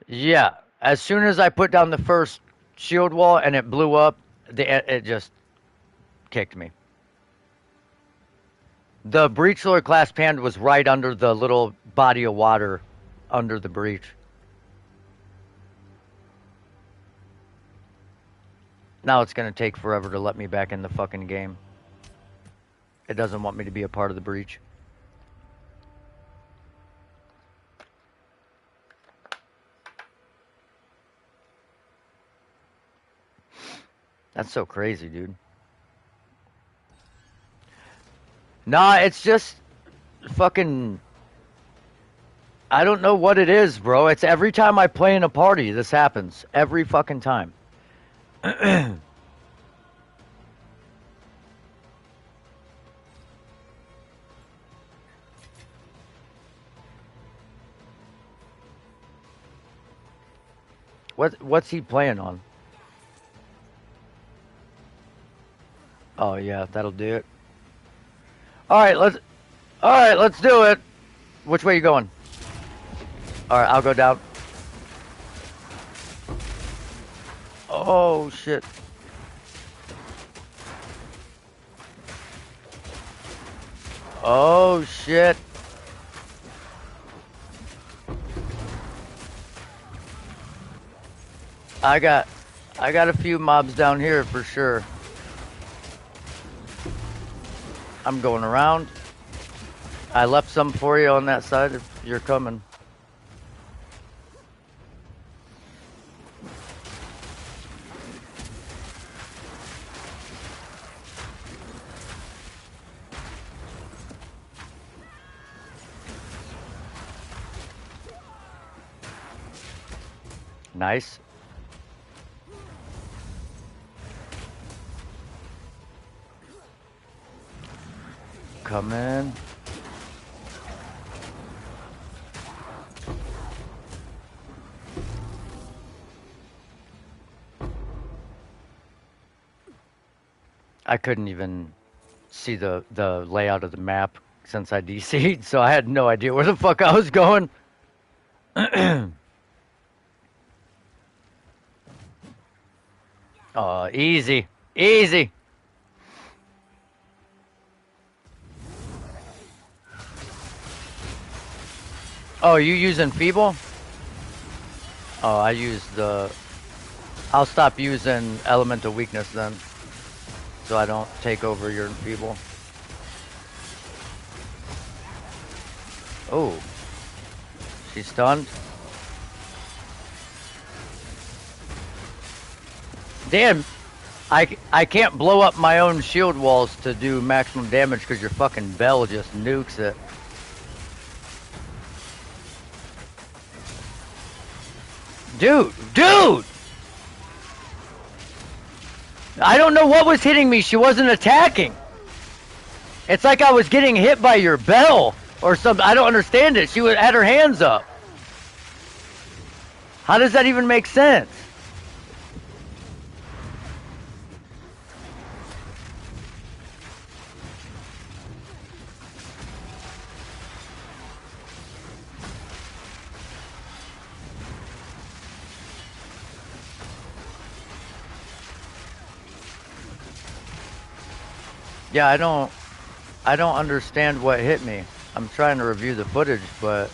Yeah, as soon as I put down the first shield wall and it blew up, it just kicked me. The breach lord class panda was right under the little body of water under the breach. Now it's gonna take forever to let me back in the fucking game. It doesn't want me to be a part of the breach. That's so crazy, dude. Nah, it's just fucking. I don't know what it is, bro. It's every time I play in a party, this happens. Every fucking time. What's he playing on? Oh yeah, that'll do it. All right, let's do it. Which way you going? All right, I'll go down. Oh shit. Oh shit. I got I got a few mobs down here for sure. I'm going around. I left some for you on that side if you're coming. Nice. Come in. I couldn't even see the layout of the map since I DC'd, so I had no idea where the fuck I was going. Oh, easy. Easy. Oh, you using feeble? Oh, I use the I'll stop using elemental weakness then, so I don't take over your feeble. Oh, she's stunned. Damn, I can't blow up my own shield walls to do maximum damage because your fucking bell just nukes it. Dude! I don't know what was hitting me. She wasn't attacking. It's like I was getting hit by your bell or something. I don't understand it. She had her hands up. How does that even make sense? Yeah, I don't understand what hit me. I'm trying to review the footage, but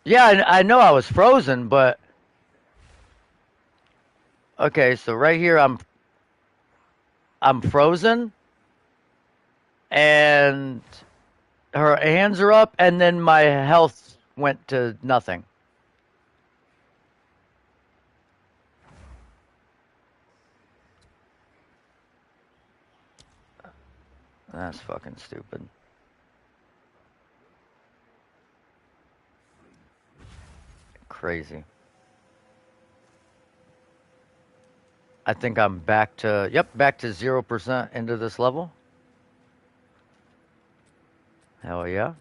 yeah, I know I was frozen, but okay, so right here I'm frozen and her hands are up and then my health went to nothing. That's fucking stupid. Crazy. I think I'm back to yep, back to 0% into this level. Hell yeah.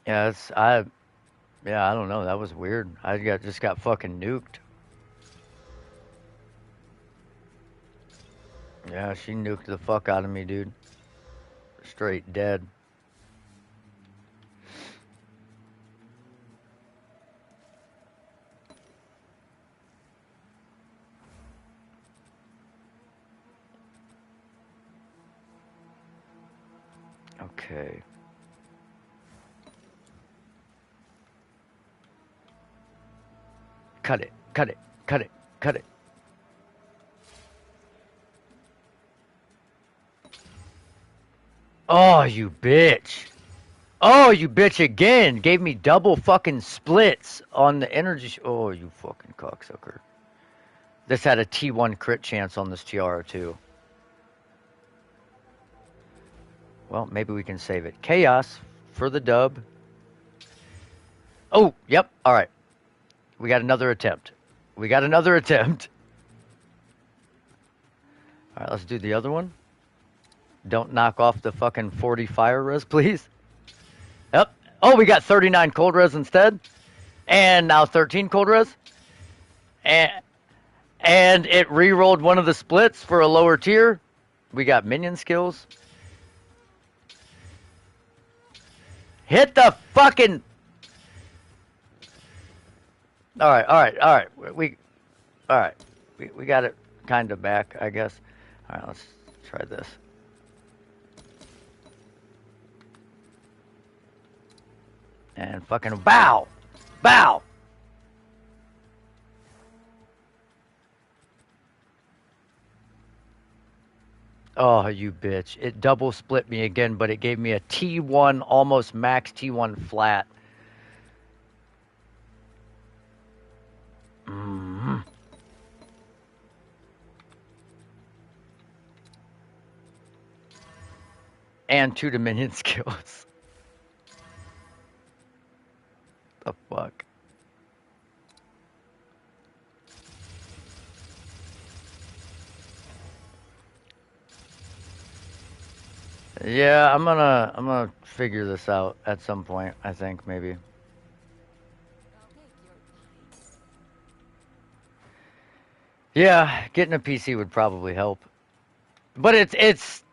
Yeah, yeah, I don't know. That was weird. Just got fucking nuked. Yeah, she nuked the fuck out of me, dude. Straight dead. Okay. Cut it. Cut it. Cut it. Cut it. Oh, you bitch. Oh, you bitch again. Gave me double fucking splits on the energy. Oh, you fucking cocksucker. This had a T1 crit chance on this tiara, too. Well, maybe we can save it. Chaos for the dub. Oh, yep. All right. We got another attempt. We got another attempt. All right, let's do the other one. Don't knock off the fucking 40 fire res, please. Yep. Oh, we got 39 cold res instead. And now 13 cold res. And, and it re-rolled one of the splits for a lower tier. We got minion skills. Hit the fucking... All right, all right, all right. All right. We got it kind of back, I guess. All right, let's try this. And fucking bow! Bow! Oh, you bitch. It double split me again, but it gave me a T1, almost max T1 flat. Mm-hmm. And 2 Dominion skills. The fuck? Yeah, I'm gonna figure this out at some point, I think, maybe. Yeah, getting a PC would probably help. But it's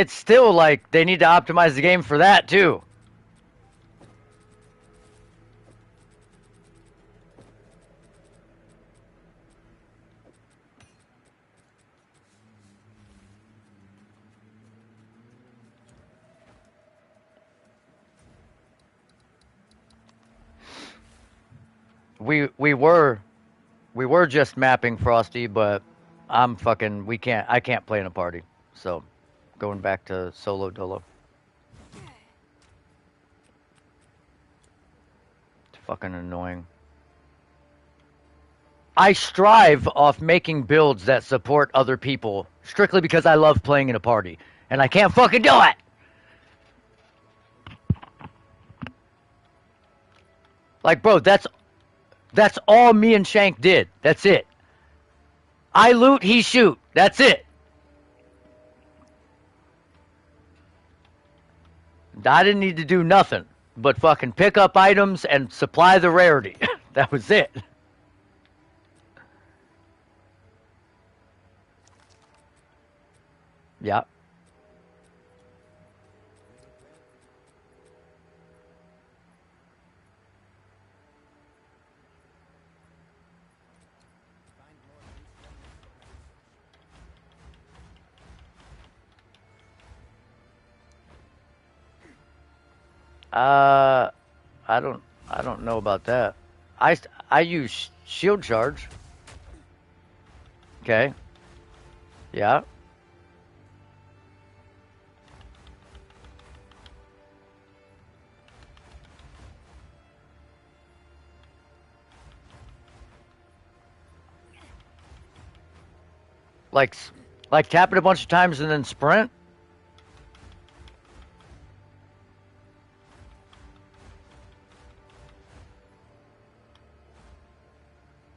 still like they need to optimize the game for that too. We were just mapping Frosty, but I can't play in a party. So going back to solo dolo. It's fucking annoying. I strive off making builds that support other people strictly because I love playing in a party. And I can't fucking do it! Like, bro, that's all me and Shank did. That's it. I loot, he shoot. That's it. I didn't need to do nothing but fucking pick up items and supply the rarity. That was it. Yeah. Uh, I don't know about that. I use shield charge. Okay. Yeah. Like like tap it a bunch of times and then sprint.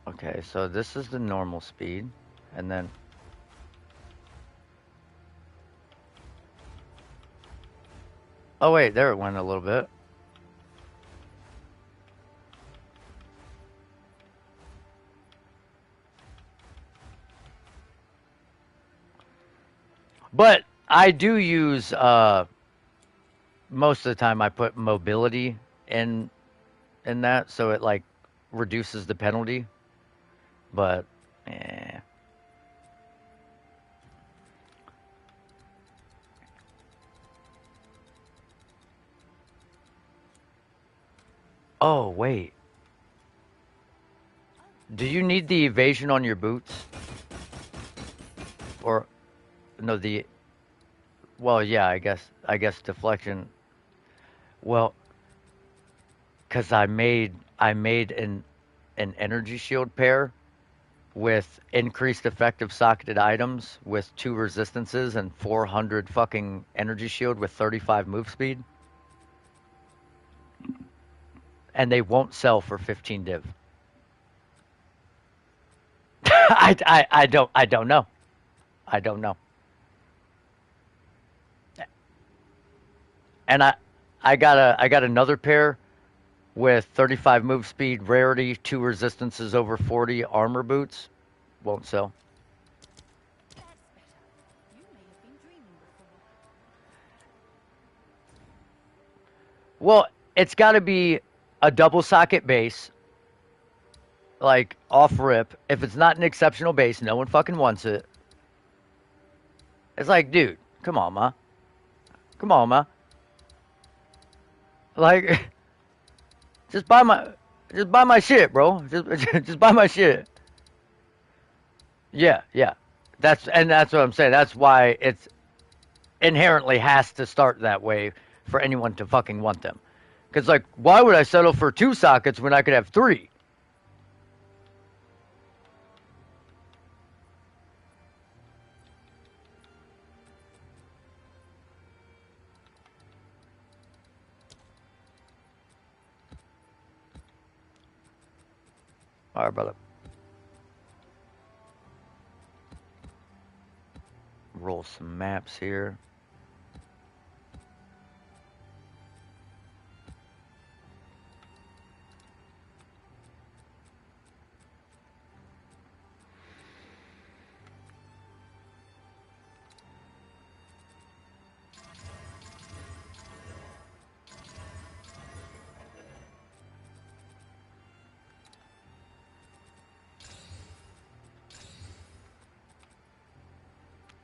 Okay, so this is the normal speed, and then oh wait, there it went a little bit. But I do use most of the time I put mobility in that, so it like reduces the penalty. But eh. Oh wait, do you need the evasion on your boots or no? The well, yeah, I guess deflection. Well, because I made an energy shield pair with increased effective socketed items with 2 resistances and 400 fucking energy shield with 35 move speed, and they won't sell for 15 div. I don't know. I don't know. And I got another pair with 35 move speed, rarity, 2 resistances over 40, armor boots. Won't sell. Well, it's got to be a double socket base, like off rip. If it's not an exceptional base, no one fucking wants it. It's like, dude, come on, ma. Come on, ma. Like, just buy my, just buy my shit, bro. Just buy my shit. Yeah, yeah. That's what I'm saying. That's why it's inherently has to start that way for anyone to fucking want them. Because like, why would I settle for 2 sockets when I could have 3? All right, brother. Roll some maps here.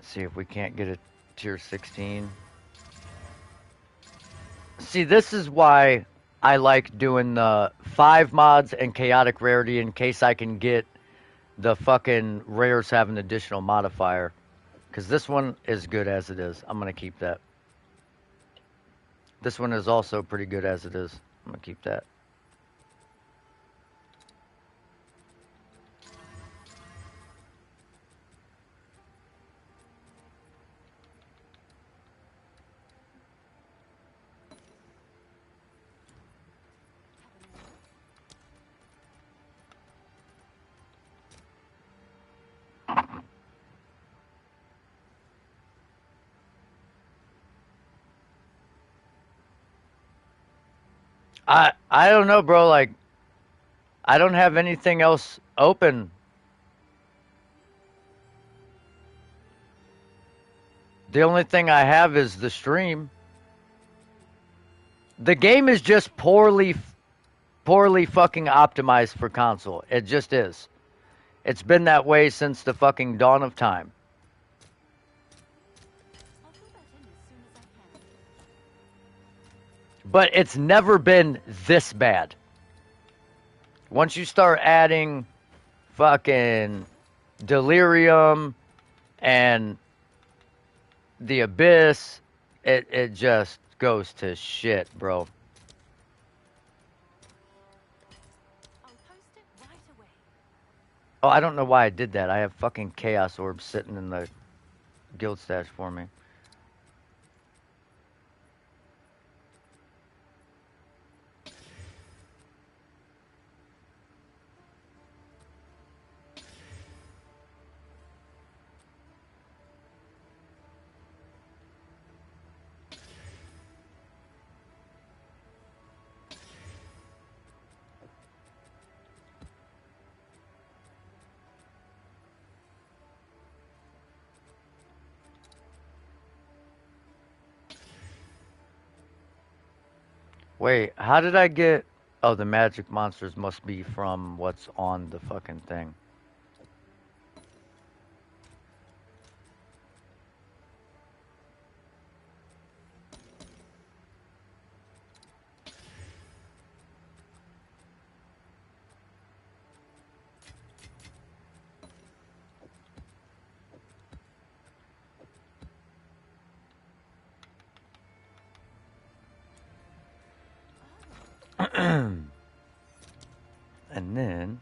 See if we can't get a tier 16. See, this is why I like doing the 5 mods and chaotic rarity in case I can get the fucking rares have an additional modifier. Because this one is good as it is. I'm going to keep that. This one is also pretty good as it is. I'm going to keep that. I don't know, bro. Like, I don't have anything else open. The only thing I have is the stream. The game is just poorly fucking optimized for console. It just is. It's been that way since the fucking dawn of time. But it's never been this bad. Once you start adding fucking delirium and the abyss, it just goes to shit, bro. Oh, I don't know why I did that. I have fucking chaos orbs sitting in the guild stash for me. Wait, how did I get... Oh, the magic monsters must be from what's on the fucking thing. And then...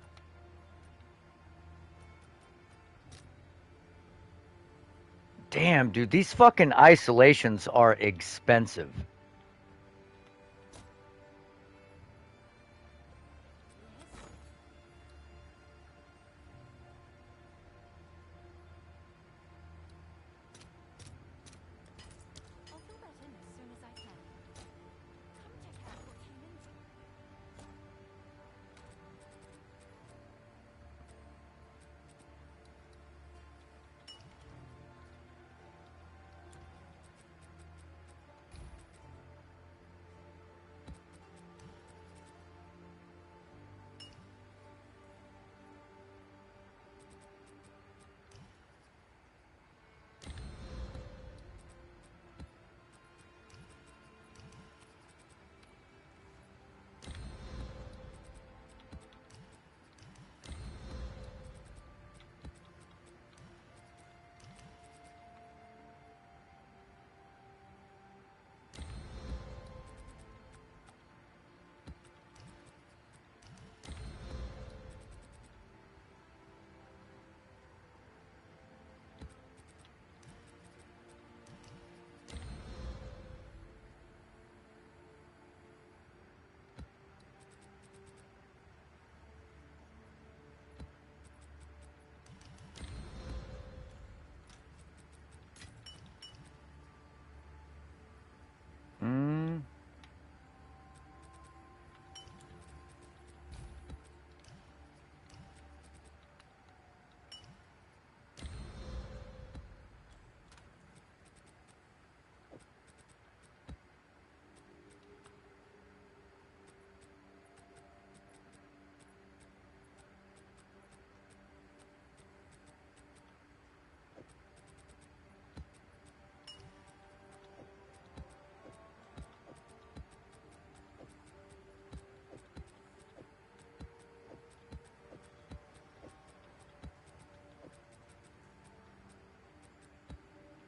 Damn, dude, these fucking isolations are expensive. I'll fill that in as soon as I can. Come check out what came into. Mm.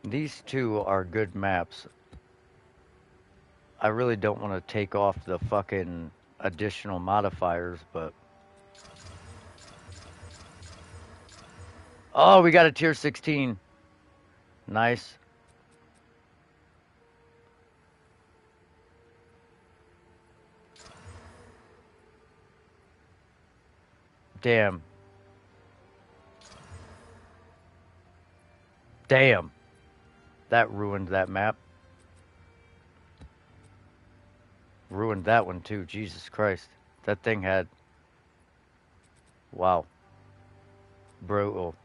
These two are good maps. I really don't want to take off the fucking additional modifiers, but... Oh, we got a tier 16. Nice. Damn. Damn. That ruined that map. Ruined that one too. Jesus Christ. That thing had... Wow. Brutal.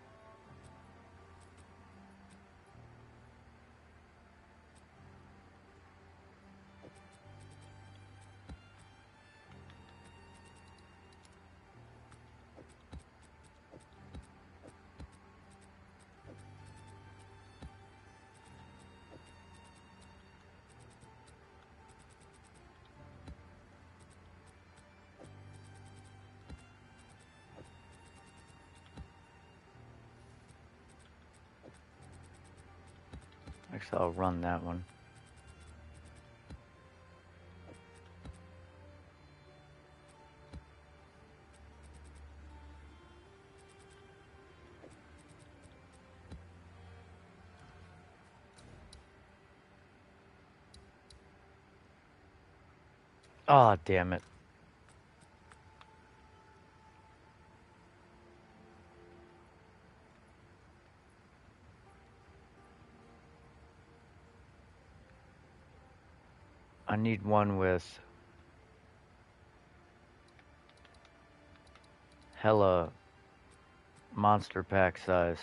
Actually, I'll run that one. Oh, damn it. I need one with hella monster pack size.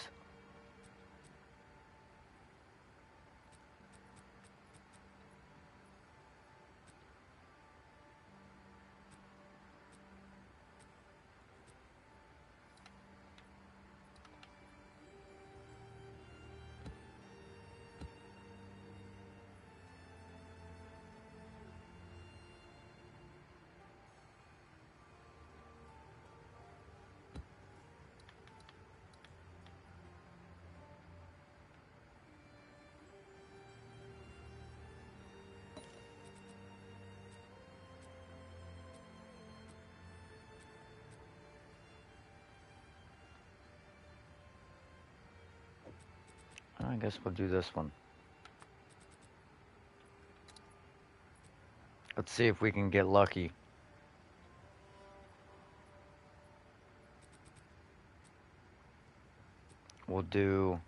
I guess we'll do this one. Let's see if we can get lucky. We'll do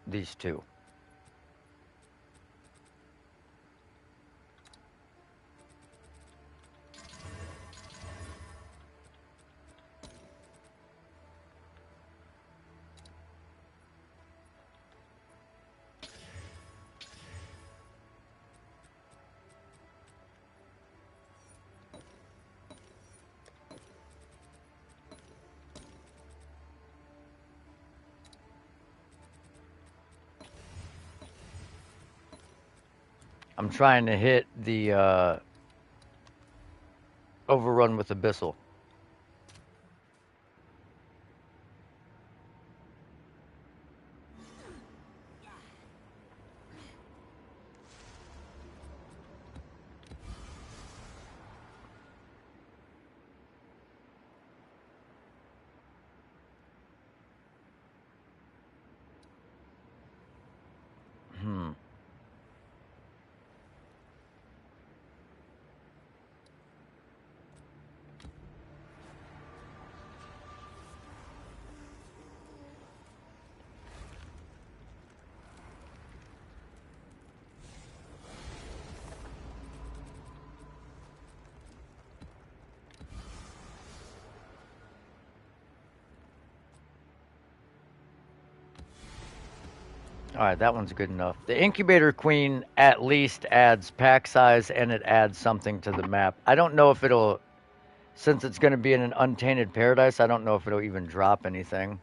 these two. I'm trying to hit the overrun with Abyssal. All right, that one's good enough. The Incubator Queen at least adds pack size and it adds something to the map. I don't know if it'll, since it's going to be in an untainted paradise, I don't know if it'll even drop anything.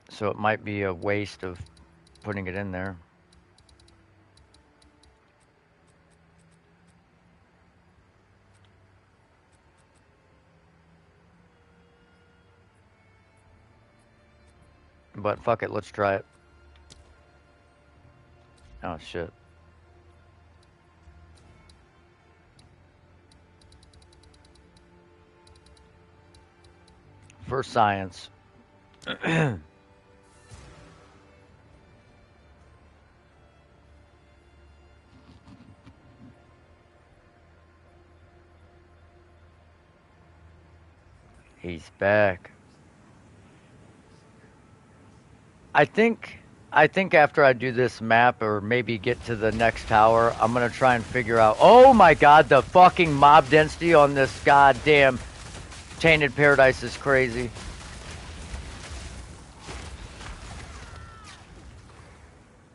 So it might be a waste of putting it in there. But fuck it, let's try it. Oh shit. For science. He's back. I think after I do this map or maybe get to the next tower, I'm gonna try and figure out. Oh my god, the fucking mob density on this goddamn tainted paradise is crazy.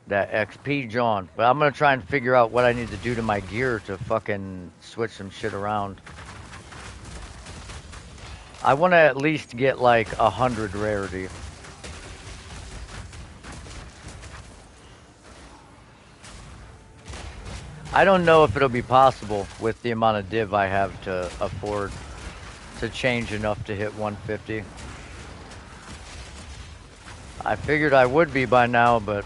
That XP, John. But I'm gonna try and figure out what I need to do to my gear to fucking switch some shit around. I want to at least get like 100 rarity. I don't know if it'll be possible with the amount of div I have to afford to change enough to hit 150. I figured I would be by now, but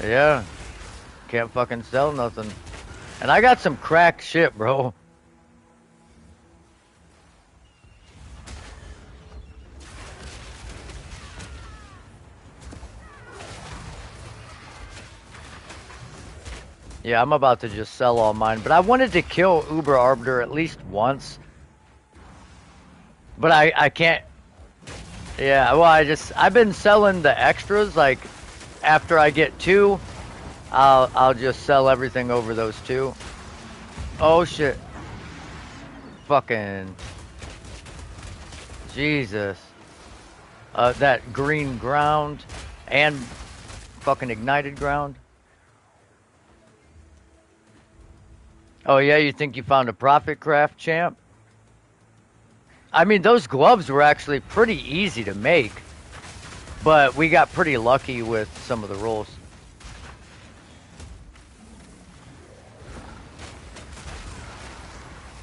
yeah, can't fucking sell nothing. And I got some cracked shit, bro. Yeah, I'm about to just sell all mine, but I wanted to kill Uber Arbiter at least once. But I can't. Yeah, well, I've been selling the extras, like after I get 2, I'll just sell everything over those 2. Oh shit. Fucking Jesus. That green ground and fucking ignited ground. Oh yeah, you think you found a profit craft, champ? I mean, those gloves were actually pretty easy to make, but we got pretty lucky with some of the rolls.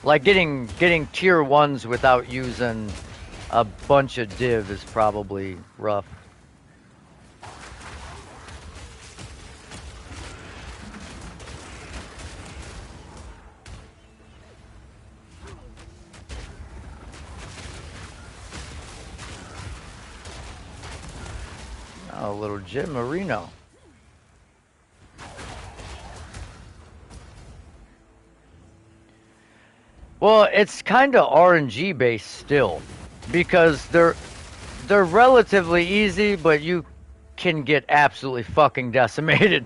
Like getting tier 1s without using a bunch of div is probably rough. a little Jim Marino. Well, it's kind of RNG based still, because they're relatively easy, but you can get absolutely fucking decimated.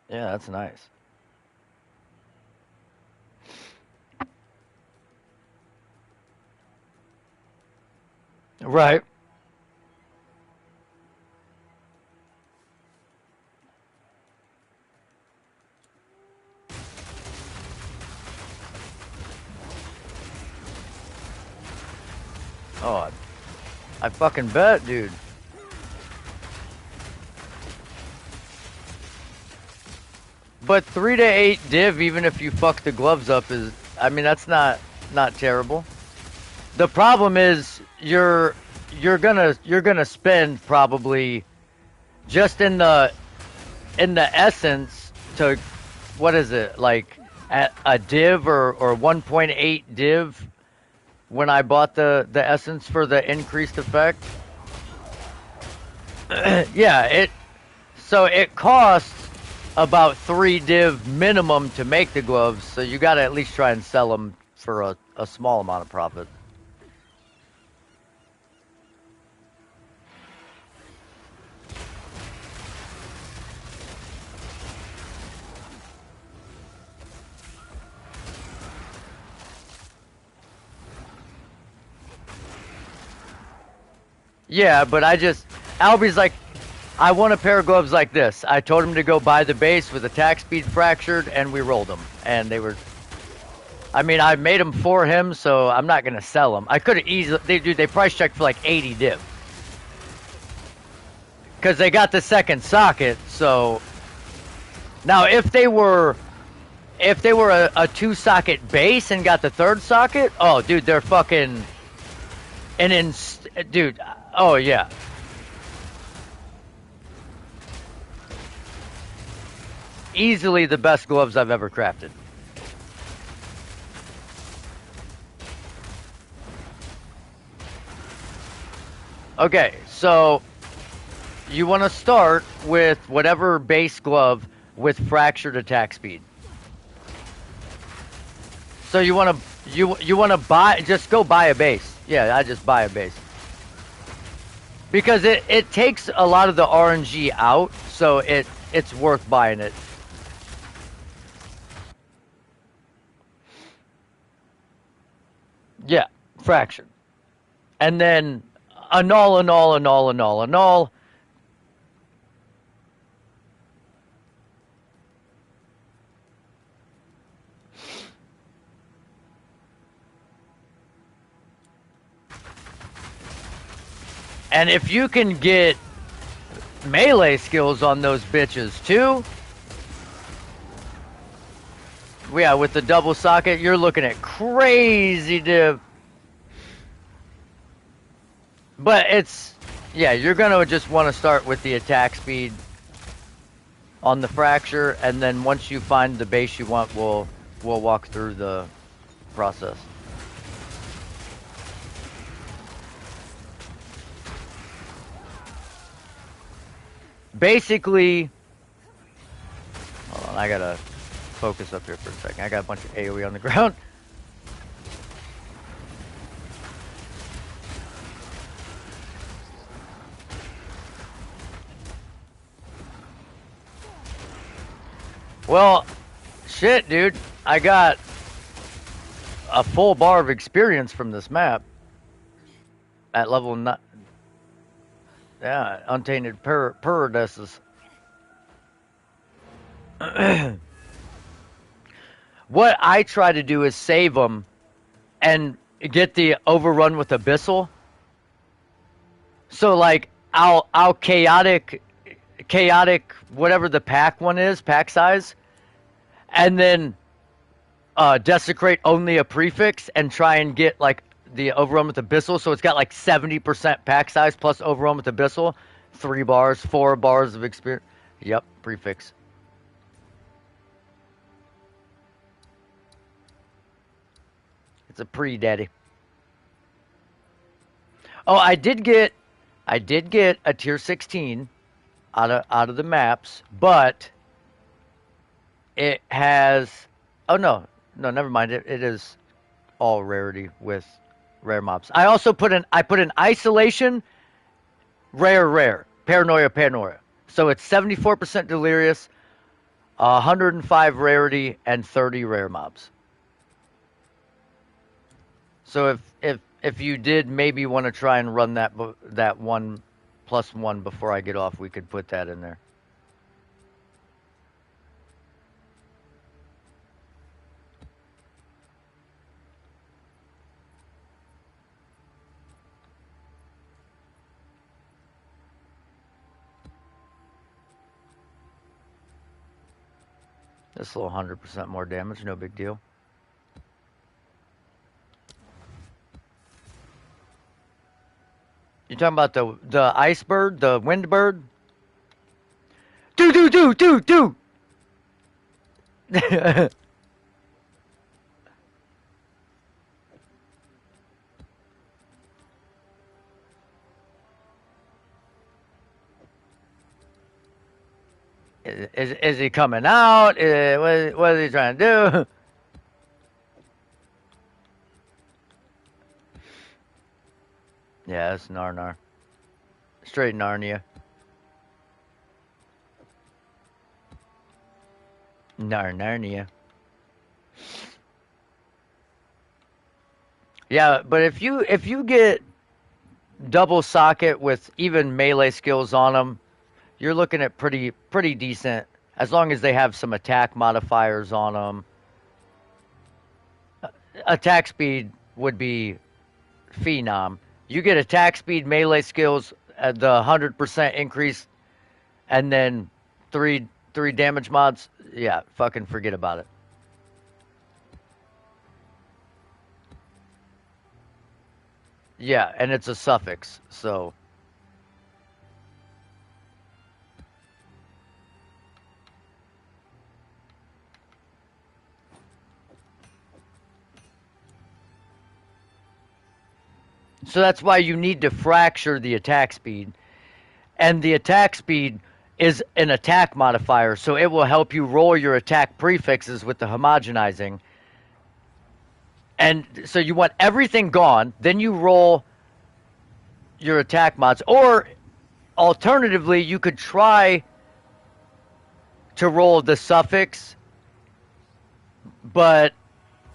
Yeah, that's nice. Right. Oh, I fucking bet, dude. But 3 to 8 div, even if you fuck the gloves up, is, I mean, that's not terrible. The problem is you're gonna spend probably just in the essence to, what is it, like a div or 1.8 div when I bought the essence for the increased effect. Yeah, it costs about 3 div minimum to make the gloves, so you got to at least try and sell them for a small amount of profit. Yeah, but Albie's like, I want a pair of gloves like this. I told him to go buy the base with attack speed fractured, and we rolled them. And they were, I mean, I made them for him, so I'm not gonna sell them. I could have easily, they price checked for like 80 div, because they got the second socket. So now, if they were a 2 socket base and got the third socket, oh, dude, they're fucking dude. Oh yeah. Easily the best gloves I've ever crafted. Okay, so you want to start with whatever base glove with fractured attack speed. So you want to buy, just go buy a base. Yeah, I just buy a base. Because it takes a lot of the RNG out, so it's worth buying it. Yeah, fractured. And then annul. And if you can get melee skills on those bitches too, yeah, with the double socket, you're looking at crazy div. But yeah, you're gonna just want to start with the attack speed on the fracture, and then once you find the base you want, we'll walk through the process. Basically, hold on, I gotta focus up here for a second. I got a bunch of AoE on the ground. Well, shit, dude. I got a full bar of experience from this map at level 9. Yeah, untainted paradises. What I try to do is save them and get the overrun with abyssal. So like I'll chaotic whatever the pack one is, pack size, and then desecrate only a prefix and try and get like the overrun with Abyssal, so it's got like 70% pack size plus overrun with Abyssal. 3 bars, 4 bars of experience. Yep, prefix. It's a pre-daddy. Oh, I did get a tier 16 out of the maps, but it has. Oh no, never mind. It is all rarity with rare mobs. I put an isolation rare paranoia. So it's 74% delirious, 105 rarity, and 30 rare mobs. So if you did maybe want to try and run that 1+1 before I get off, we could put that in there. Just a little 100% more damage, no big deal. You talking about the ice bird, the wind bird? Do. Is he coming out? What is he trying to do? Yeah, it's Narnar. Straight Narnia. Narnia. Yeah, but if you get double socket with even melee skills on them, you're looking at pretty decent. As long as they have some attack modifiers on them. Attack speed would be phenom. You get attack speed, melee skills, the 100% increase, and then three damage mods. Yeah, fucking forget about it. Yeah, and it's a suffix, so that's why you need to fracture the attack speed. And the attack speed is an attack modifier, so it will help you roll your attack prefixes with the homogenizing. And so you want everything gone, then you roll your attack mods. Or alternatively, you could try to roll the suffix, but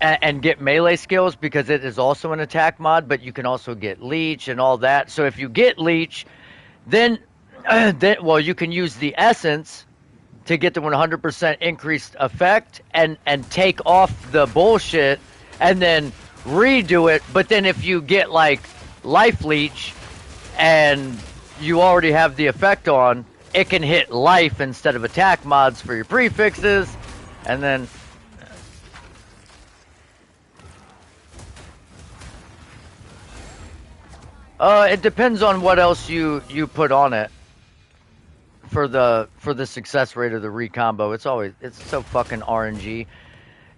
and get melee skills because it is also an attack mod. But you can also get leech and all that. So if you get leech, then well, you can use the essence to get the 100% increased effect and take off the bullshit and then redo it. But then if you get like life leech and you already have the effect on, it can hit life instead of attack mods for your prefixes. And then it depends on what else you put on it for the success rate of the recombo. It's so fucking RNG.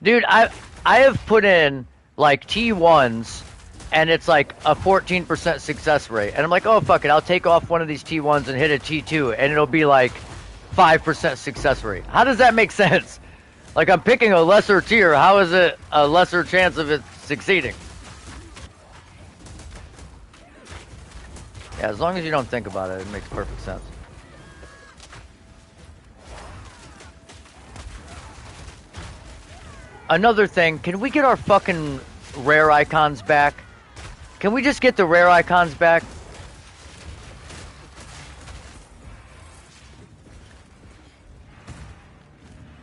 Dude, I have put in like T1s and it's like a 14% success rate. And I'm like, oh fuck it, I'll take off one of these T1s and hit a T2 and it'll be like 5% success rate. How does that make sense? Like I'm picking a lesser tier, how is it a lesser chance of it succeeding? Yeah, as long as you don't think about it, it makes perfect sense. Another thing, can we get our fucking rare icons back? Can we just get the rare icons back?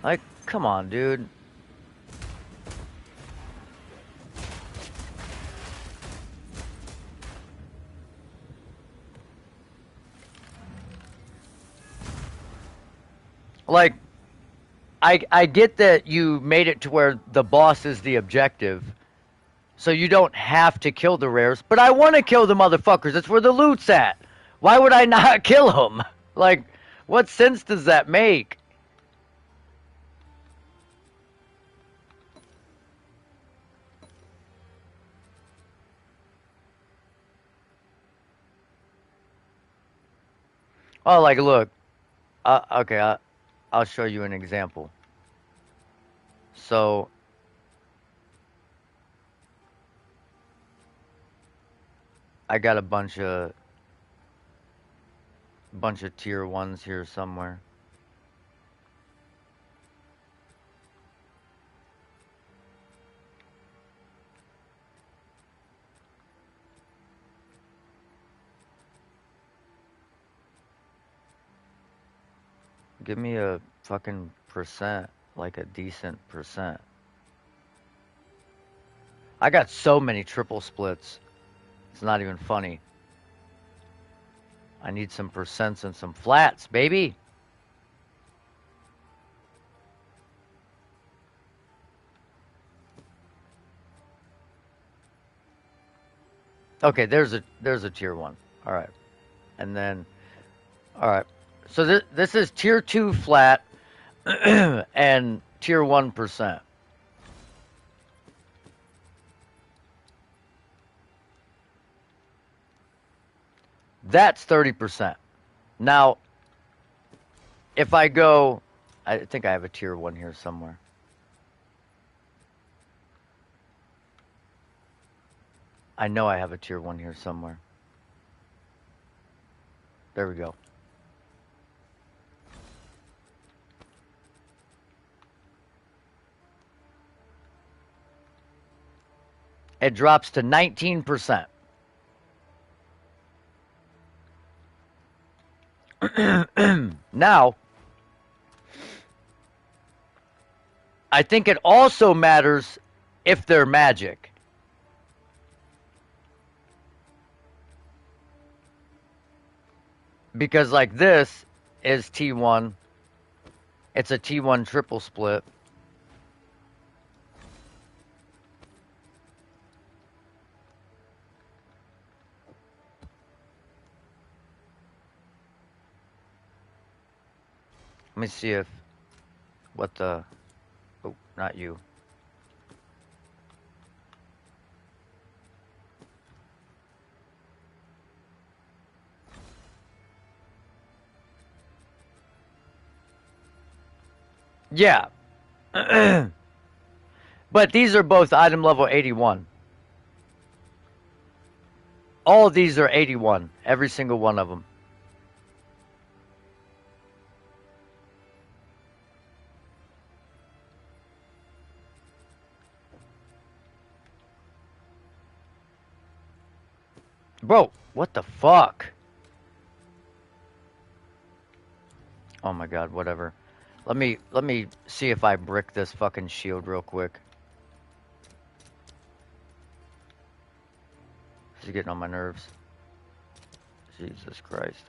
Like, come on, dude. Like, I get that you made it to where the boss is the objective, So you don't have to kill the rares, but I want to kill the motherfuckers. That's where the loot's at. Why would I not kill them? Like, what sense does that make? Oh, like, look. Okay, I'll show you an example. So, I got a bunch of tier ones here somewhere. Give me a fucking percent, like a decent percent. I got so many triple splits. It's not even funny. I need some percents and some flats, baby. Okay, there's a tier one. All right, and then all right. So this is tier two flat and tier 1%. That's 30%. Now, if I go, I think I have a tier one here somewhere. I know I have a tier one here somewhere. There we go. It drops to 19%. Now, I think it also matters if they're magic. Because, like, this is T1. It's a T1 triple split. Let me see if what the oh, not you. Yeah. But these are both item level 81. All of these are 81. Every single one of them. Bro, what the fuck? Oh my god, whatever. Let me see if I brick this fucking shield real quick. This is getting on my nerves. Jesus Christ.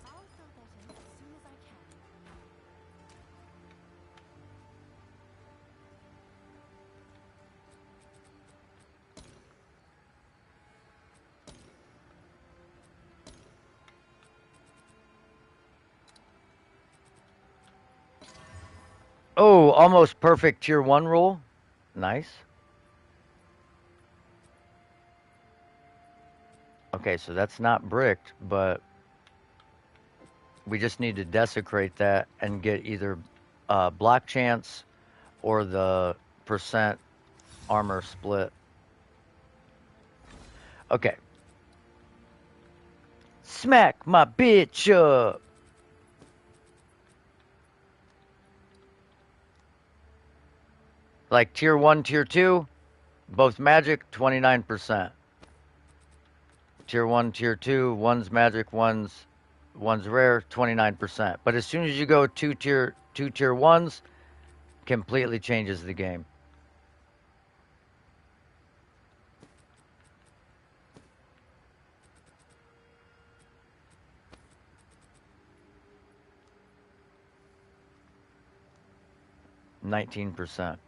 I'll fill that in as soon as I can. Oh, almost perfect tier 1 roll. Nice. Okay, so that's not bricked, but we just need to desecrate that and get either block chance or the percent armor split. Okay. Smack my bitch up. Like tier 1, tier 2, both magic, 29%. Tier 1, tier 2, one's magic, one's rare, 29%. But as soon as you go two tier 1s, completely changes the game. %.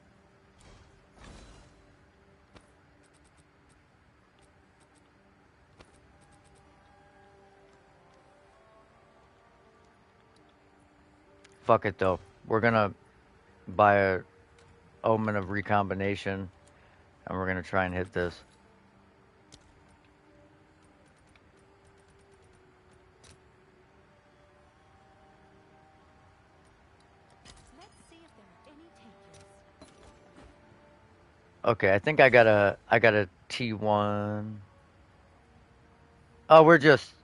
fuck it though. We're gonna buy a Omen of Recombination, and we're gonna try and hit this. Let's see if there are any takers. Okay, I think I got a T1. Oh, we're just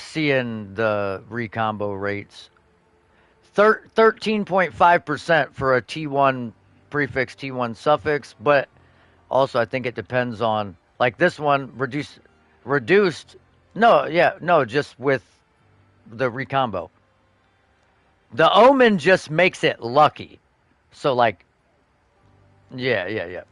seeing the recombo rates. 13.5% for a T1 prefix, T1 suffix, but also I think it depends on like this one reduced. No, yeah, no, just with the recombo. The omen just makes it lucky. So like, yeah, yeah, yeah.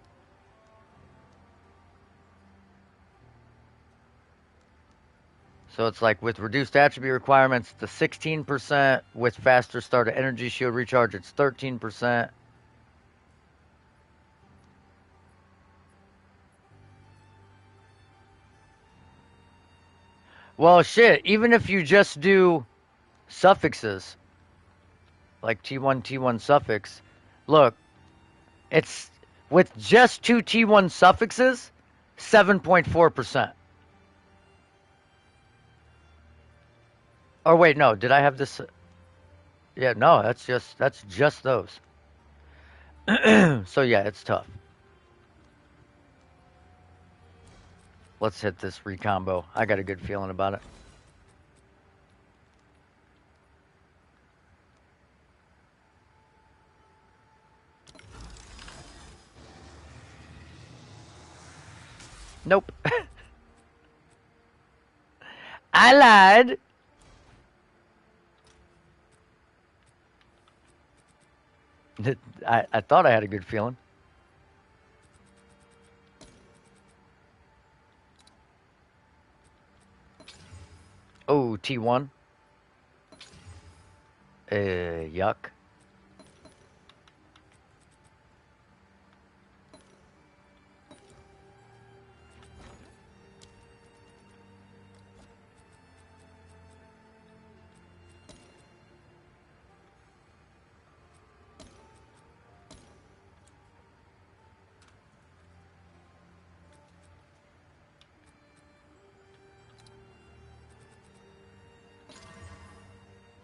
So it's like with reduced attribute requirements, the 16%. With faster start of energy shield recharge, it's 13%. Well, shit, even if you just do suffixes, like T1, T1 suffix, look, it's with just two T1 suffixes, 7.4%. Or wait, no, did I have this? Yeah, no, that's just those. So yeah, it's tough. Let's hit this recombo. I got a good feeling about it. Nope. I lied. I thought I had a good feeling. Oh, T1. Yuck.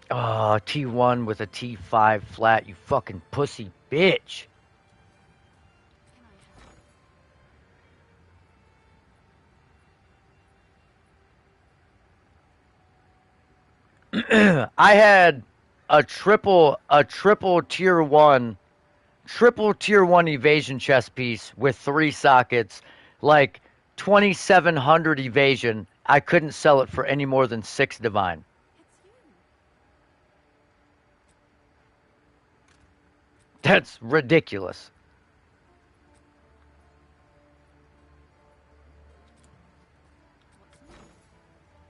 Oh, T1 with a T5 flat, you fucking pussy bitch. I had a triple tier 1 evasion chest piece with 3 sockets, like 2700 evasion. I couldn't sell it for any more than 6 divine. It's you. That's ridiculous.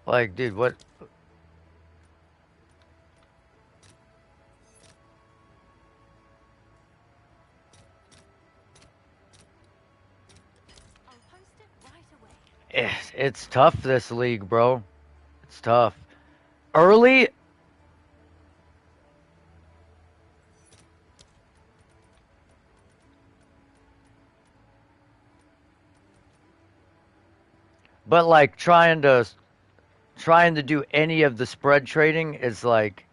Like, dude, what? I'll post it right away. It's tough, this league, bro. It's tough. Early, but like trying to do any of the spread trading is like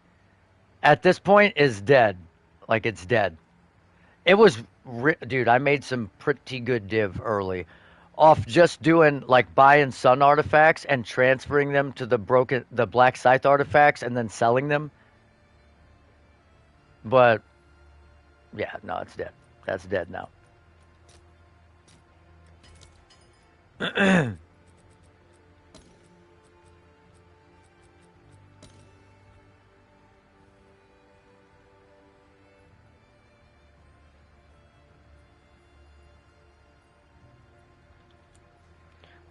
at this point is dead. Like it's dead. It was, dude. I made some pretty good div early, off just doing like buying sun artifacts and transferring them to the black scythe artifacts and then selling them. But yeah, no, it's dead. That's dead now.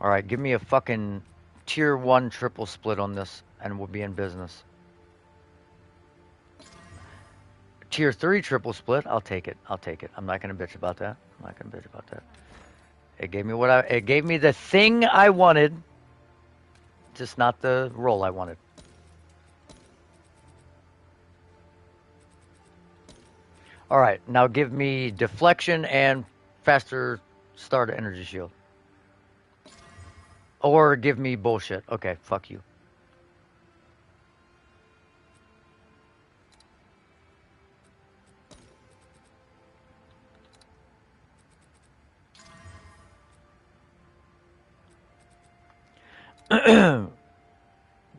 All right, give me a fucking tier 1 triple split on this, and we'll be in business. Tier 3 triple split, I'll take it. I'll take it. I'm not gonna bitch about that. I'm not gonna bitch about that. It gave me the thing I wanted, just not the role I wanted. All right, now give me deflection and faster start energy shield. Or give me bullshit. Okay, fuck you.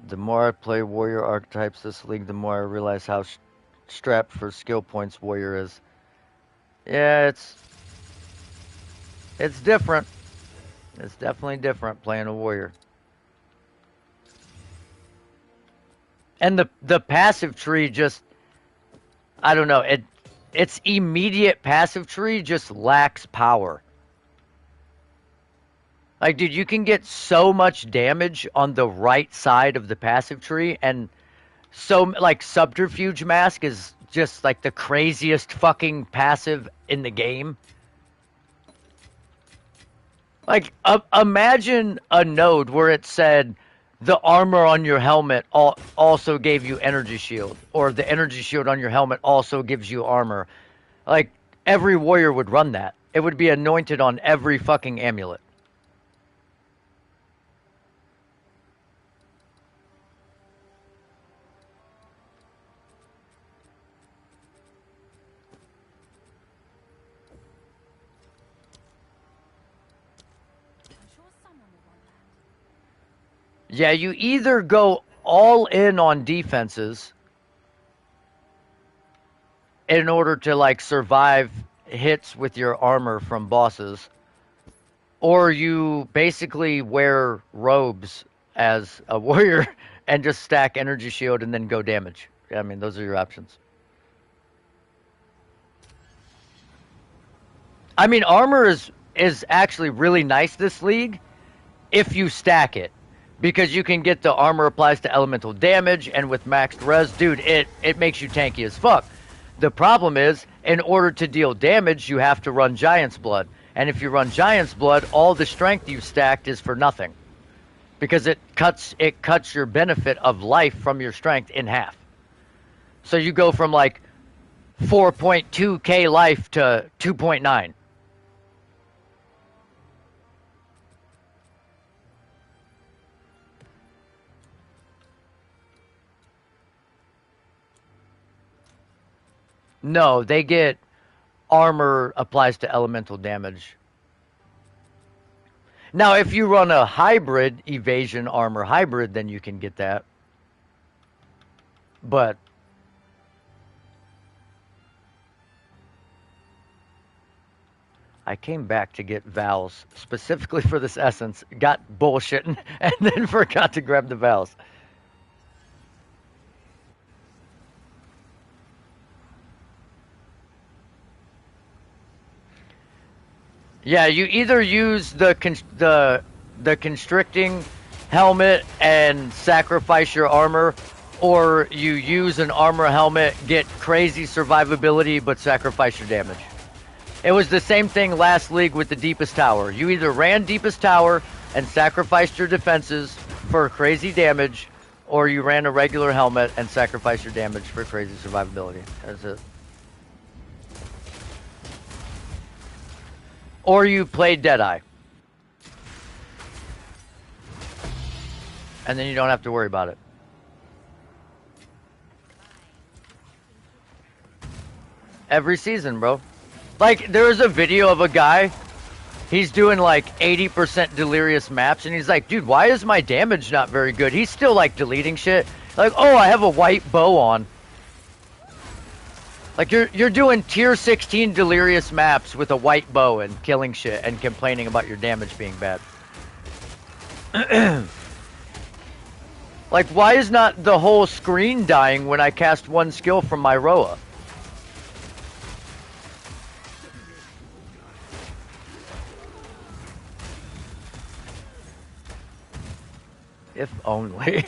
The more I play warrior archetypes this league, the more I realize how strapped for skill points warrior is. Yeah, it's different. It's definitely different playing a warrior. And the passive tree just I don't know, its immediate passive tree just lacks power. Like, dude, you can get so much damage on the right side of the passive tree, and so, like, Subterfuge Mask is just, like, the craziest fucking passive in the game. Like, imagine a node where it said the armor on your helmet also gave you energy shield, or the energy shield on your helmet also gives you armor. Like, every warrior would run that. It would be anointed on every fucking amulet. I'm sure someone will want that. Yeah, you either go all in on defenses in order to like survive hits with your armor from bosses, or you basically wear robes as a warrior and just stack energy shield and then go damage. I mean, those are your options. I mean, armor is actually really nice this league if you stack it. Because you can get the armor applies to elemental damage, and with maxed res, dude, it makes you tanky as fuck. The problem is, in order to deal damage, you have to run Giant's Blood. And if you run Giant's Blood, all the strength you've stacked is for nothing. Because it cuts your benefit of life from your strength in half. So you go from like 4.2k life to 2.9. No, they get armor applies to elemental damage. Now, if you run a hybrid evasion armor hybrid, then you can get that. But I came back to get Vals specifically for this essence, got bullshitting, and then forgot to grab the Vals. Yeah, you either use the constricting helmet and sacrifice your armor, or you use an armor helmet, get crazy survivability, but sacrifice your damage. It was the same thing last league with the deepest tower. You either ran deepest tower and sacrificed your defenses for crazy damage, or you ran a regular helmet and sacrificed your damage for crazy survivability. That's it. Or you played Deadeye. And then you don't have to worry about it. Every season, bro. Like, there was a video of a guy, he's doing like 80% delirious maps, and he's like, dude, why is my damage not very good? He's still like deleting shit. Like, oh, I have a white bow on. Like, you're doing tier 16 delirious maps with a white bow and killing shit and complaining about your damage being bad. Like, why is not the whole screen dying when I cast one skill from my Roa? If only.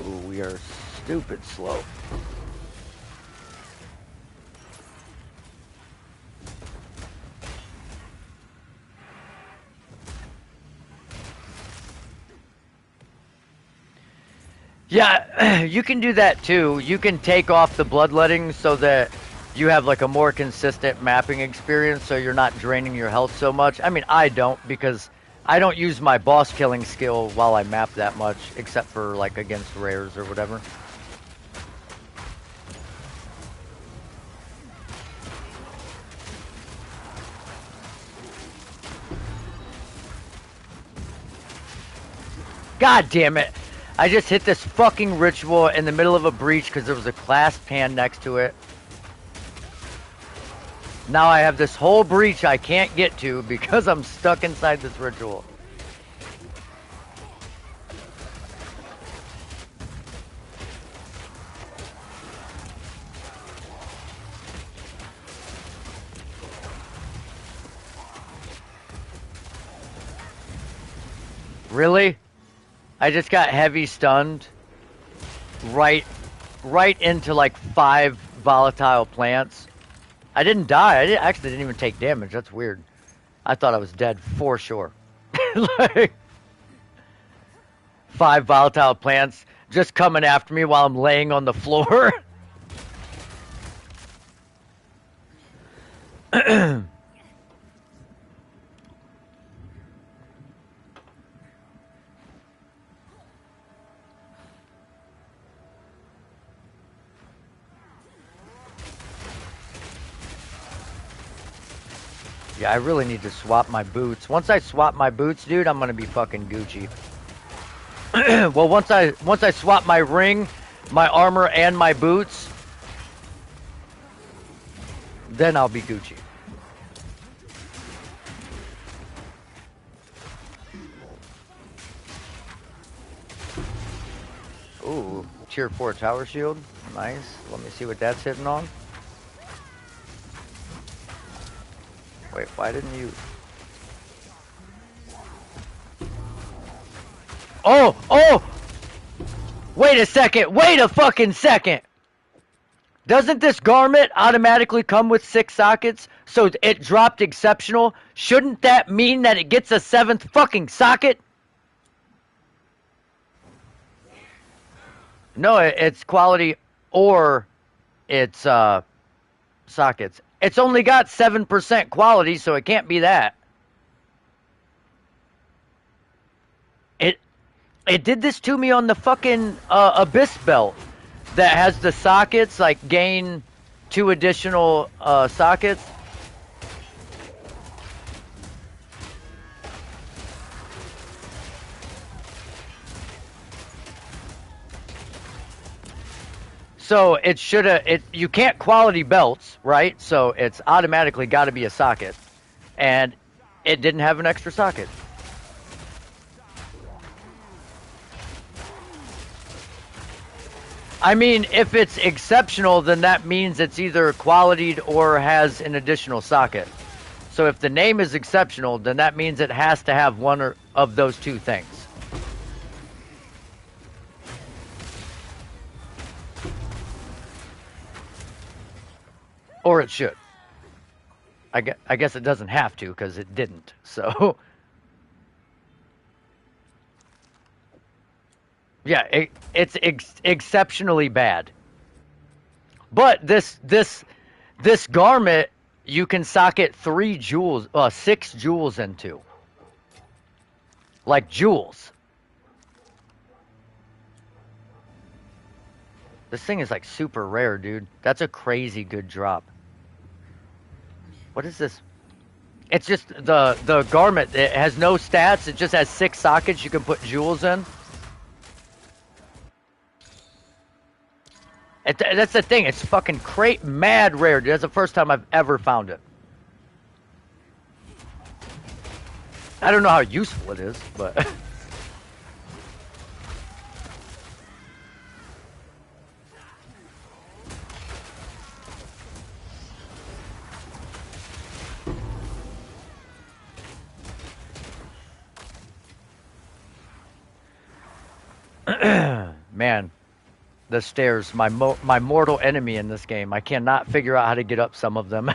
Ooh, we are stupid slow. Yeah, you can do that too. You can take off the bloodletting so that you have like a more consistent mapping experience so you're not draining your health so much. I mean, I don't because I don't use my boss killing skill while I map that much except for like against rares or whatever. God damn it. I just hit this fucking ritual in the middle of a breach because there was a clasped hand next to it. Now I have this whole breach I can't get to because I'm stuck inside this ritual. Really? I just got heavy stunned right right into like 5 volatile plants. I didn't die. Actually didn't even take damage. That's weird. I thought I was dead for sure. Like 5 volatile plants just coming after me while I'm laying on the floor. Yeah, I really need to swap my boots. Once I swap my boots, dude, I'm gonna be fucking Gucci. Well, once I swap my ring, my armor, and my boots, then I'll be Gucci. Ooh, tier 4 tower shield. Nice. Let me see what that's hitting on. Wait, why didn't you... Oh! Oh! Wait a second! Wait a fucking second! Doesn't this garment automatically come with 6 sockets? So it dropped exceptional? Shouldn't that mean that it gets a 7th fucking socket? No, it's quality or it's sockets. It's only got 7% quality, so it can't be that. It it did this to me on the fucking Abyss belt that has the sockets, like gain 2 additional sockets. So it should have it you can't quality belts, right? So it's automatically got to be a socket. And it didn't have an extra socket. I mean, if it's exceptional, then that means it's either qualityed or has an additional socket. So if the name is exceptional, then that means it has to have one of those 2 things. Or it should. I guess it doesn't have to because it didn't. So, yeah, it's exceptionally bad. But this garment you can socket 3 jewels, 6 jewels into, like jewels. This thing is like super rare, dude. That's a crazy good drop. What is this? It's just the garment. It has no stats. It just has 6 sockets you can put jewels in. That's the thing. It's fucking mad rare, dude. That's the first time I've ever found it. I don't know how useful it is, but man, the stairs, my mortal enemy in this game. I cannot figure out how to get up some of them.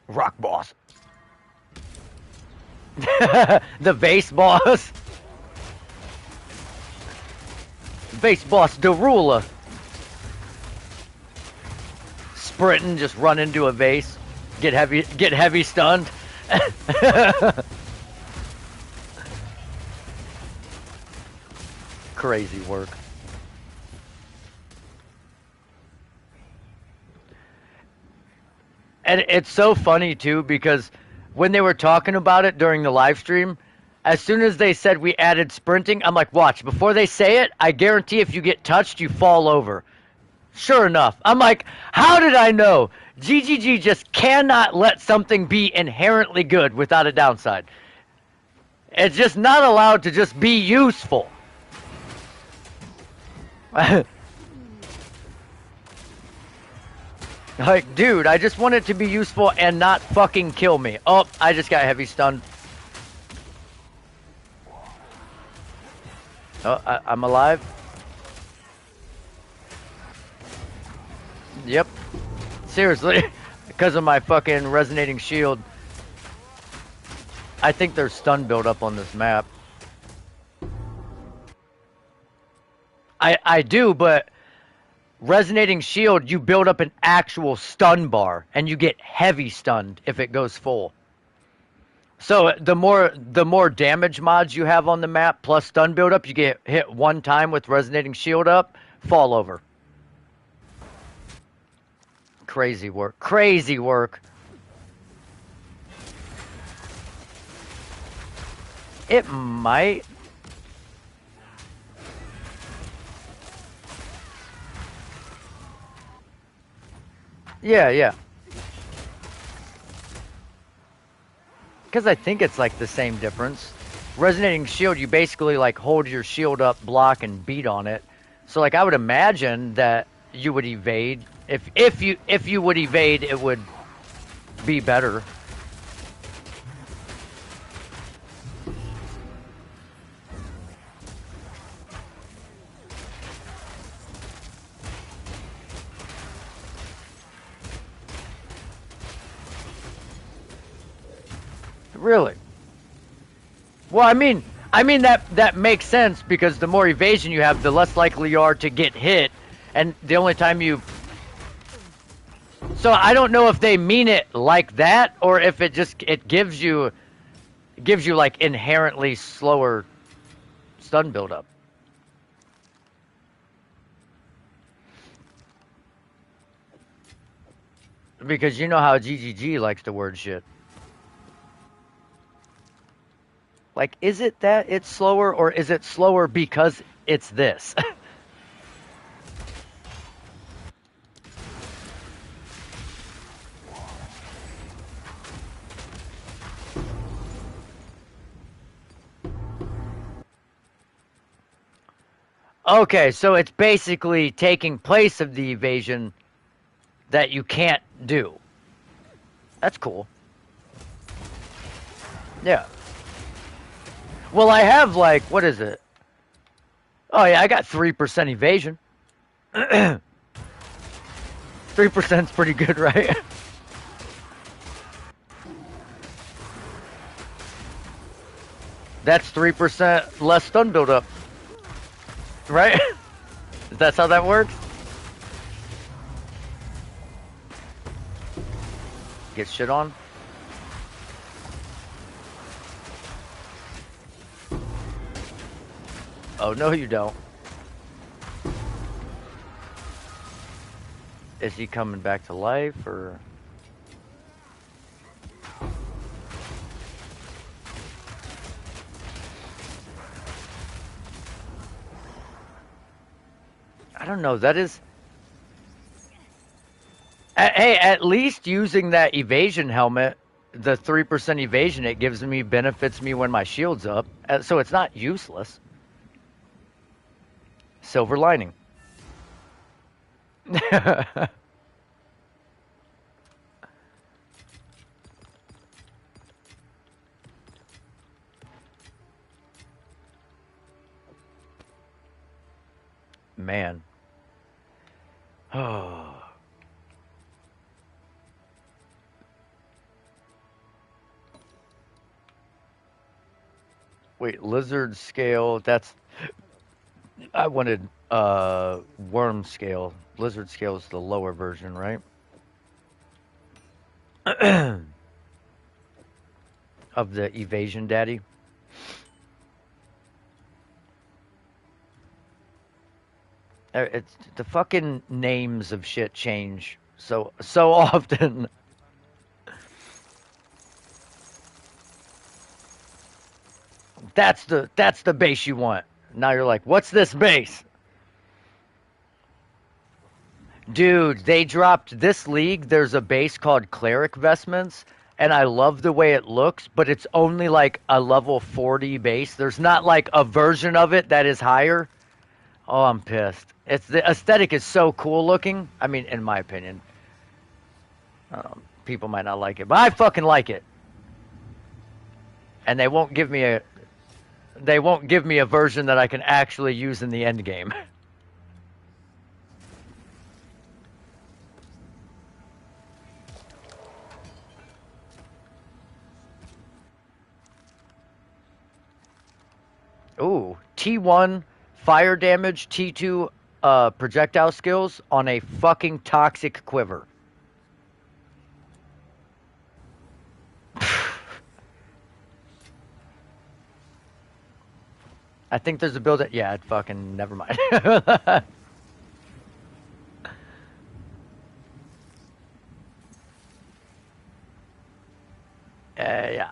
Rock boss. The base boss. Base boss, the ruler. Sprinting, just run into a vase. Get heavy stunned. Crazy work. And it's so funny too because when they were talking about it during the live stream, as soon as they said we added sprinting, I'm like, watch, before they say it, I guarantee if you get touched, you fall over. Sure enough. I'm like, how did I know? GGG just cannot let something be inherently good without a downside. It's just not allowed to just be useful. Like, dude, I just want it to be useful and not fucking kill me. Oh, I just got heavy stunned. Oh, I'm alive. Yep. Seriously. Because of my fucking resonating shield. I think there's stun build up on this map. I do, but resonating shield, you build up an actual stun bar, and you get heavy stunned if it goes full. So the more damage mods you have on the map plus stun build up, you get hit one time with resonating shield up, fall over. Crazy work. Crazy work. It might. Yeah, yeah. Because I think it's like the same difference. Resonating shield, you basically like hold your shield up, block, and beat on it. So like I would imagine that you would evade. If you would evade, it would be better. Really? Well, I mean that makes sense because the more evasion you have, the less likely you are to get hit, and the only time you. So I don't know if they mean it like that or if it gives you like inherently slower stun buildup. Because you know how GGG likes to word shit. Like, is it that it's slower or is it slower because it's this? Okay, so it's basically taking place of the evasion that you can't do. That's cool. Yeah. Well, I have like, what is it? Oh yeah, I got 3% evasion. 3% is pretty good, right? That's 3% less stun buildup, right? That's how that works. Get shit on. Oh no, you don't. Is he coming back to life or? I don't know. That is. Hey, at least using that evasion helmet, the 3% evasion it gives me benefits me when my shield's up. So it's not useless. Silver lining. Man. Oh. Wait, lizard scale. That's I wanted worm scale. Lizard scale is the lower version, right? Of the evasion daddy. It's the fucking names of shit change so often. That's the base you want. Now you're like, what's this base? Dude, they dropped this league. There's a base called Cleric Vestments, and I love the way it looks, but it's only like a level 40 base. There's not like a version of it that is higher. Oh, I'm pissed. It's the aesthetic is so cool looking. I mean, in my opinion, people might not like it, but I fucking like it. And they won't give me a version that I can actually use in the end game. Ooh, T1 fire damage, T2 projectile skills on a fucking toxic quiver. I think there's a build that yeah, fucking never mind. Yeah.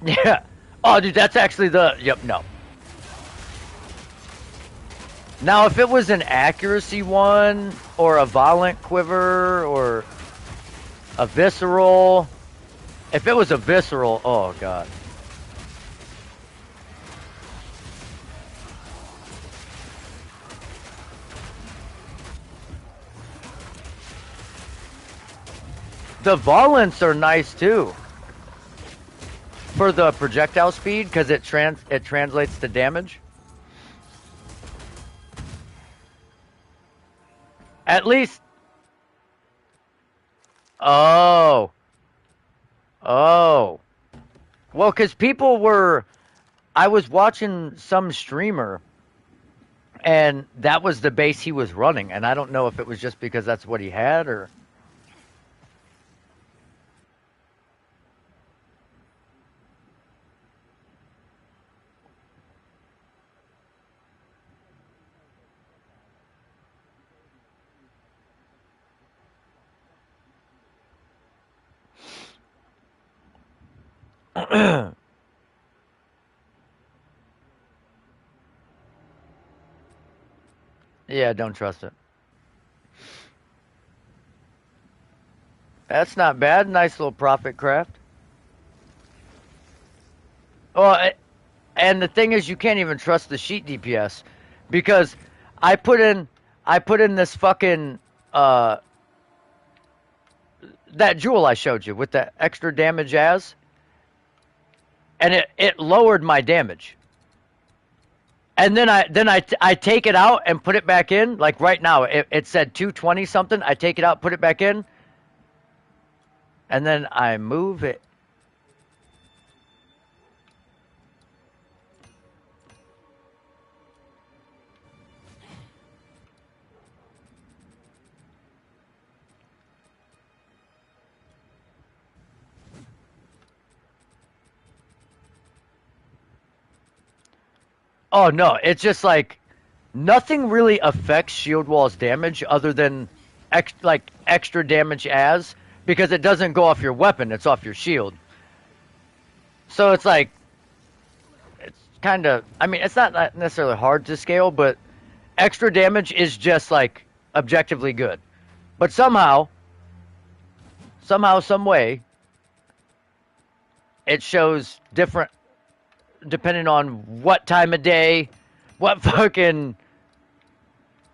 Yeah. Oh, dude, that's actually the yep, no. Now, if it was an accuracy one or a violent quiver or a visceral, if it was a visceral, oh god. The violents are nice too for the projectile speed because it translates to damage. At least, oh, oh, well, because people were. I was watching some streamer, and that was the base he was running, and I don't know if it was just because that's what he had or. Yeah, don't trust it. That's not bad. Nice little profit craft. Well, and the thing is, you can't even trust the sheet DPS because I put in I put in this fucking uh that jewel I showed you with the extra damage as, and it lowered my damage. And then I take it out and put it back in. Like right now, it said 220 something. I take it out, put it back in, and then I move it. Oh no, it's just like nothing really affects shield wall's damage other than like extra damage as because it doesn't go off your weapon, it's off your shield. So it's like it's kind of I mean, it's not necessarily hard to scale, but extra damage is just like objectively good. But somehow some way it shows different depending on what time of day, what fucking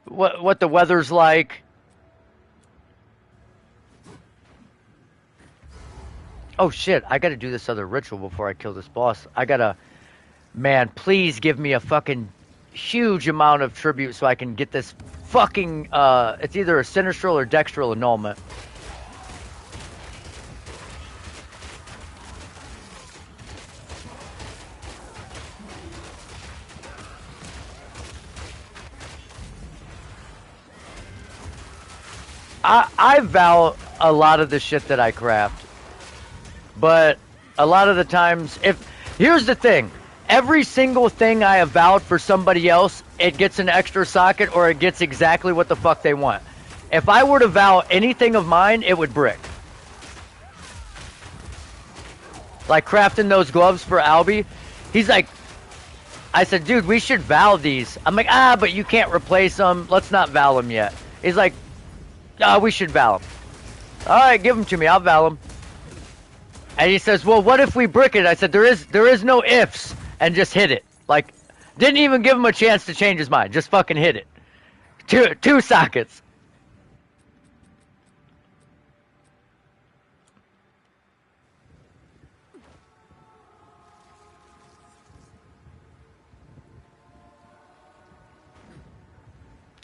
what the weather's like. Oh shit, I gotta do this other ritual before I kill this boss. I gotta, man, please give me a fucking huge amount of tribute so I can get this fucking, it's either a sinistral or dextral annulment. I vow a lot of the shit that I craft, but a lot of the times, if here's the thing, every single thing I have vowed for somebody else, it gets an extra socket or it gets exactly what the fuck they want. If I were to vow anything of mine, it would brick. Like crafting those gloves for Albie, he's like, I said, dude, we should vow these. I'm like, but you can't replace them. Let's not vow them yet. He's like, we should vow them. All right, give them to me. I'll vow them. And he says, well, what if we brick it? I said, there is no ifs, and just hit it. Like, didn't even give him a chance to change his mind. Just fucking hit it. Two sockets.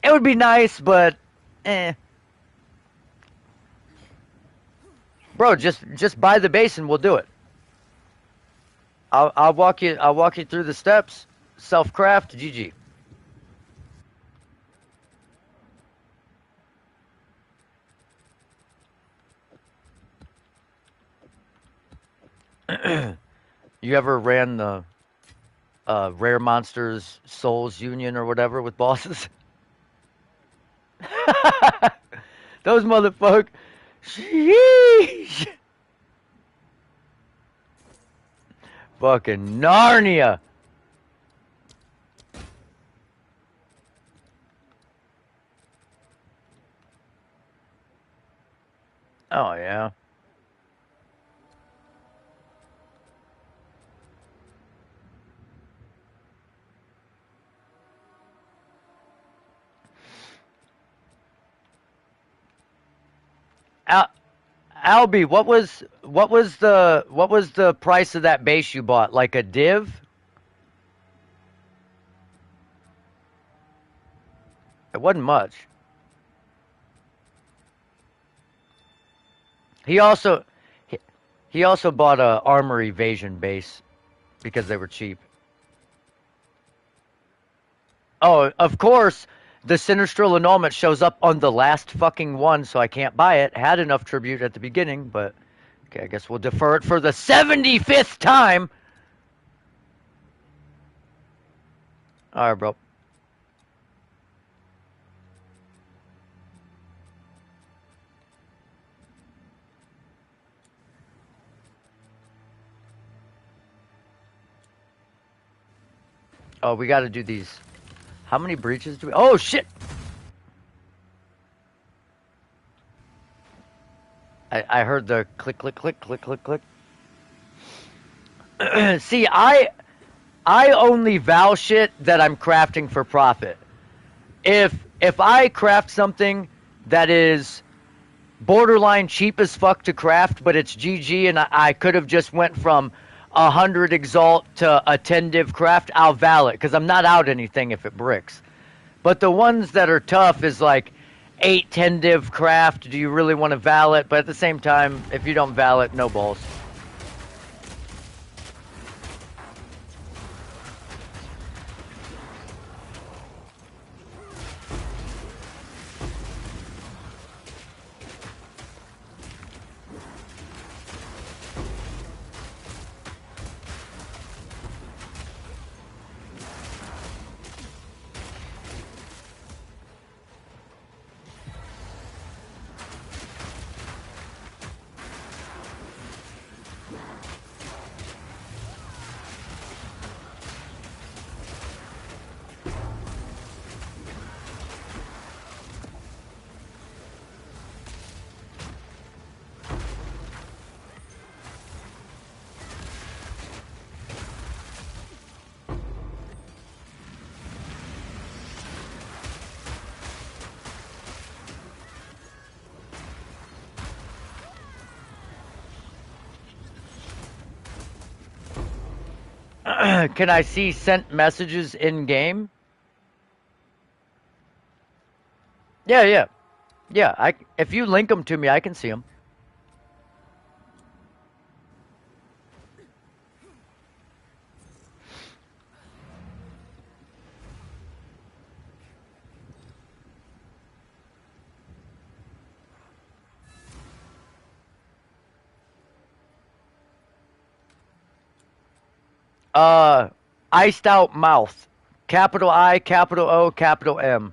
It would be nice, but eh. Bro, just buy the base and we'll do it. I'll walk you through the steps. Self craft, GG. You ever ran the Rare Monsters Souls Union or whatever with bosses? Those motherfuckers. Sheesh. Fucking Narnia. Oh yeah. Al- Albie, what was the price of that base you bought? Like a div? It wasn't much. He also he, he also bought a armor evasion base because they were cheap. Oh, of course, the Sinistral annulment shows up on the last fucking one, so I can't buy it. Had enough tribute at the beginning, but okay, I guess we'll defer it for the 75th time. All right, bro. Oh, we got to do these. How many breaches do we? Oh shit! I heard the click, click, click, click, click, click. See, I only vow shit that I'm crafting for profit. If I craft something that is borderline cheap as fuck to craft, but it's GG, and I could have just went from 100 exalt to a 10 div craft, I'll vow it because I'm not out anything if it bricks. But the ones that are tough is like 8, 10 div craft. Do you really want to vow it? But at the same time, if you don't vow it, no balls. Can I see sent messages in game? Yeah, yeah, yeah. If you link them to me, I can see them. Uh, iced out mouth. Capital I, capital O, capital M.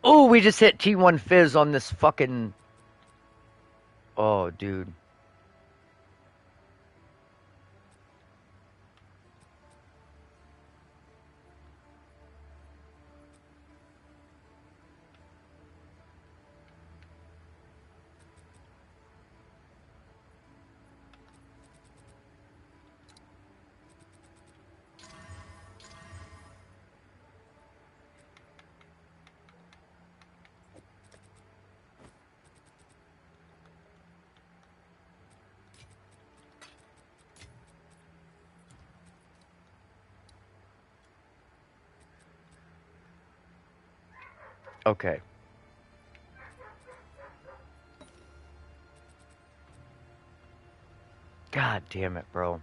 Ooh, we just hit T1 Fizz on this fucking. Oh, dude. Okay. God damn it, bro.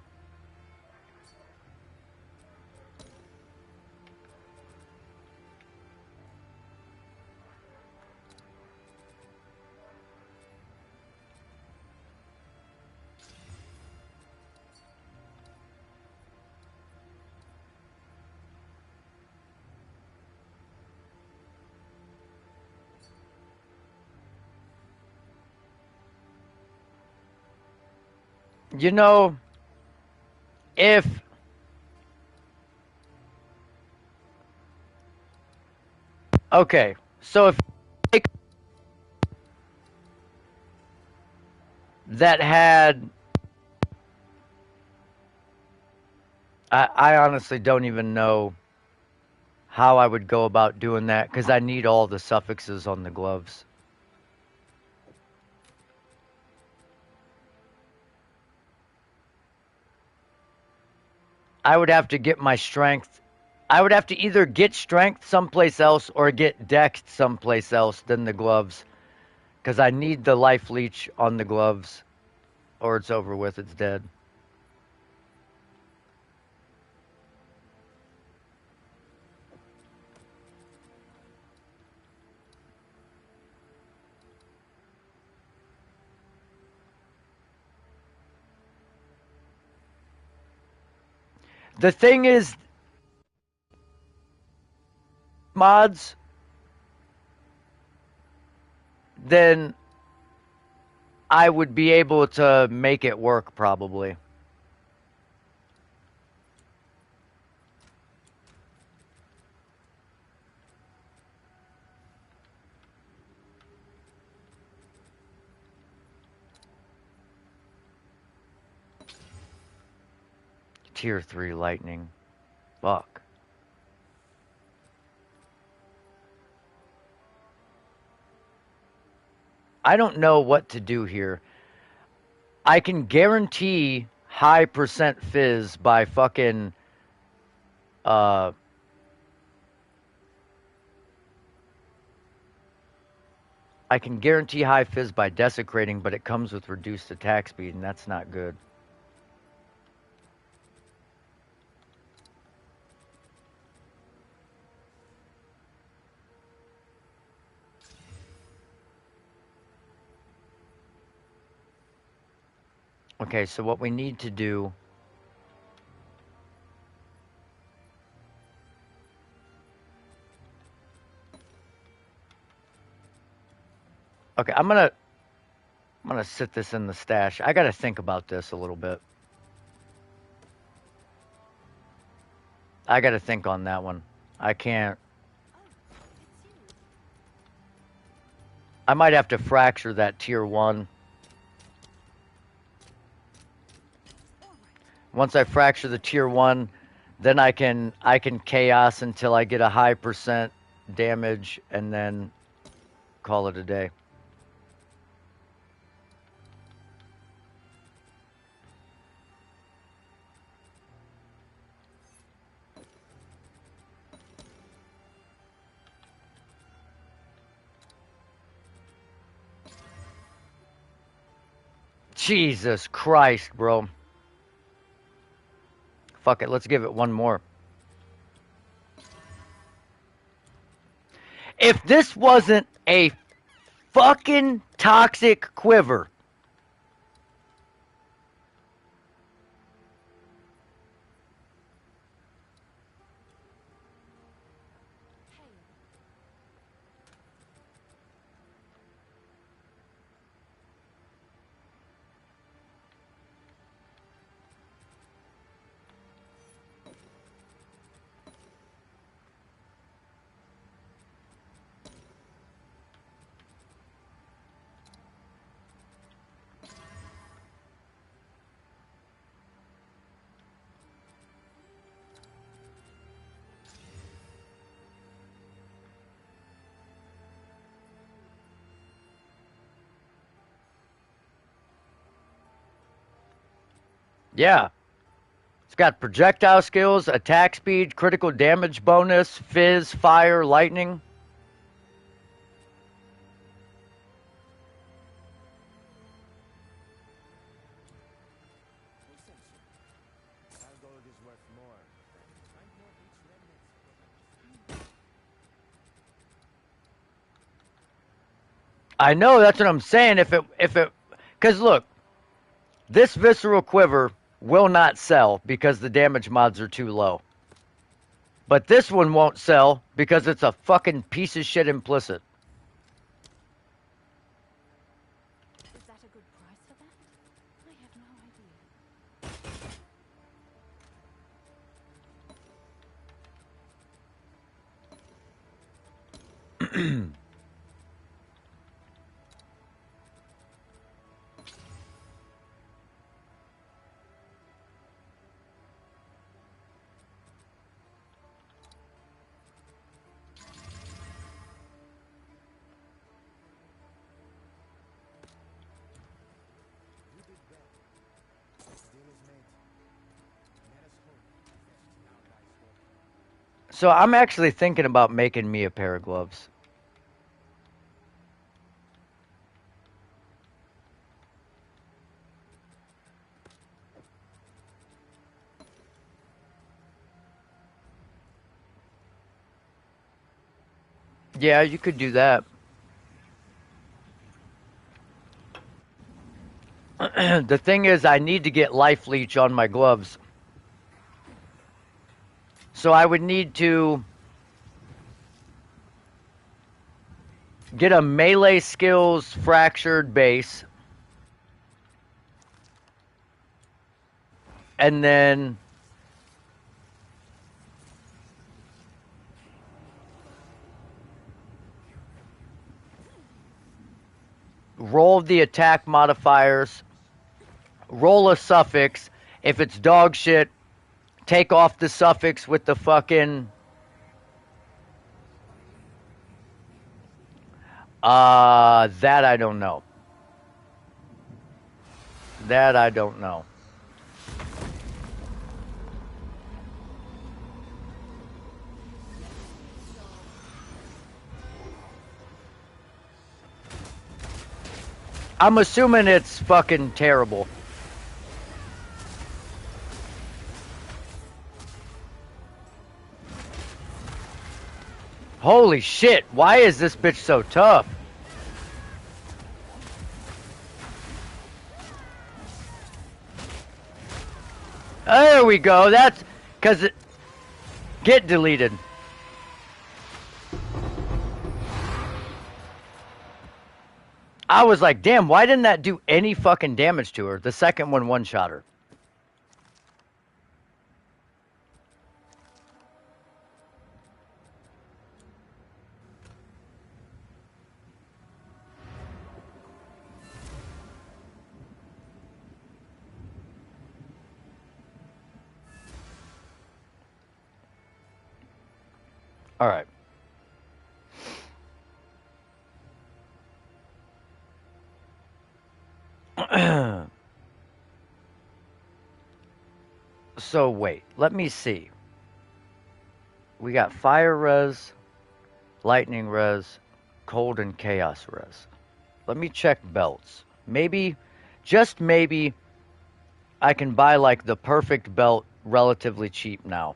You know, if. Okay, so if that had. I honestly don't even know how I would go about doing that because I need all the suffixes on the gloves. I would have to get my strength. I would have to either get strength someplace else or get dex someplace else than the gloves because I need the life leech on the gloves or it's over with, it's dead. The thing is, mods, then I would be able to make it work probably. Tier 3 lightning. Fuck. I don't know what to do here. I can guarantee high percent fizz by fucking uh I can guarantee high fizz by desecrating, but it comes with reduced attack speed and that's not good. Okay, so what we need to do. Okay, I'm gonna sit this in the stash. I gotta think about this a little bit. I gotta think on that one. I can't. I might have to fracture that tier 1. Once I fracture the tier 1, then I can chaos until I get a high percent damage and then call it a day. Jesus Christ, bro. Fuck it, let's give it one more. If this wasn't a fucking toxic quiver. Hey, Yeah. It's got projectile skills, attack speed, critical damage bonus, fizz, fire, lightning. Our gold is worth more. Find more H remnants. I know, that's what I'm saying. Because look, this visceral quiver will not sell because the damage mods are too low. But this one won't sell because it's a fucking piece of shit implicit. is that a good price for that? I have no idea. You did well. Deal is made. Let us hope that now lies hope. So I'm actually thinking about making me a pair of gloves. Yeah, you could do that. The thing is, I need to get life leech on my gloves. So I would need to get a melee skills fractured base. And then roll the attack modifiers, roll a suffix. If it's dog shit, take off the suffix with the fucking that I don't know. That I don't know. I'm assuming it's fucking terrible. Holy shit, why is this bitch so tough? There we go. That's because it get deleted. I was like, damn, why didn't that do any fucking damage to her? The second one shot her. All right. So wait, let me see. We got fire res, lightning res, cold and chaos res. Let me check belts. Maybe, just maybe, I can buy like the perfect belt relatively cheap now.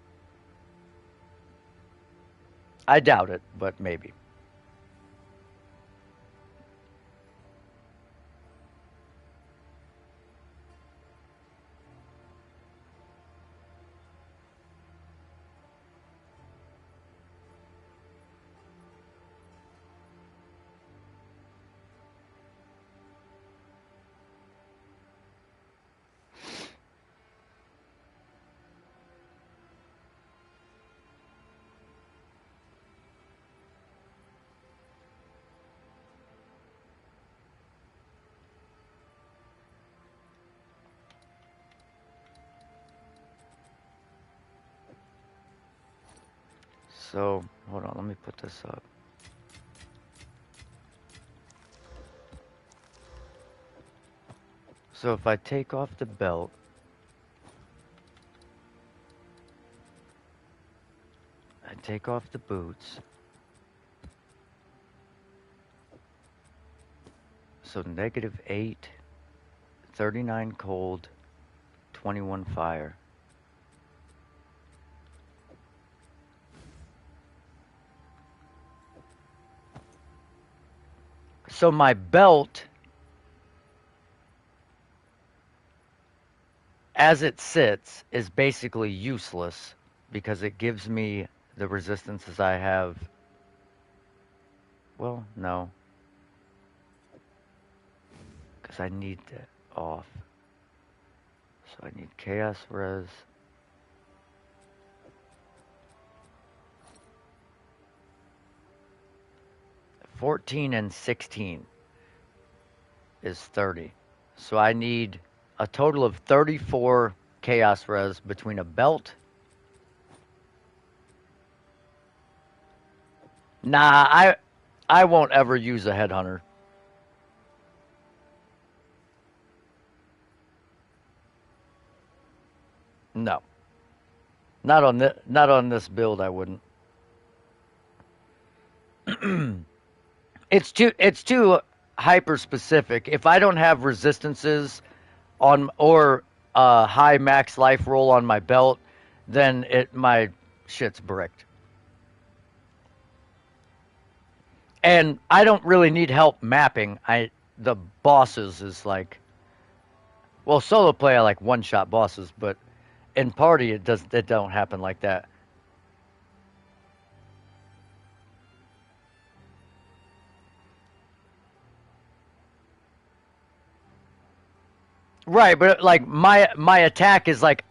I doubt it, but maybe. So, hold on, let me put this up. So if I take off the belt, I take off the boots. So -8, 39 cold, 21 fire. So my belt, as it sits, is basically useless because it gives me the resistances I have. Well, no, because I need that off. So I need Chaos Res. 14 and 16 is 30. So I need a total of 34 Chaos Res between a belt. Nah, I won't ever use a headhunter. No. Not on this build I wouldn't. It's too hyper specific. If I don't have resistances on or high max life roll on my belt, then my shit's bricked. And I don't really need help mapping. The bosses is like, well, solo play I like one shot bosses, but in party it don't happen like that. Right, but like my attack is like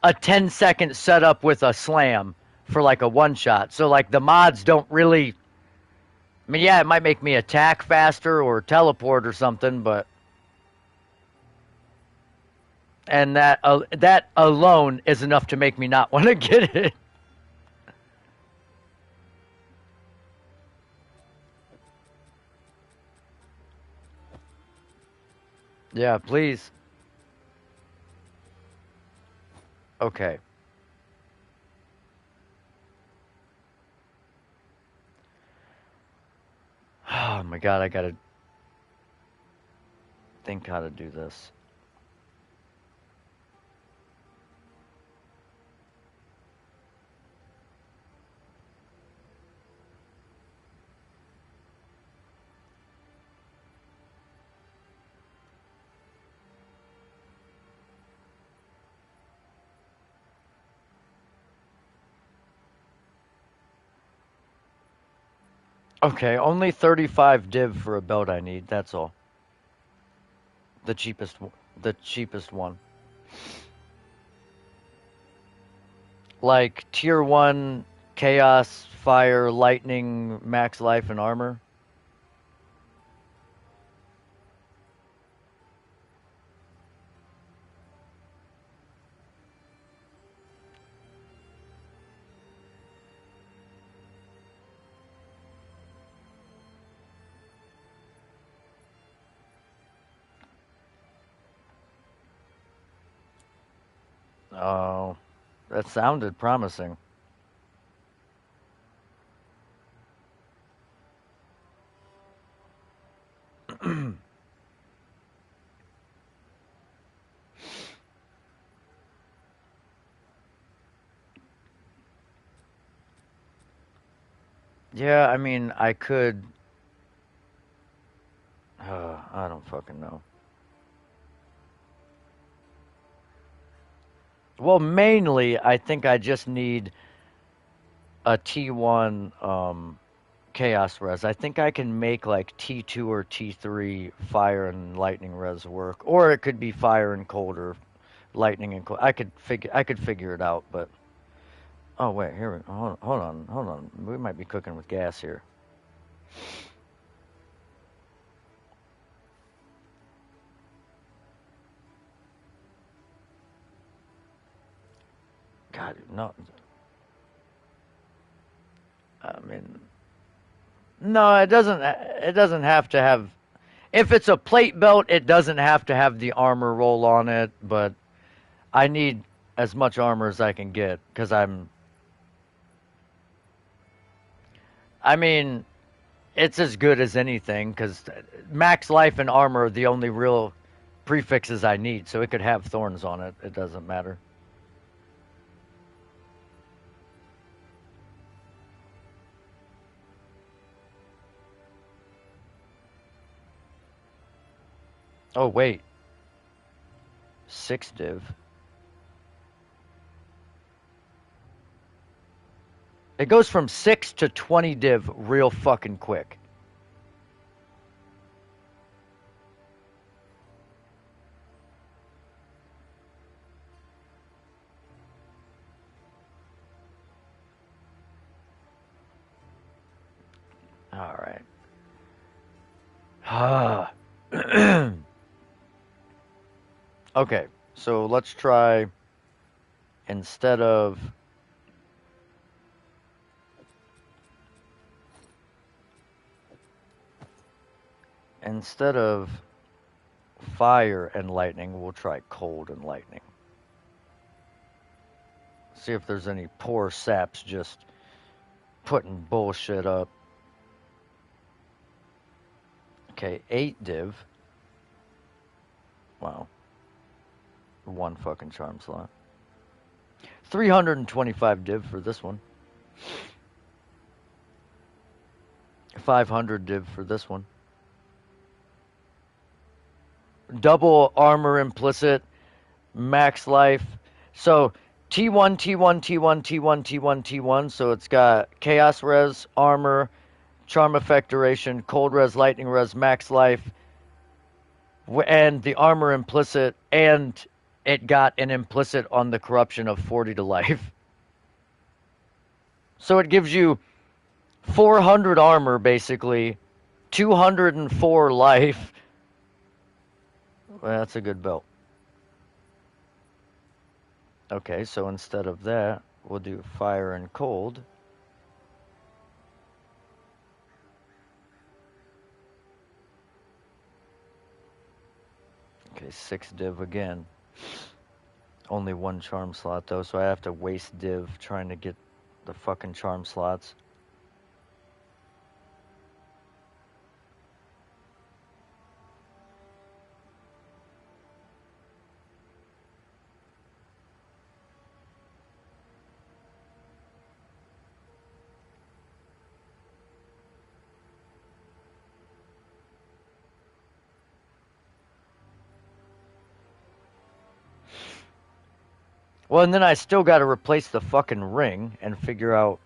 a 10-second setup with a slam for like a one shot. So like the mods don't really. I mean, yeah, it might make me attack faster or teleport or something, but and that alone is enough to make me not want to get it. Yeah, please. Okay. Oh my god, I gotta think how to do this. Okay, only 35 div for a belt I need. That's all. The cheapest, the cheapest one. Like tier one, chaos, fire, lightning, max life and armor. Oh, that sounded promising. Yeah, I mean, I could. I don't fucking know. Well, mainly, I think I just need a T1 Chaos Res. I think I can make like T2 or T3 Fire and Lightning Res work, or it could be Fire and Cold or Lightning and Cold. I could figure it out, but oh wait, here we hold on. We might be cooking with gas here. God, no. No, it doesn't. It doesn't have to have. If it's a plate belt, it doesn't have to have the armor roll on it. But I need as much armor as I can get because I'm. I mean, it's as good as anything because max life and armor are the only real prefixes I need. So it could have thorns on it. It doesn't matter. Oh wait, 6 div. It goes from 6 to 20 div real fucking quick. All right. Ah. Okay, so let's try instead of instead of fire and lightning, we'll try cold and lightning. See if there's any poor saps just putting bullshit up. Okay, 8 div. Wow. One fucking charm slot. 325 div for this one. 500 div for this one. Double armor implicit, max life. So T1, T1, T1, T1, T1, T1. So it's got chaos res, armor, charm effect duration, cold res, lightning res, max life, and the armor implicit, and it got an implicit on the corruption of 40 to life. So it gives you 400 armor basically, 204 life. Well, that's a good belt. Okay, so instead of that, we'll do fire and cold. Okay, 6 div again. Only one charm slot though, so I have to waste div trying to get the fucking charm slots. Well, and then I still got to replace the fucking ring and figure out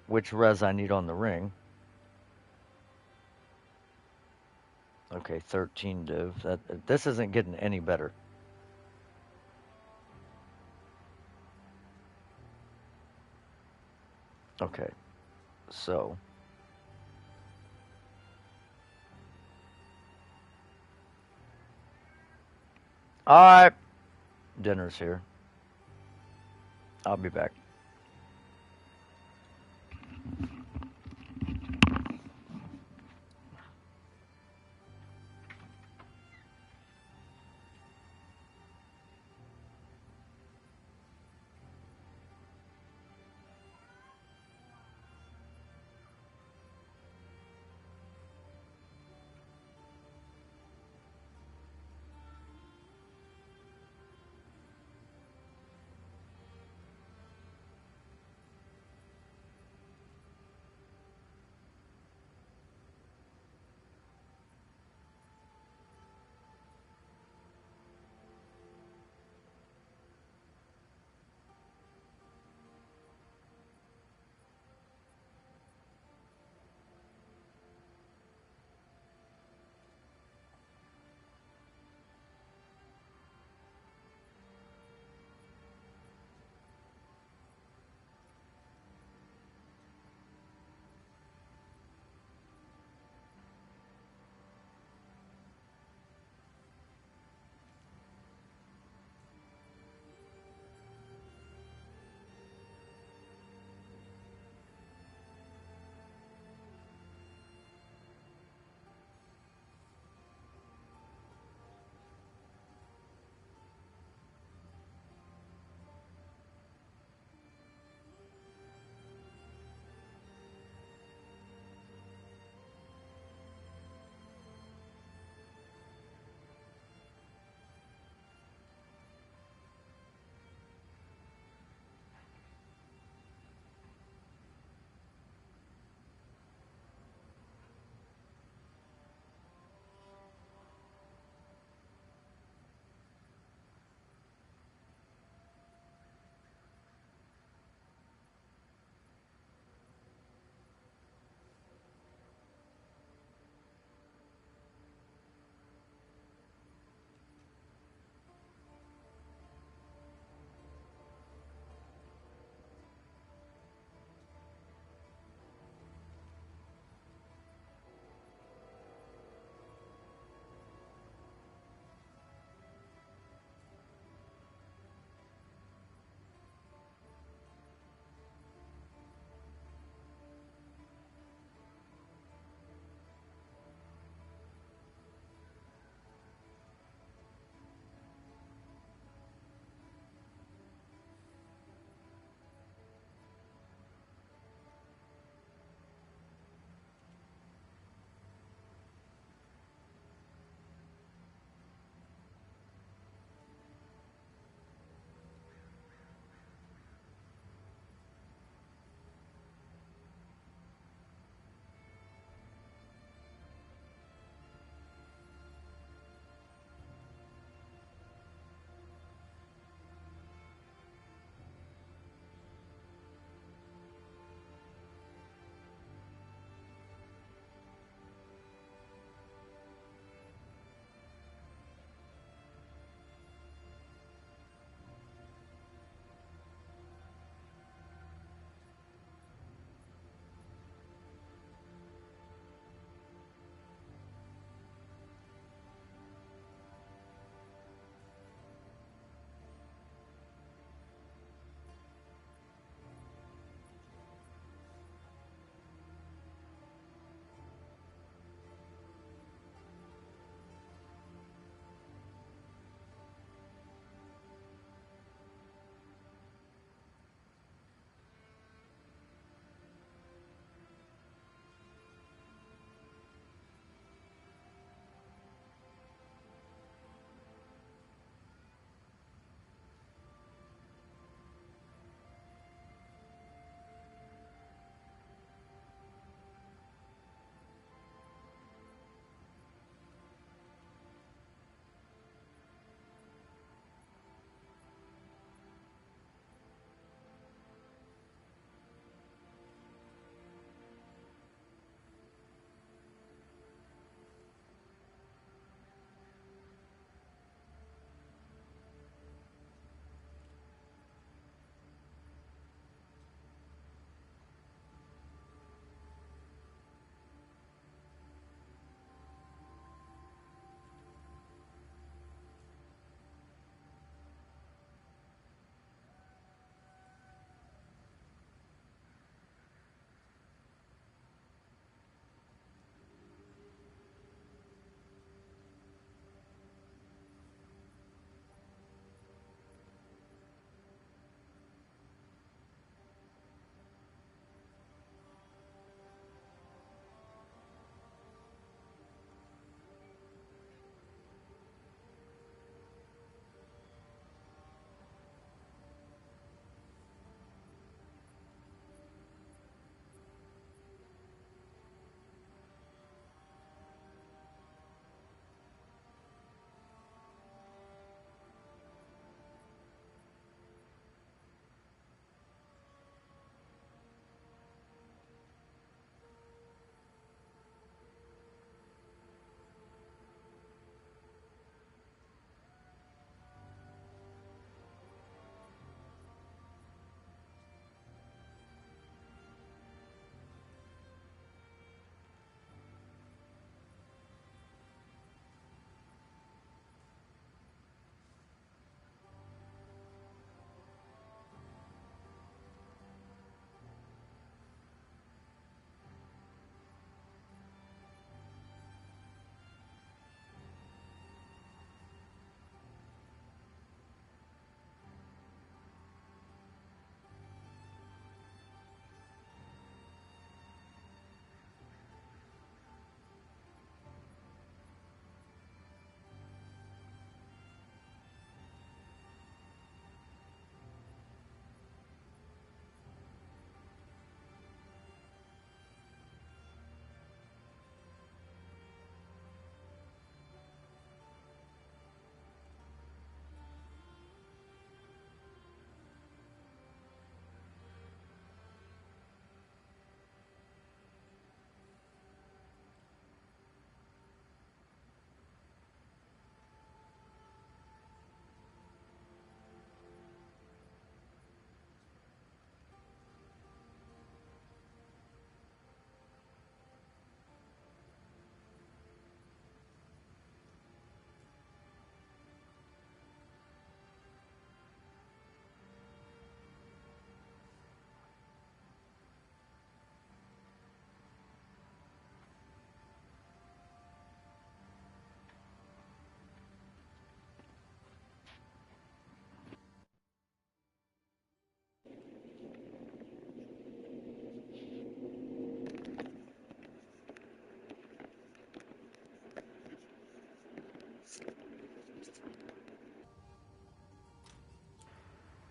which res I need on the ring. Okay, 13 div. This isn't getting any better. Okay, so all right, dinner's here. I'll be back.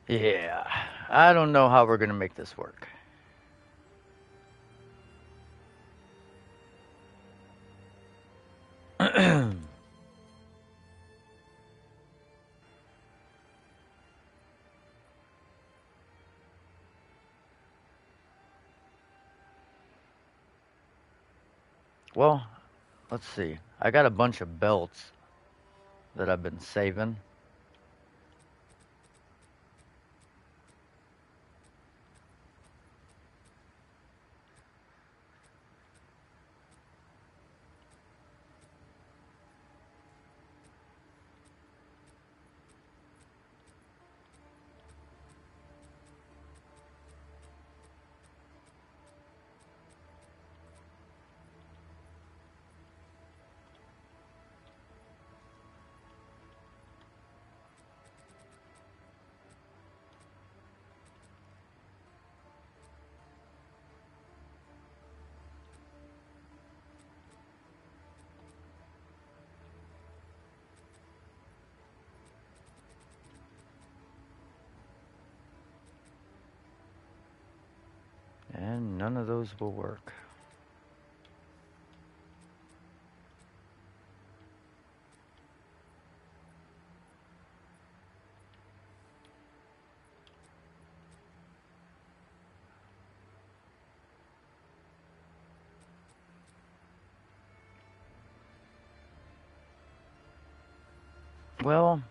Yeah, I don't know how we're gonna make this work. Well, let's see. I got a bunch of belts that I've been saving. And none of those will work. Well,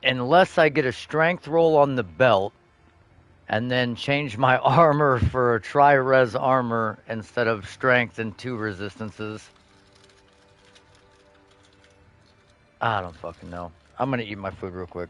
unless I get a strength roll on the belt and then change my armor for a tri-res armor instead of strength and 2 resistances. I don't fucking know. I'm gonna eat my food real quick.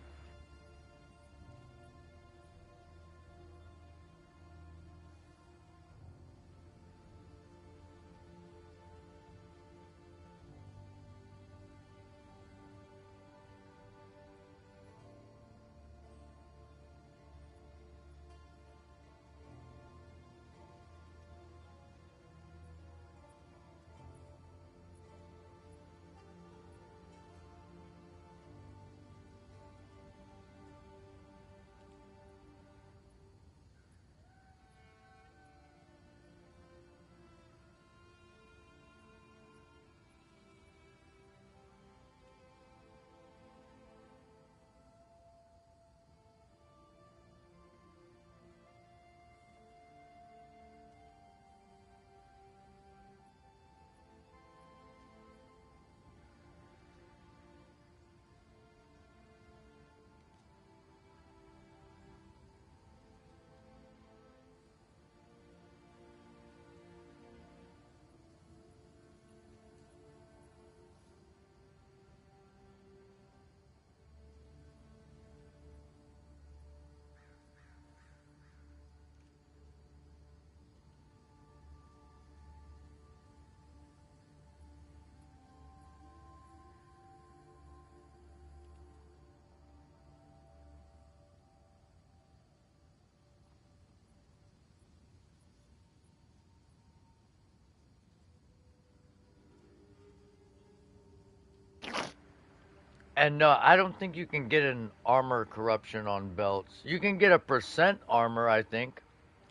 And no, I don't think you can get an armor corruption on belts. You can get a percent armor, I think.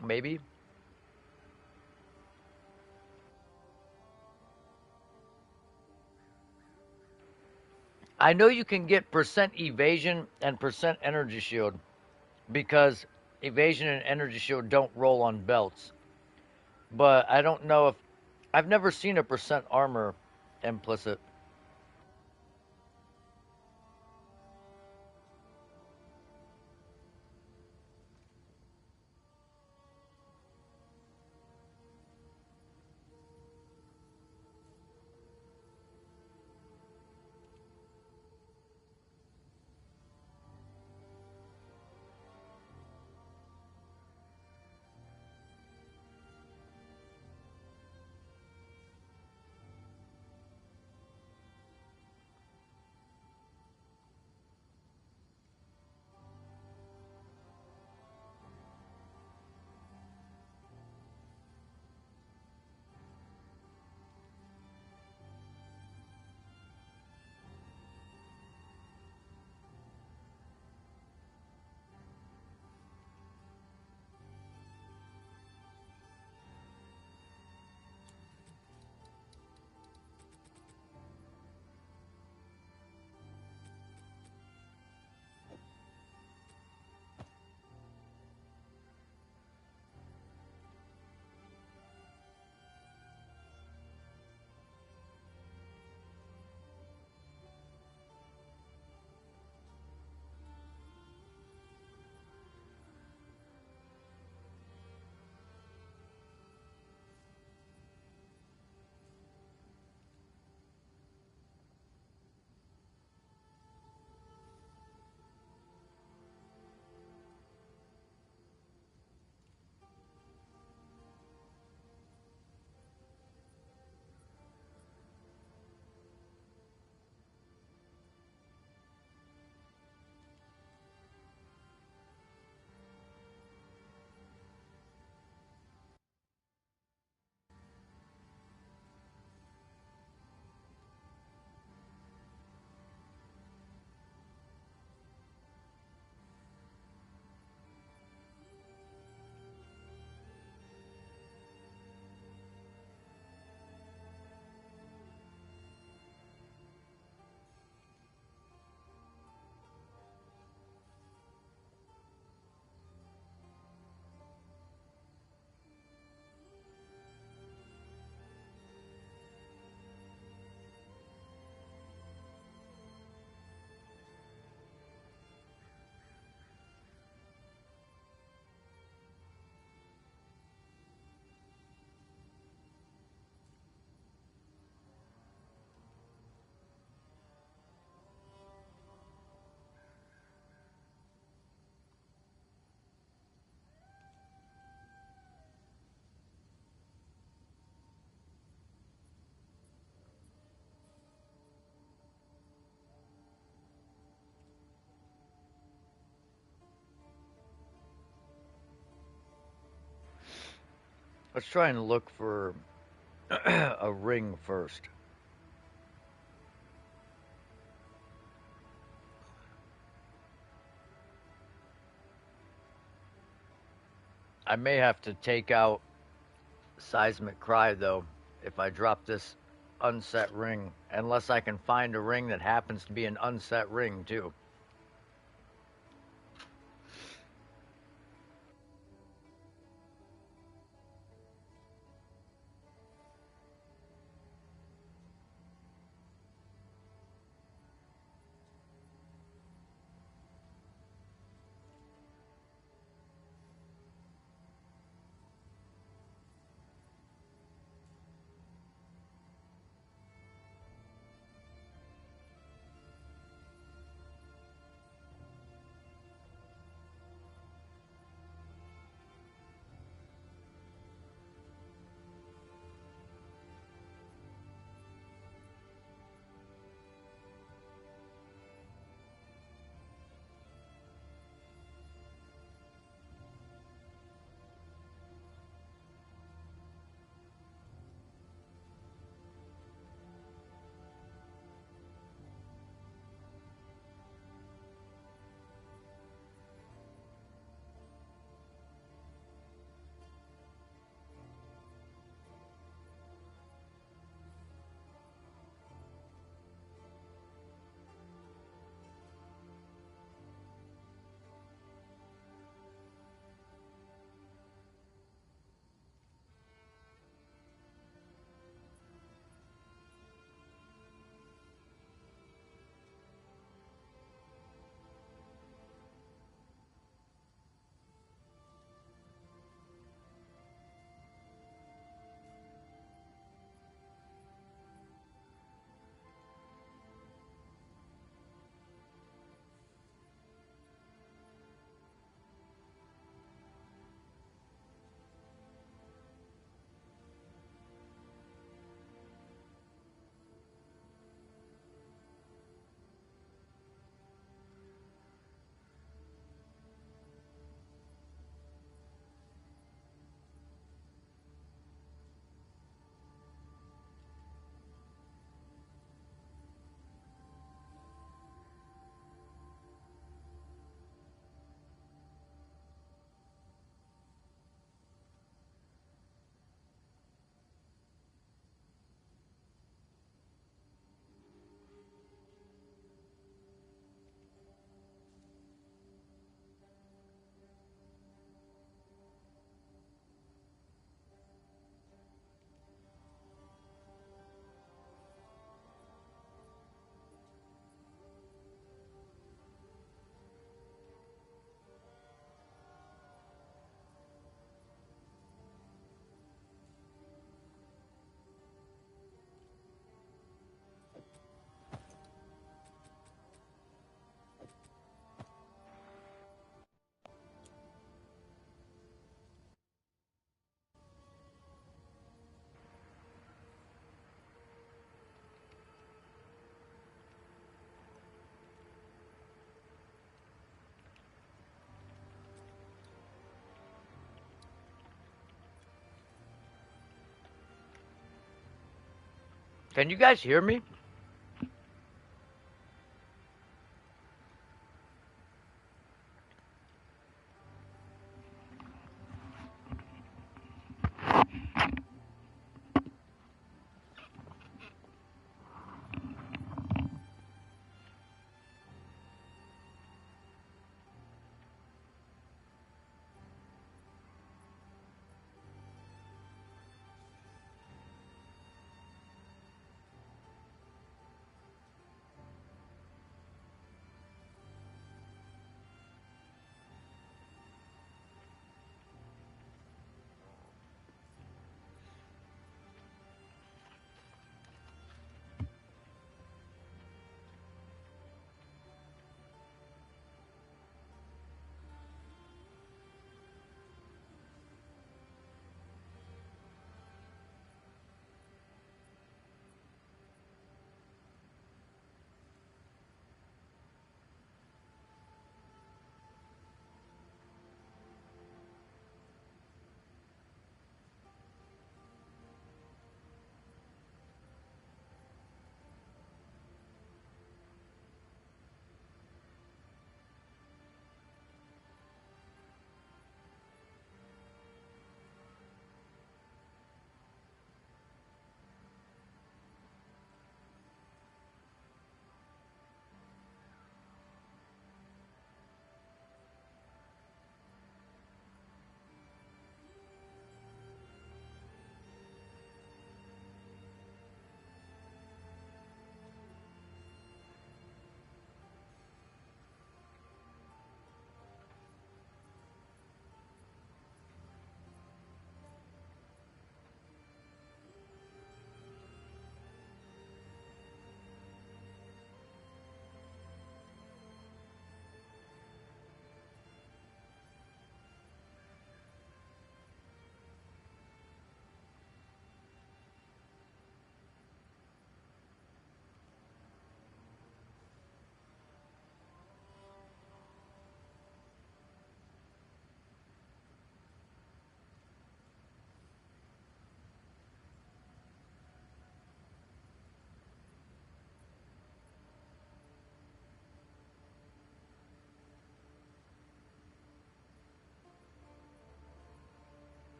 Maybe. I know you can get percent evasion and percent energy shield because evasion and energy shield don't roll on belts. But I don't know if I've never seen a percent armor implicit. Let's try and look for a ring first. I may have to take out Seismic Cry though if I drop this unset ring, unless I can find a ring that happens to be an unset ring too. Can you guys hear me?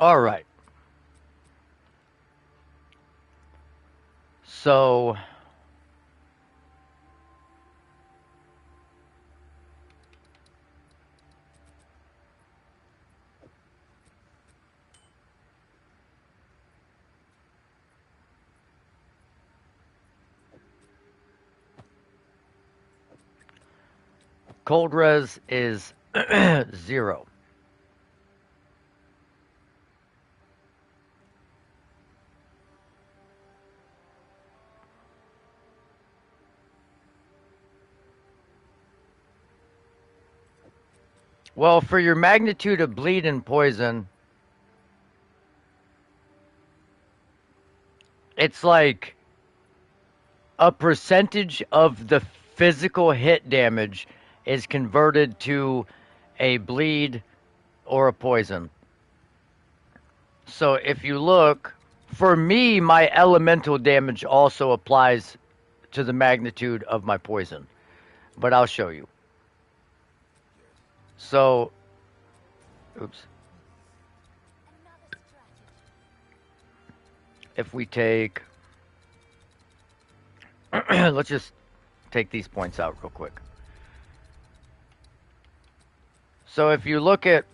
All right. So cold res is 0. Well, for your magnitude of bleed and poison, it's like a percentage of the physical hit damage is converted to a bleed or a poison. So if you look, for me, my elemental damage also applies to the magnitude of my poison, but I'll show you. So, oops. Another strategy. If we take, let's just take these points out real quick. So if you look at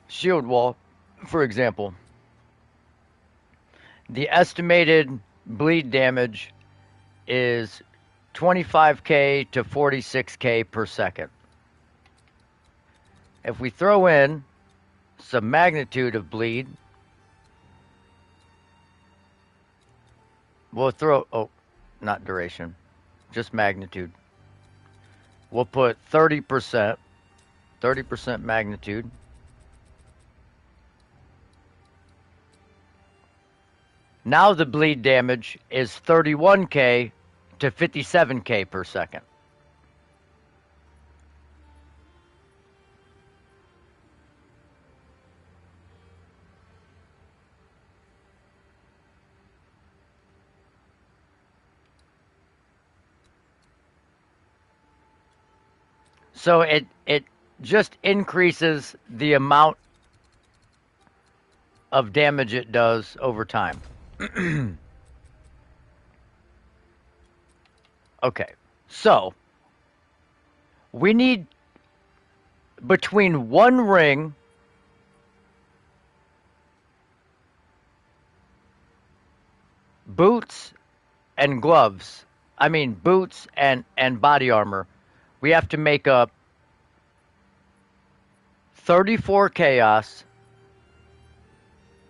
shield wall, for example, the estimated bleed damage is 25k to 46k per second. If we throw in some magnitude of bleed, we'll throw, oh, not duration, just magnitude. We'll put 30%, 30% magnitude. Now the bleed damage is 31k to 57k per second. So it just increases the amount of damage it does over time. Okay. So we need between one ring boots and gloves. I mean boots and body armor. We have to make up 34 chaos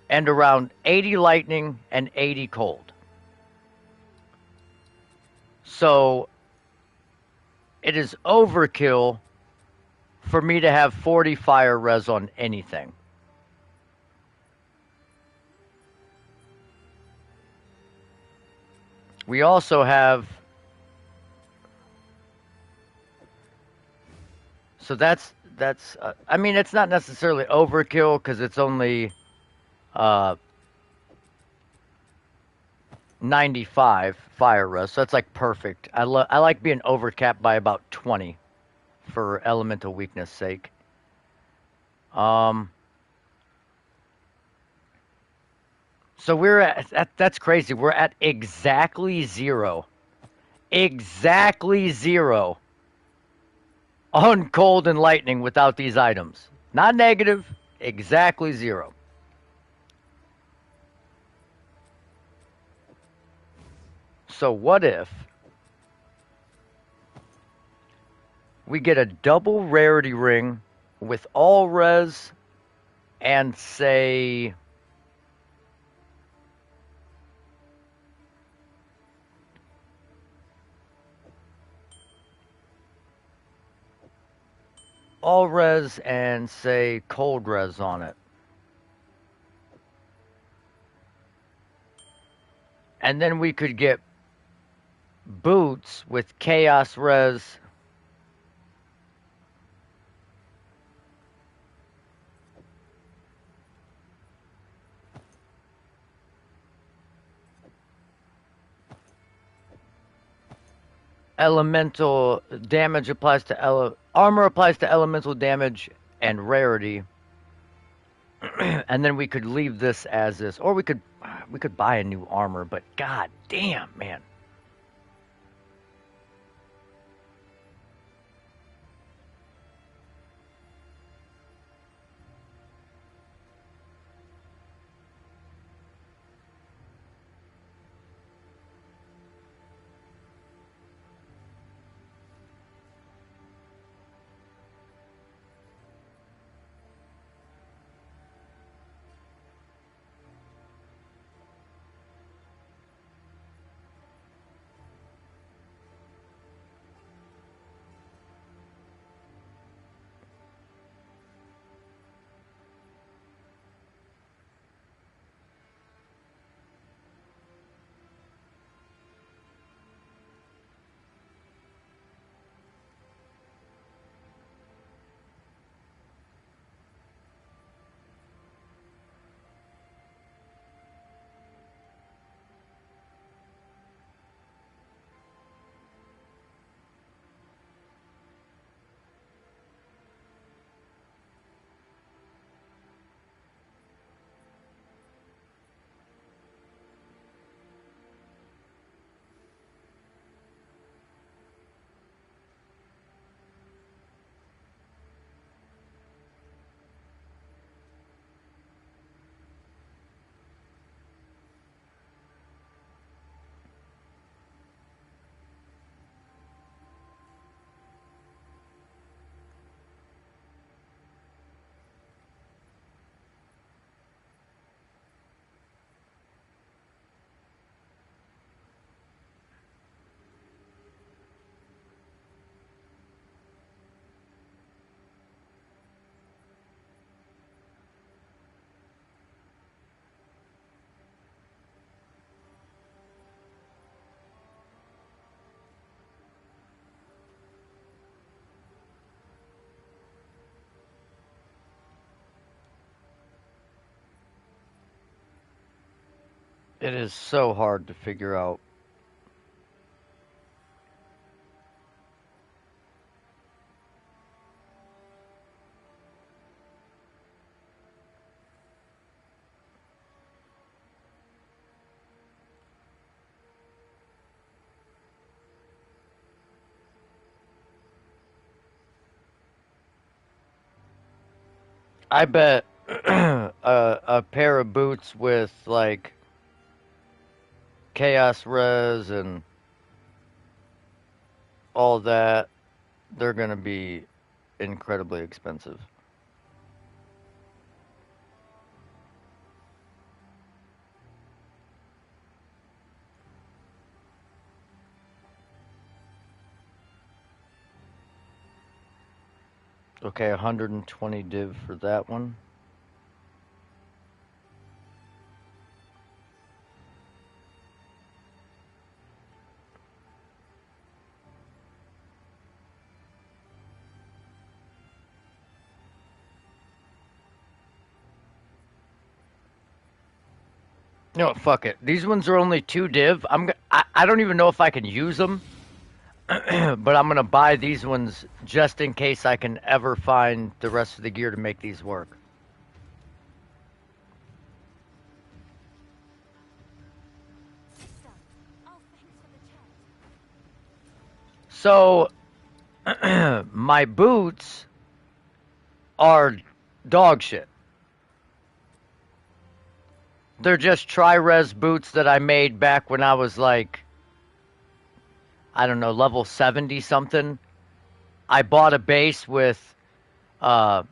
and around 80 lightning and 80 cold. So it is overkill for me to have 40 fire res on anything. We also have, so that's I mean it's not necessarily overkill because it's only 95 fire res, so that's like perfect. I like being overcapped by about 20 for elemental weakness sake. Um, so we're at that's crazy. We're at exactly 0, exactly 0 on cold and lightning without these items. Not negative, exactly 0. So what if we get a double rarity ring with all res and say all res and say cold res on it. And then we could get boots with chaos res. Elemental damage applies to armor applies to elemental damage and rarity. And then we could leave this as this, or we could buy a new armor. But god damn, man. It is so hard to figure out. I bet a pair of boots with like chaos res and all that, they're gonna be incredibly expensive. Okay, 120 div for that one. No, fuck it. These ones are only 2 div. I don't even know if I can use them, but I'm gonna buy these ones just in case I can ever find the rest of the gear to make these work. Done. Oh, thanks for the chat. So my boots are dog shit. They're just tri-res boots that I made back when I was like, I don't know, level 70 something. I bought a base with uh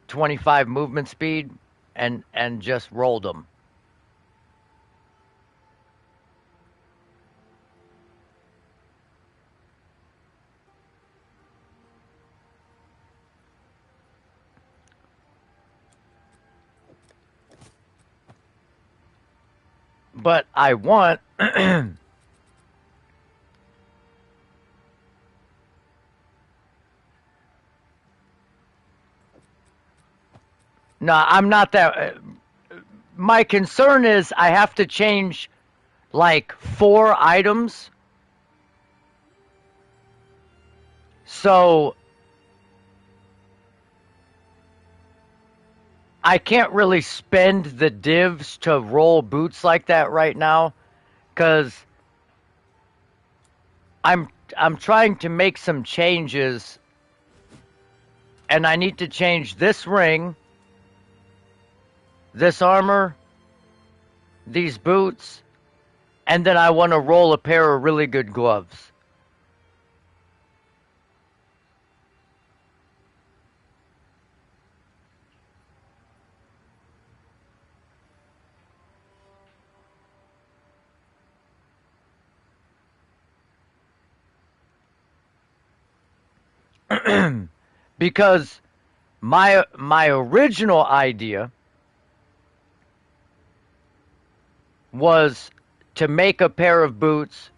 25 movement speed and just rolled them. But I want no, I'm not that. My concern is I have to change like 4 items. So I can't really spend the divs to roll boots like that right now because I'm I'm trying to make some changes and I need to change this ring, this armor, these boots, and then I want to roll a pair of really good gloves. Because my original idea was to make a pair of boots.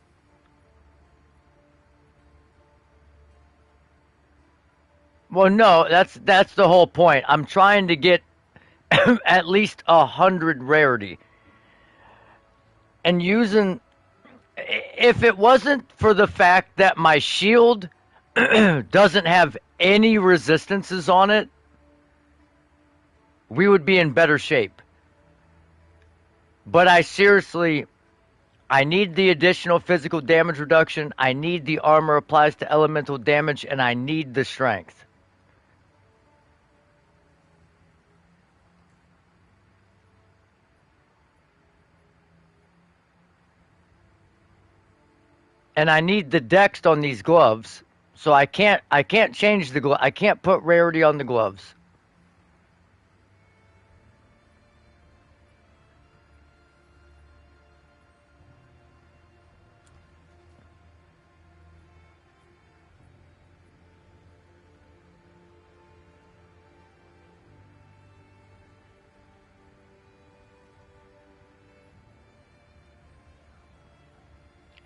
Well, no, that's the whole point. I'm trying to get at least 100 rarity, and using if it wasn't for the fact that my shield doesn't have any resistances on it, we would be in better shape. But I need the additional physical damage reduction. I need the armor applies to elemental damage, and I need the strength. And I need the dex on these gloves, so I can't change the glove. I can't put rarity on the gloves.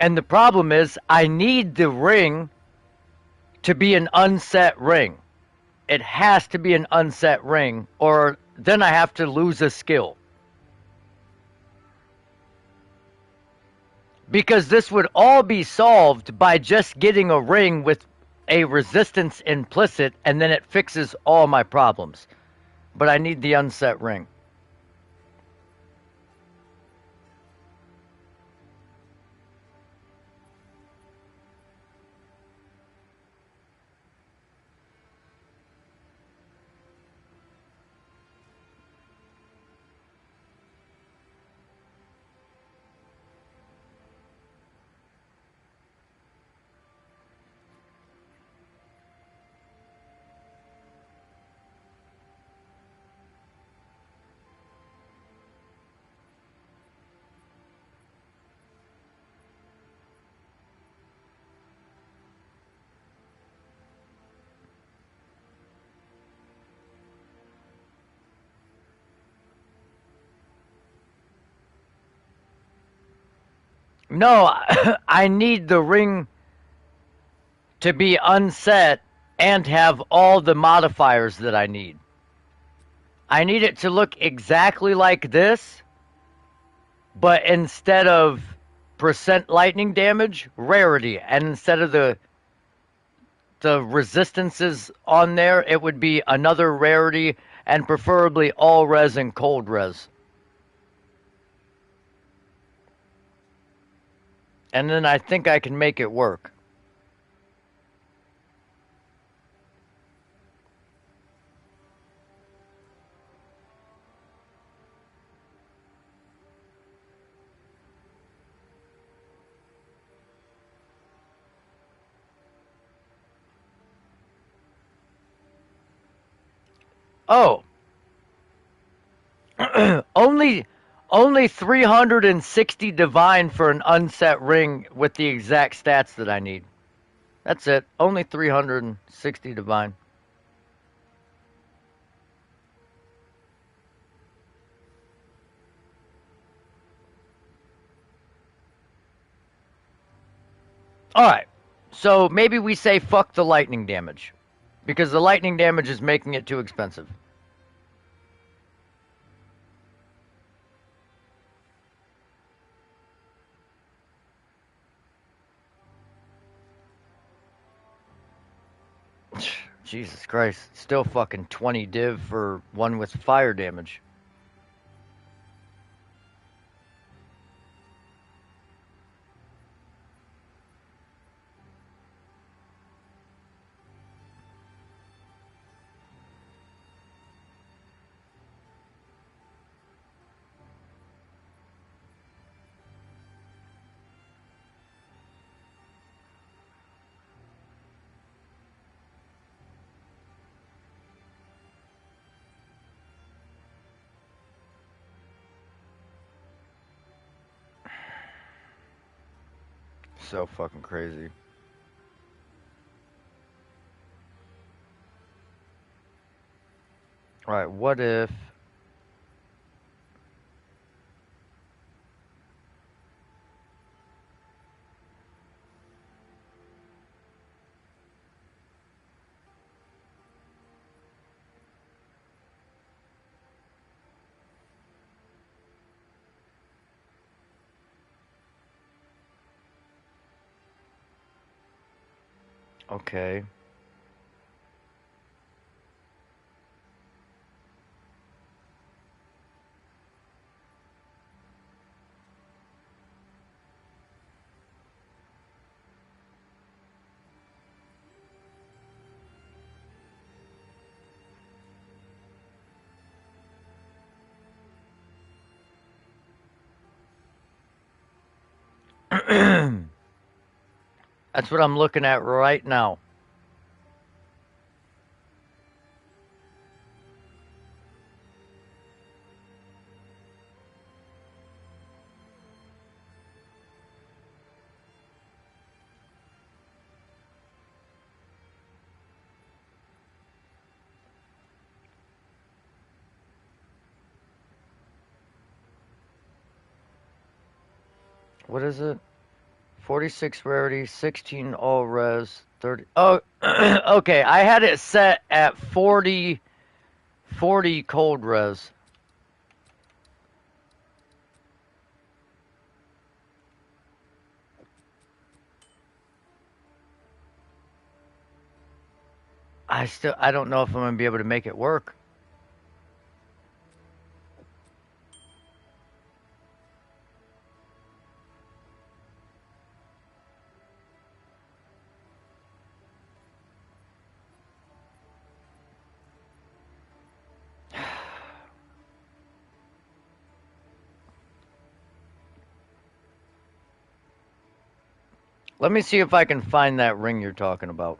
And the problem is, I need the ring to be an unset ring. It has to be an unset ring, or then I have to lose a skill. Because this would all be solved by just getting a ring with a resistance implicit, and then it fixes all my problems. But I need the unset ring. No, I need the ring to be unset and have all the modifiers that I need. I need it to look exactly like this, but instead of percent lightning damage, rarity, and instead of the resistances on there, it would be another rarity and preferably all res and cold res. And then I think I can make it work. Oh, only only 360 divine for an unset ring with the exact stats that I need. That's it. Only 360 divine. All right. So maybe we say fuck the lightning damage because the lightning damage is making it too expensive. Jesus Christ. Still fucking 20 div for one with fire damage. So fucking crazy. Alright, what if... Okay. That's what I'm looking at right now. What is it? 46 rarity, 16 all res, 30. Oh, okay. I had it set at 40 cold res. I don't know if I'm going to be able to make it work. Let me see if I can find that ring you're talking about.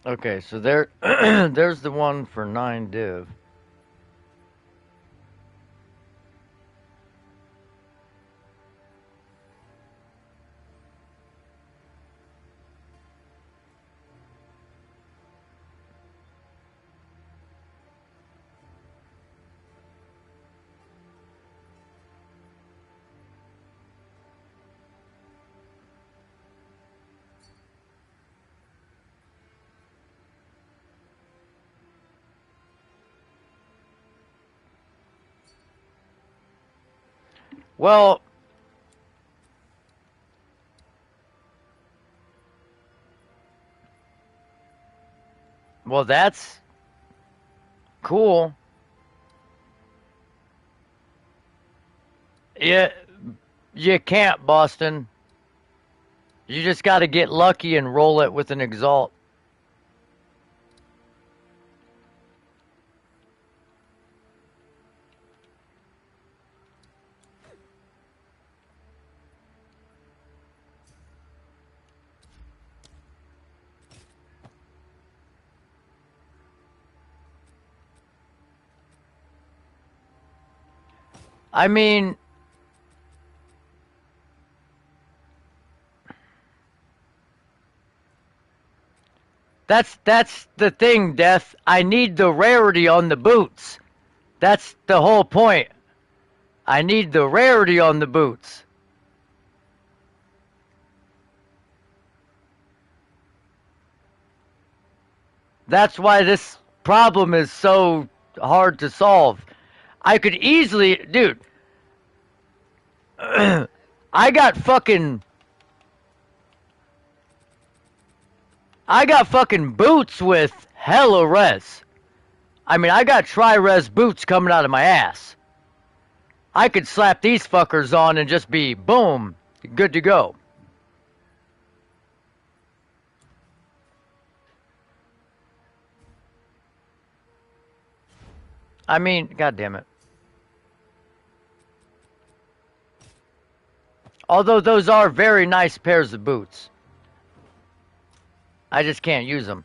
Okay, so there, there's the one for 9 div. Well, that's cool. Yeah, you can't, Boston. You just got to get lucky and roll it with an exalt. I mean, that's the thing, Death. I need the rarity on the boots. That's the whole point. I need the rarity on the boots. That's why this problem is so hard to solve. I could easily, dude, I got fucking I got fucking boots with hella res. I mean, I got tri-res boots coming out of my ass. I could slap these fuckers on and just be boom, good to go. I mean, god damn it. Although those are very nice pairs of boots. I just can't use them.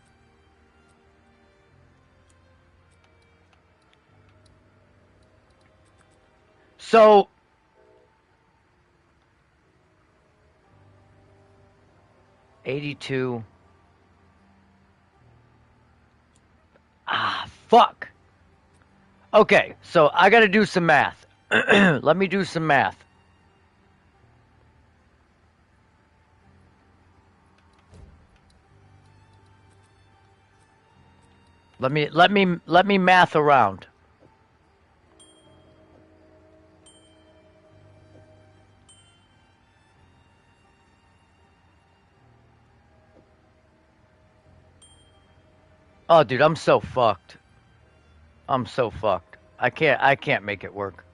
So, 82. Ah, fuck. Okay, so I gotta do some math. Let me do some math. Let me math around. Oh, dude, I'm so fucked. I'm so fucked. I can't make it work.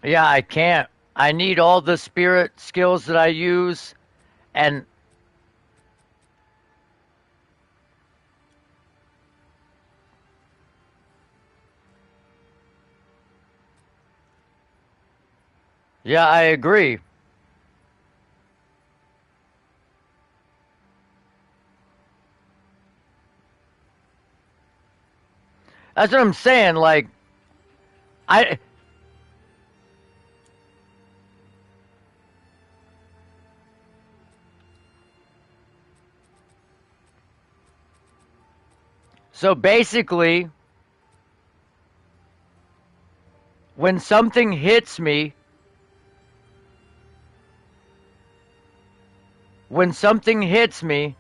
Yeah, I can't. I need all the spirit skills that I use and yeah, I agree. That's what I'm saying like I so basically when something hits me, when something hits me,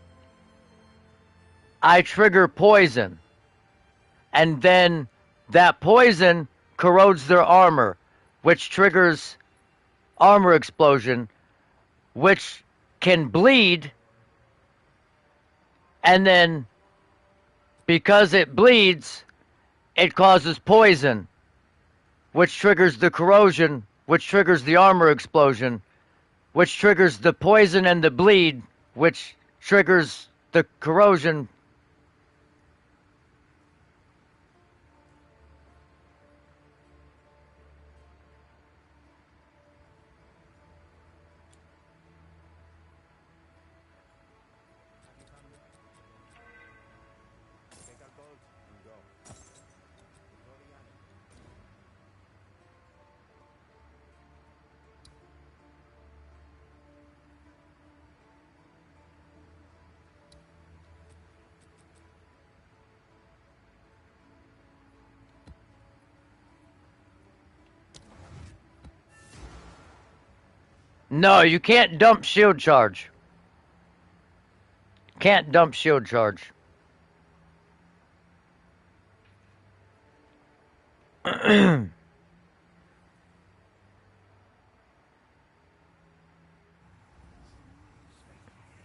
I trigger poison. And then that poison corrodes their armor, which triggers armor explosion, which can bleed, and then because it bleeds, it causes poison, which triggers the corrosion, which triggers the armor explosion, which triggers the poison and the bleed, which triggers the corrosion. Take our gold and go. Gloriana. No, you can't dump shield charge. Can't dump shield charge.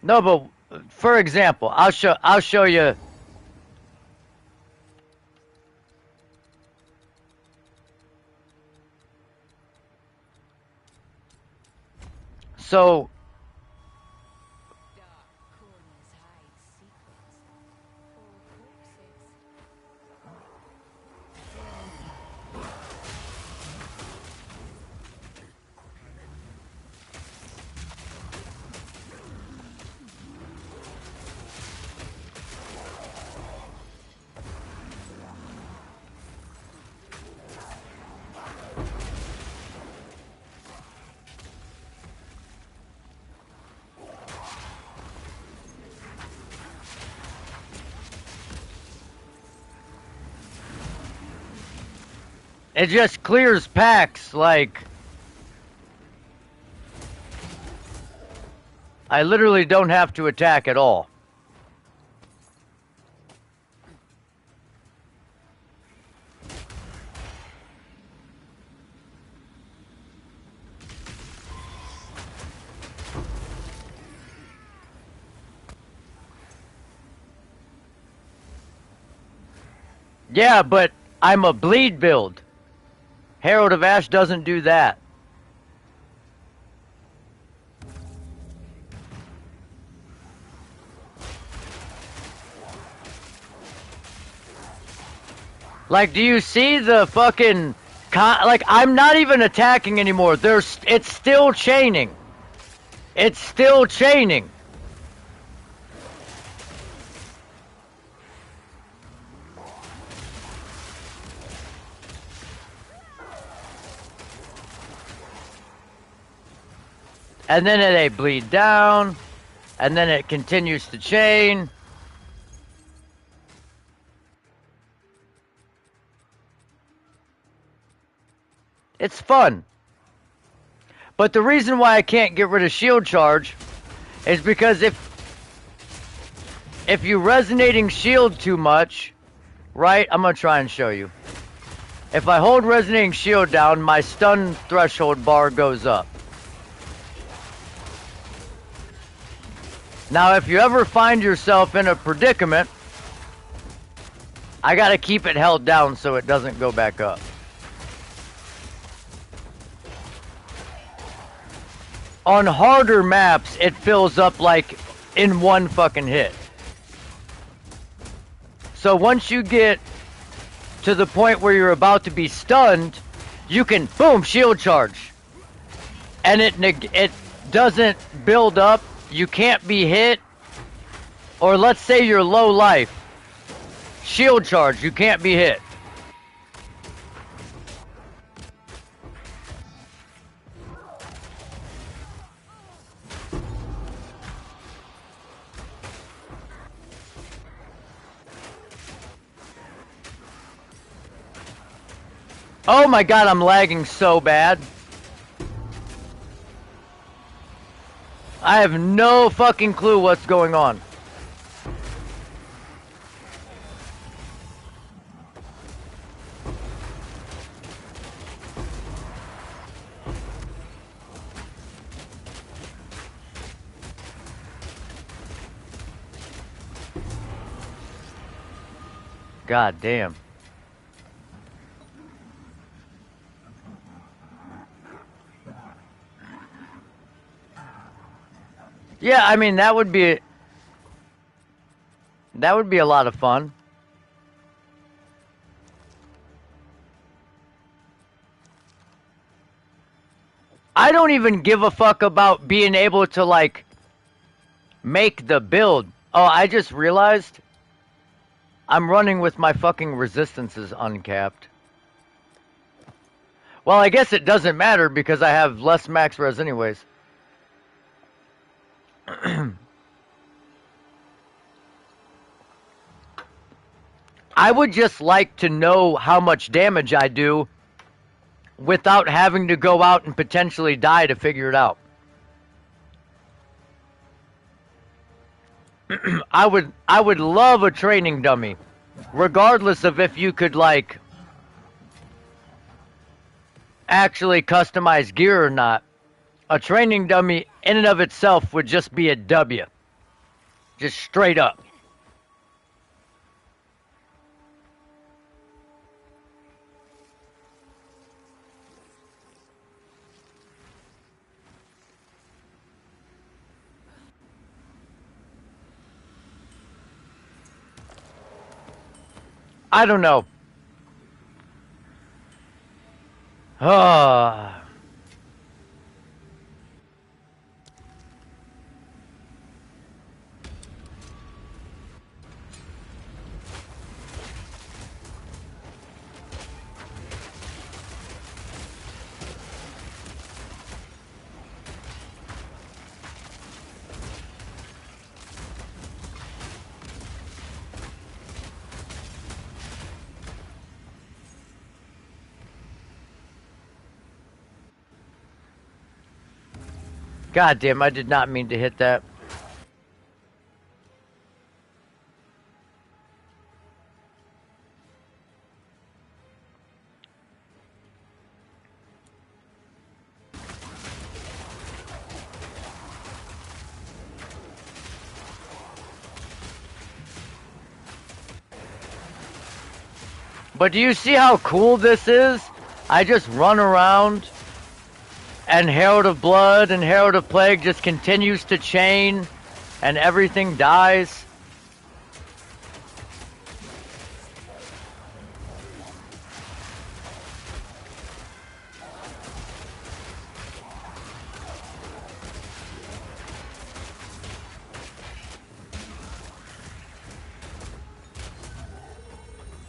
No, but for example, I'll show you. So Dark corners hide It just clears packs, like... I literally don't have to attack at all. Yeah, but I'm a bleed build. Herald of Ash doesn't do that. Like, do you see the fucking... like, I'm not even attacking anymore. It's still chaining. It's still chaining. And then they bleed down. And then it continues to chain. It's fun. But the reason why I can't get rid of shield charge is because if you resonating shield too much, right? I'm gonna try and show you. If I hold resonating shield down, my stun threshold bar goes up. Now, if you ever find yourself in a predicament, I gotta keep it held down so it doesn't go back up. On harder maps, it fills up like in one fucking hit. So once you get to the point where you're about to be stunned, you can boom shield charge, and it doesn't build up. You can't be hit, or let's say you're low life. Shield charge, you can't be hit. Oh my god, I'm lagging so bad. I have no fucking clue what's going on. God damn. Yeah, I mean that would be a lot of fun. I don't even give a fuck about being able to like make the build. Oh, I just realized I'm running with my fucking resistances uncapped. Well, I guess it doesn't matter because I have less max res anyways. I would just like to know how much damage I do without having to go out and potentially die to figure it out. I would love a training dummy, regardless of if you could like actually customize gear or not. A training dummy in and of itself would just be a W. Just straight up. I don't know. Ah. God damn, I did not mean to hit that. But do you see how cool this is? I just run around and Herald of Blood and Herald of Plague just continues to chain and everything dies.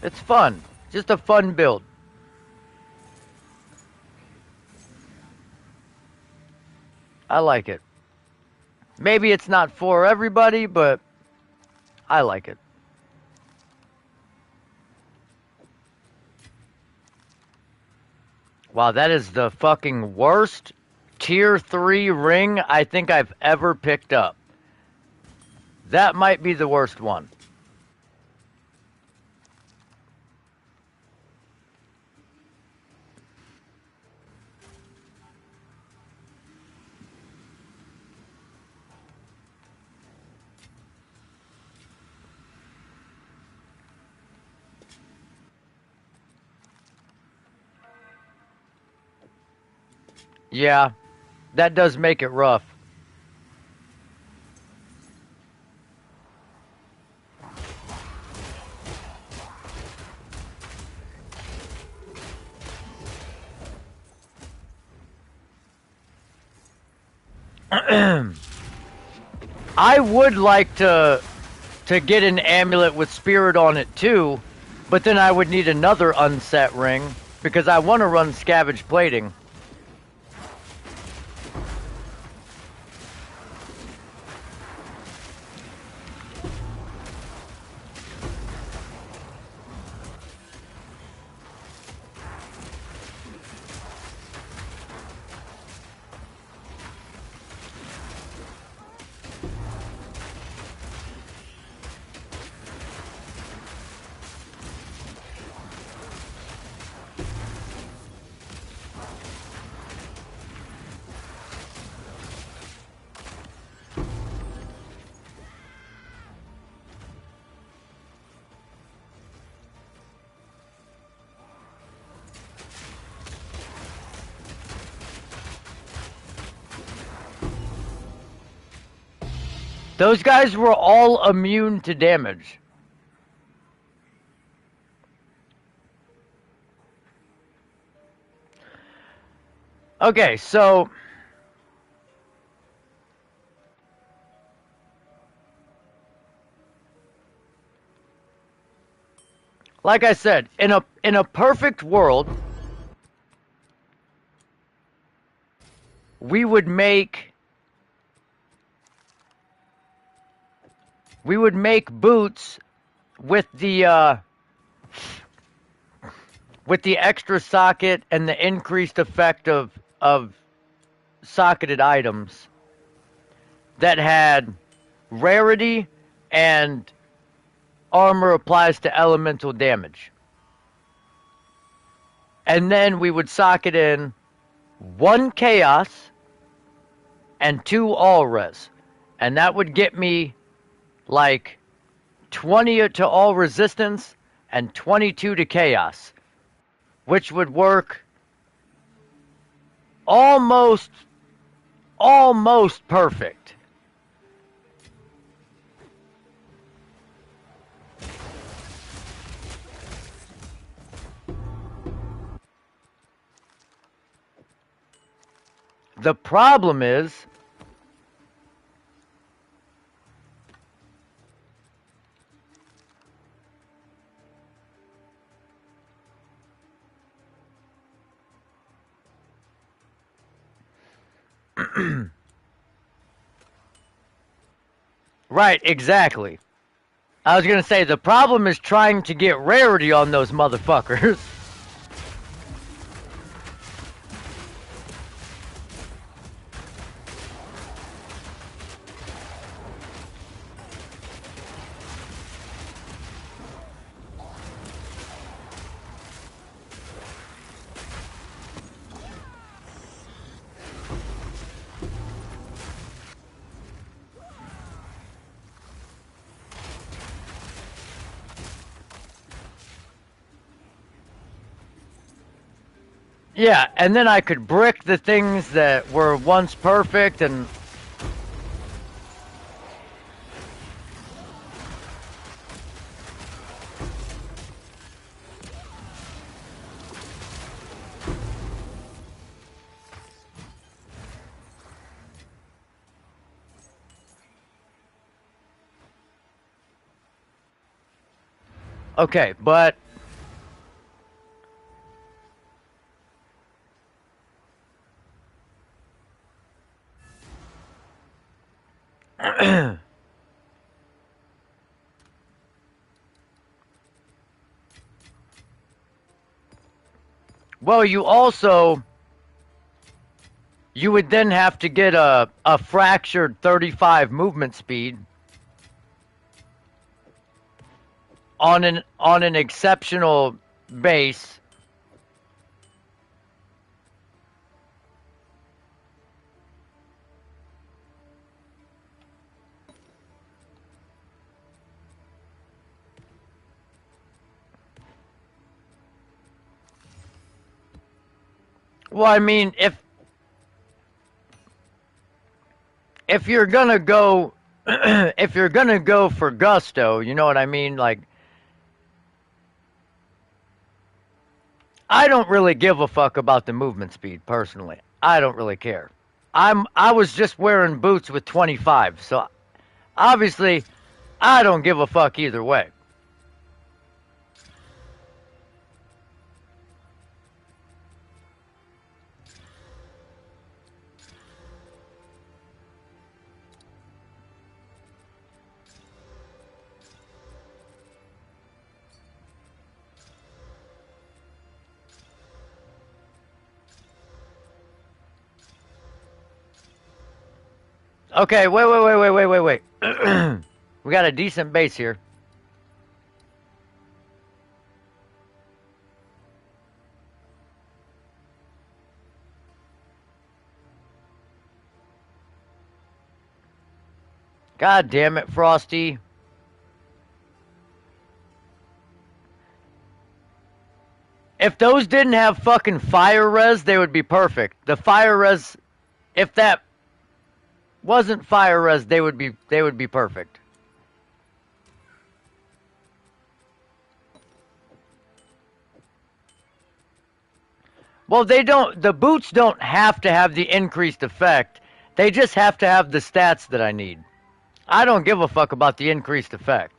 It's fun. Just a fun build. I like it. Maybe it's not for everybody, but I like it. Wow, that is the fucking worst tier 3 ring I think I've ever picked up. That might be the worst one. Yeah, that does make it rough. I would like to get an amulet with spirit on it too, but then I would need another unset ring because I want to run scavenge plating. Those guys were all immune to damage. Okay, so like I said, in a perfect world, we would make boots with the extra socket and the increased effect of socketed items that had rarity and armor applies to elemental damage. And then we would socket in 1 chaos and 2 all res. And that would get me like 20 to all resistance and 22 to chaos, which would work almost perfect. The problem is right, exactly. I was gonna say the problem is trying to get rarity on those motherfuckers. Yeah, and then I could brick the things that were once perfect and okay, but well, you would then have to get a fractured 35 movement speed on an exceptional base. Well, I mean, if you're gonna go if you're gonna go for gusto, you know what I mean? Like, I don't really give a fuck about the movement speed personally. I don't really care. I was just wearing boots with 25, so obviously I don't give a fuck either way. Okay, wait. We got a decent base here. God damn it, Frosty. If those didn't have fucking fire res, they would be perfect. The fire res, if that wasn't fire res, they would be perfect. Well, they don't. The boots don't have to have the increased effect. They just have to have the stats that I need. I don't give a fuck about the increased effect.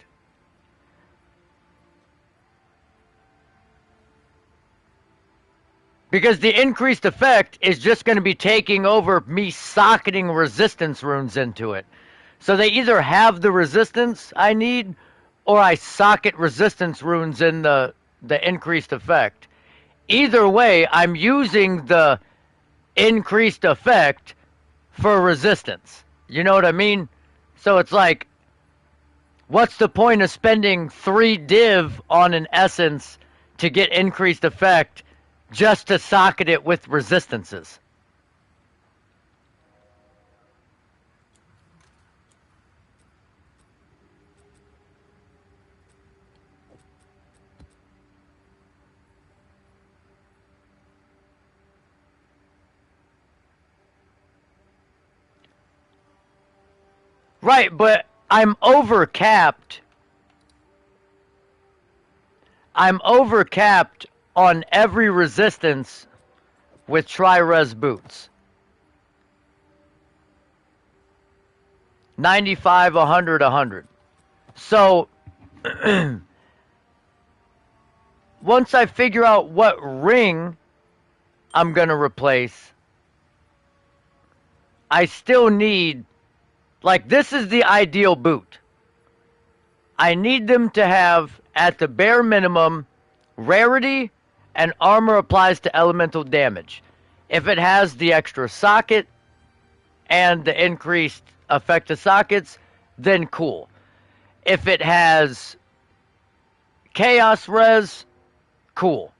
Because the increased effect is just going to be taking over me socketing resistance runes into it. So they either have the resistance I need, or I socket resistance runes in the increased effect. Either way, I'm using the increased effect for resistance. You know what I mean? So it's like, what's the point of spending 3 div on an essence to get increased effect just to socket it with resistances? Right, but I'm overcapped. I'm overcapped on every resistance with tri-res boots. 95, 100, 100. So once I figure out what ring I'm going to replace, I still need, like, this is the ideal boot. I need them to have, at the bare minimum, rarity and armor applies to elemental damage. If it has the extra socket and the increased effect of sockets, then cool. If it has chaos res, cool.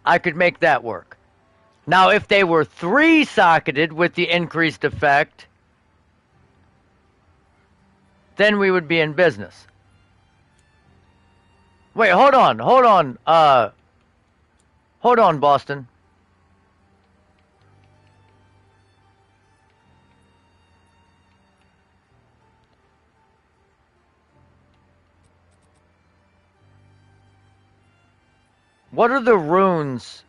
I could make that work. Now, if they were 3 socketed with the increased effect, then we would be in business. Wait, hold on, Boston. What are the runes?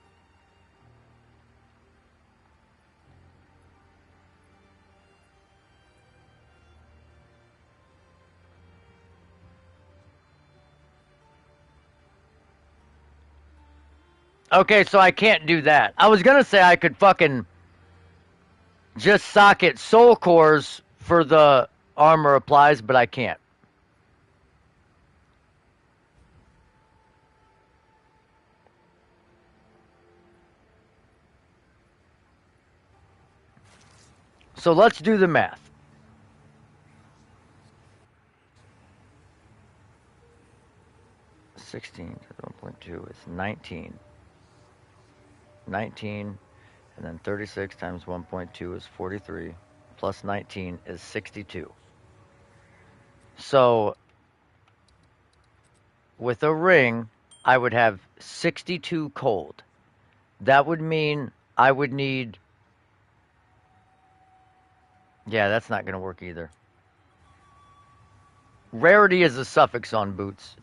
Okay, so I can't do that. I was gonna say I could fucking just socket soul cores for the armor applies, but I can't. So let's do the math. 16 to 1.2 is 19. 19, and then 36 times 1.2 is 43, plus 19 is 62. So with a ring, I would have 62 cold. That would mean I would need. Yeah, that's not going to work either. Rarity is a suffix on boots.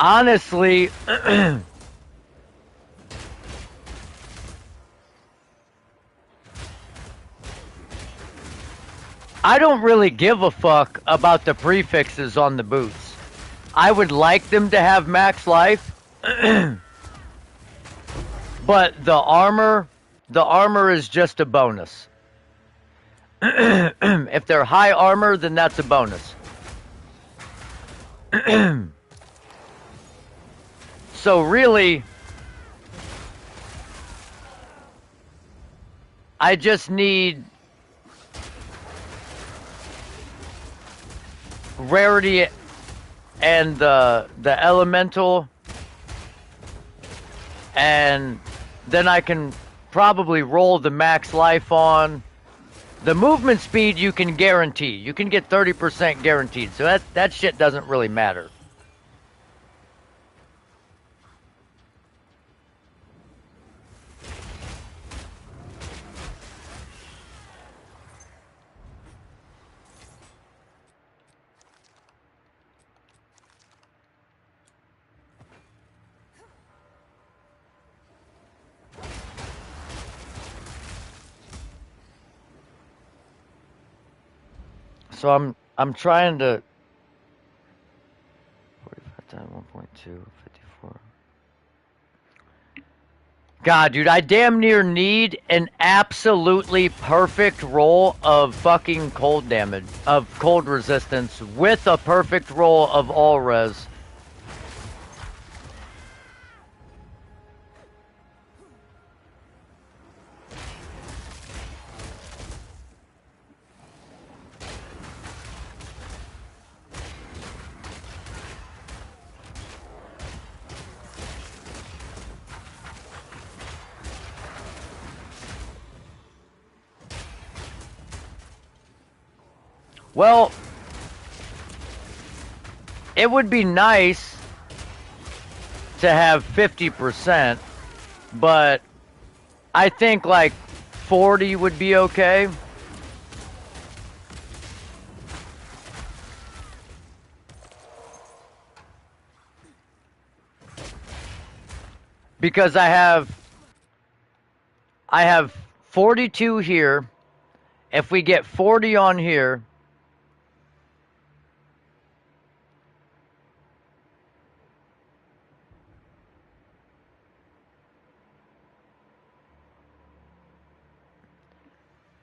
Honestly, I don't really give a fuck about the prefixes on the boots. I would like them to have max life, but the armor is just a bonus. If they're high armor, then that's a bonus. So really, I just need rarity and the elemental, and then I can probably roll the max life on. The movement speed you can guarantee. You can get 30% guaranteed, so that shit doesn't really matter. So I'm trying to 45 times 1.2, 54. God, dude, I damn near need an absolutely perfect roll of fucking cold damage, of cold resistance, with a perfect roll of all res. Well, it would be nice to have 50%, but I think like 40 would be okay. Because I have 42 here. If we get 40 on here,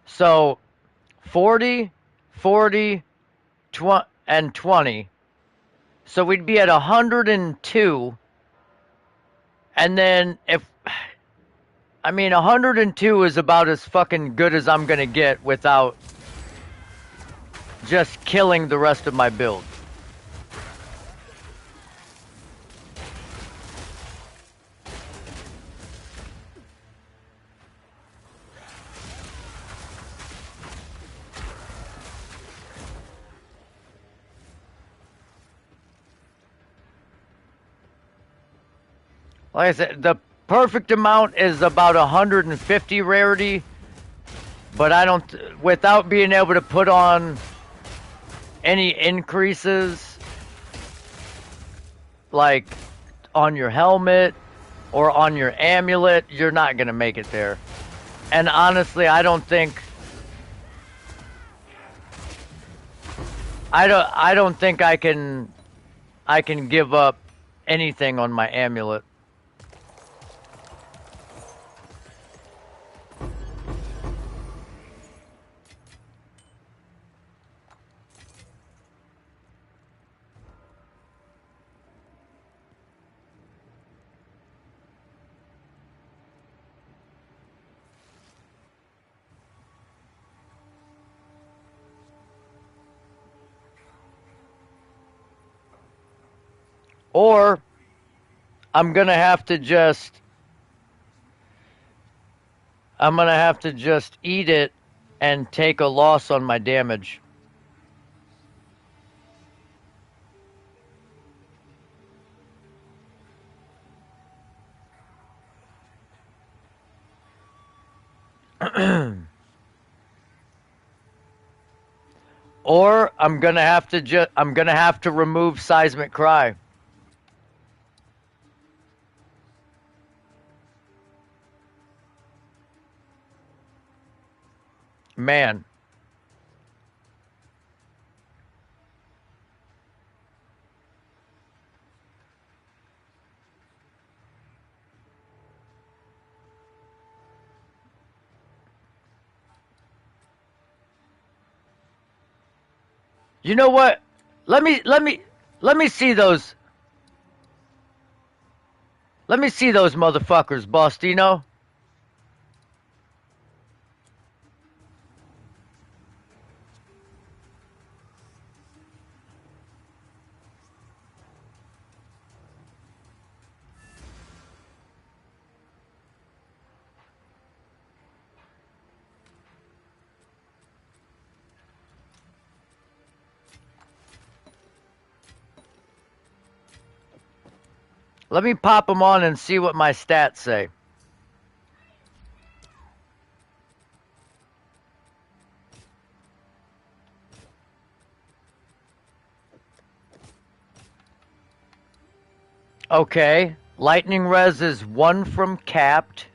so 40, 40, and 20. So we'd be at 102. And then I mean, 102 is about as fucking good as I'm gonna get without just killing the rest of my build. Like I said, the perfect amount is about 150 rarity, but I don't, without being able to put on any increases, like on your helmet or on your amulet, you're not gonna make it there. And honestly, I don't think I can give up anything on my amulet. Or I'm gonna have to just I'm gonna have to just eat it and take a loss on my damage. Or I'm gonna have to remove seismic cry. Man, you know what? Let me see those. Let me see those motherfuckers, Bostino. Let me pop them on and see what my stats say. Okay. Lightning res is 1 from capped.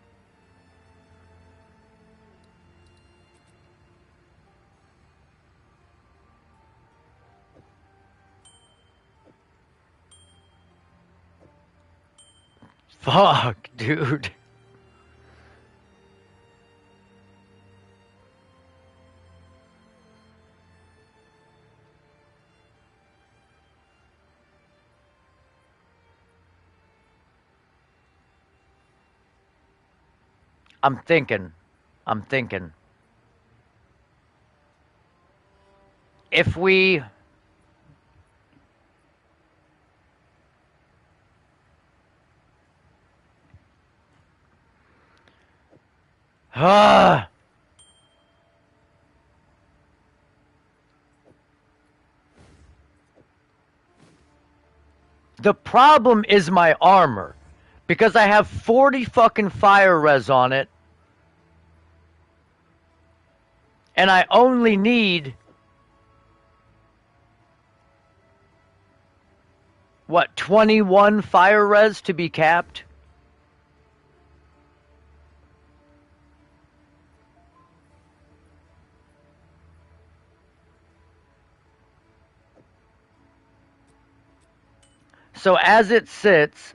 Fuck, dude. I'm thinking. I'm thinking. If we Ah, the problem is my armor. Because I have 40 fucking fire res on it. And I only need what, 21 fire res to be capped? So as it sits,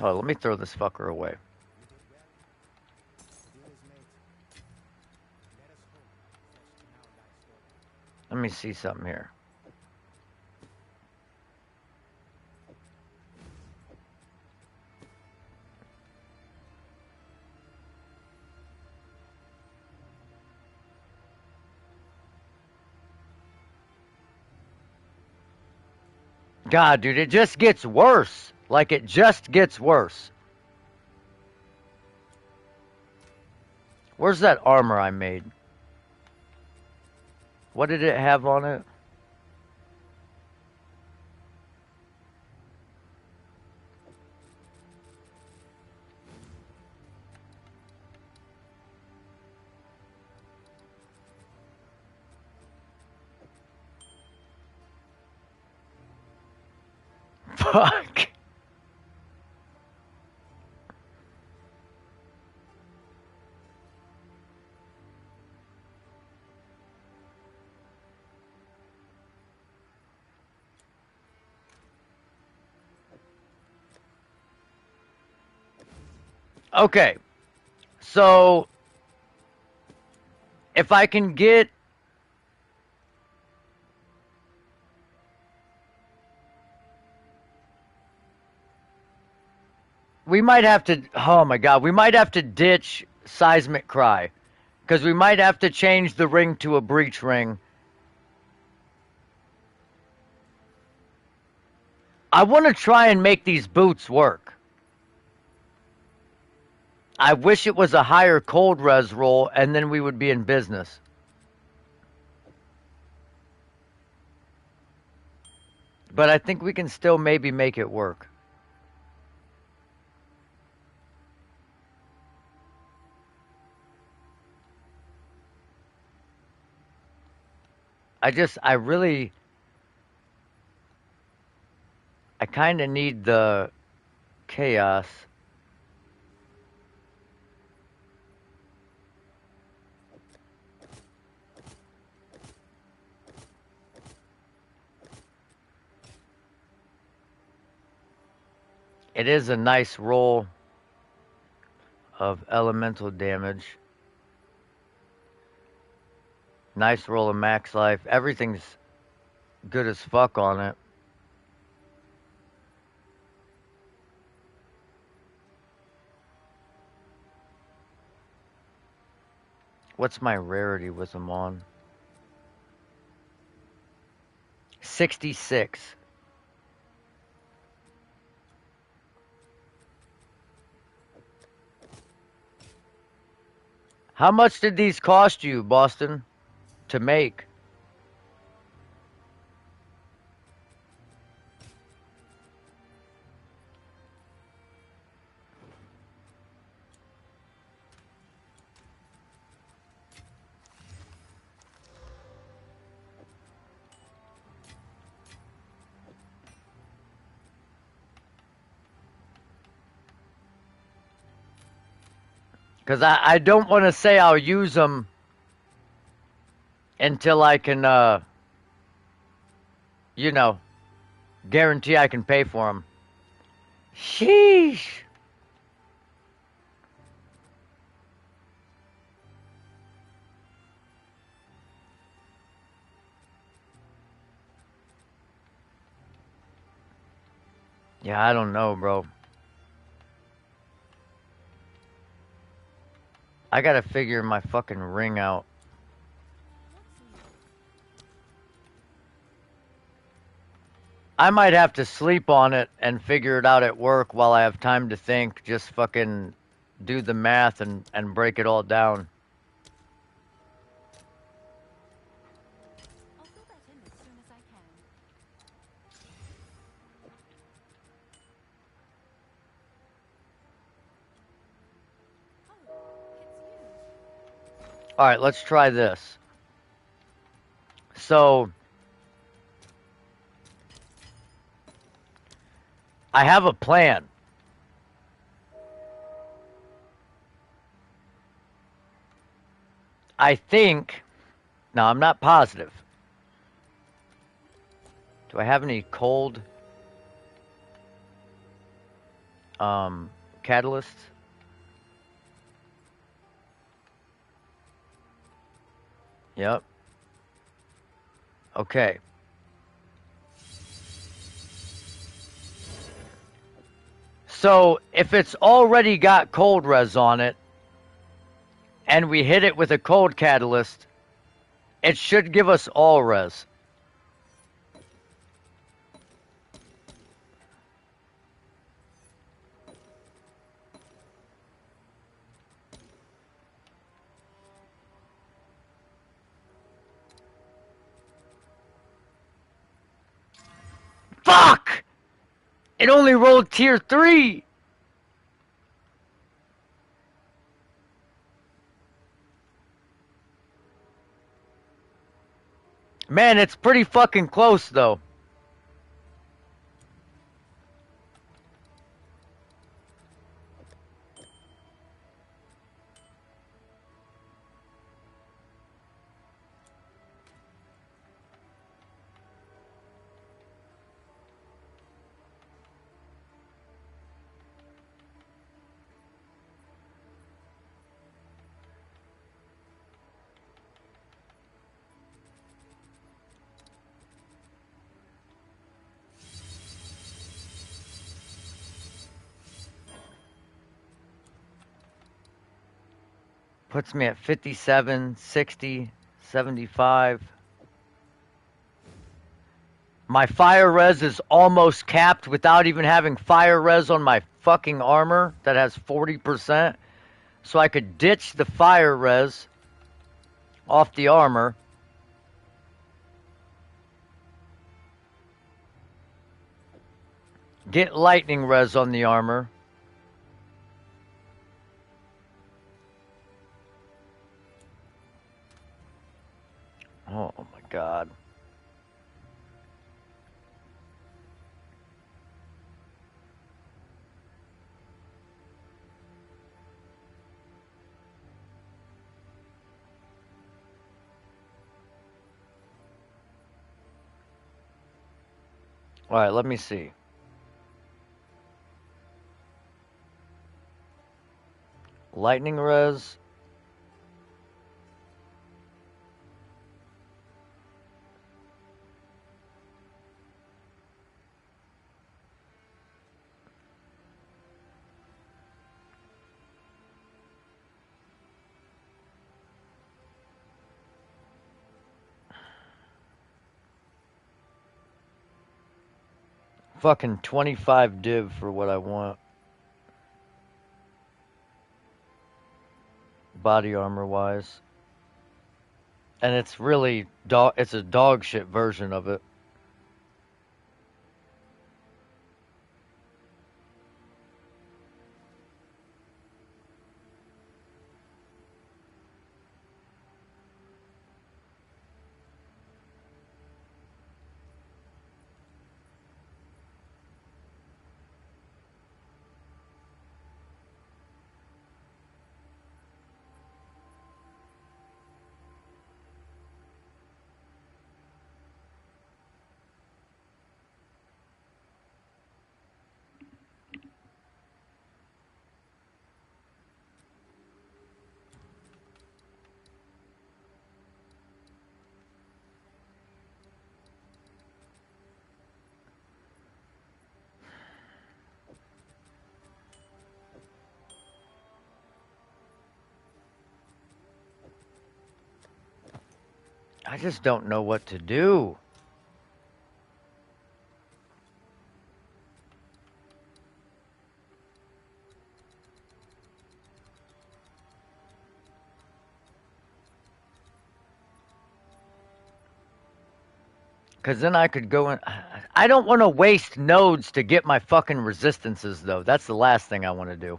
oh, let me throw this fucker away. You did well. The deal is made. Let us hope that now lies stored. Let me see something here. God, dude, it just gets worse. Like, it just gets worse. Where's that armor I made? What did it have on it? Fuck. Okay. So, if I can get. We might have to. Oh my god. We might have to ditch Seismic Cry. Because we might have to change the ring to a breach ring. I want to try and make these boots work. I wish it was a higher cold res roll, and then we would be in business. But I think we can still maybe make it work. I kind of need the chaos. It is a nice roll of elemental damage. Nice roll of max life. Everything's good as fuck on it. What's my rarity with them on? 66. How much did these cost you, Boston, to make? Because I don't want to say I'll use them until I can, you know, guarantee I can pay for them. Sheesh. Yeah, I don't know, bro. I gotta figure my fucking ring out. I might have to sleep on it and figure it out at work while I have time to think. Just fucking do the math and break it all down. I'll fill that in as soon as I can. Oh, it's you. Alright, let's try this. So, I have a plan. I think. Now, I'm not positive. Do I have any cold catalysts? Yep. Okay. So, if it's already got cold res on it, and we hit it with a cold catalyst, it should give us all res. It only rolled tier 3! Man, it's pretty fucking close, though. Puts me at 57, 60, 75. My fire res is almost capped without even having fire res on my fucking armor that has 40%. So I could ditch the fire res off the armor. Get lightning res on the armor. Oh my god. Alright, let me see. Lightning res. Fucking 25 div for what I want. Body armor wise. And it's really it's a dog shit version of it. I just don't know what to do. Because then I could go in. I don't want to waste nodes to get my fucking resistances, though. That's the last thing I want to do.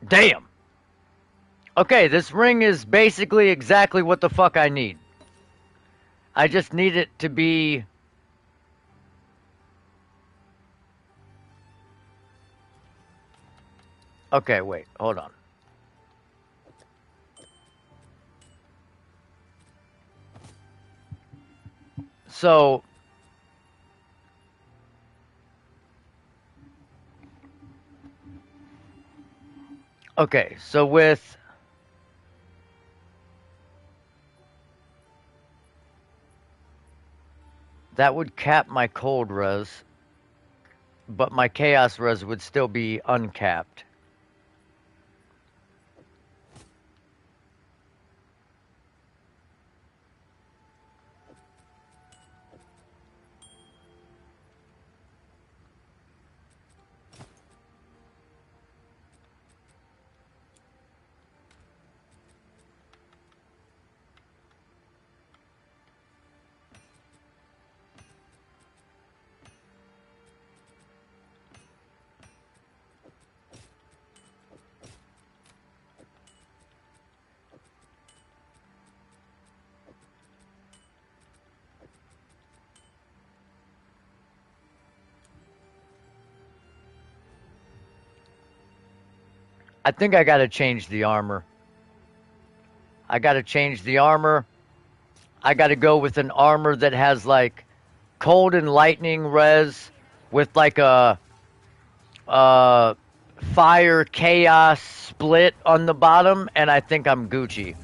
Damn! Okay, this ring is basically exactly what the fuck I need. I just need it to be. Okay, wait, hold on. So. Okay, so with. That would cap my cold res. but my chaos res would still be uncapped. I think I gotta change the armor. I gotta change the armor. I gotta go with an armor that has like cold and lightning res with like a uh fire chaos split on the bottom, and I think I'm Gucci.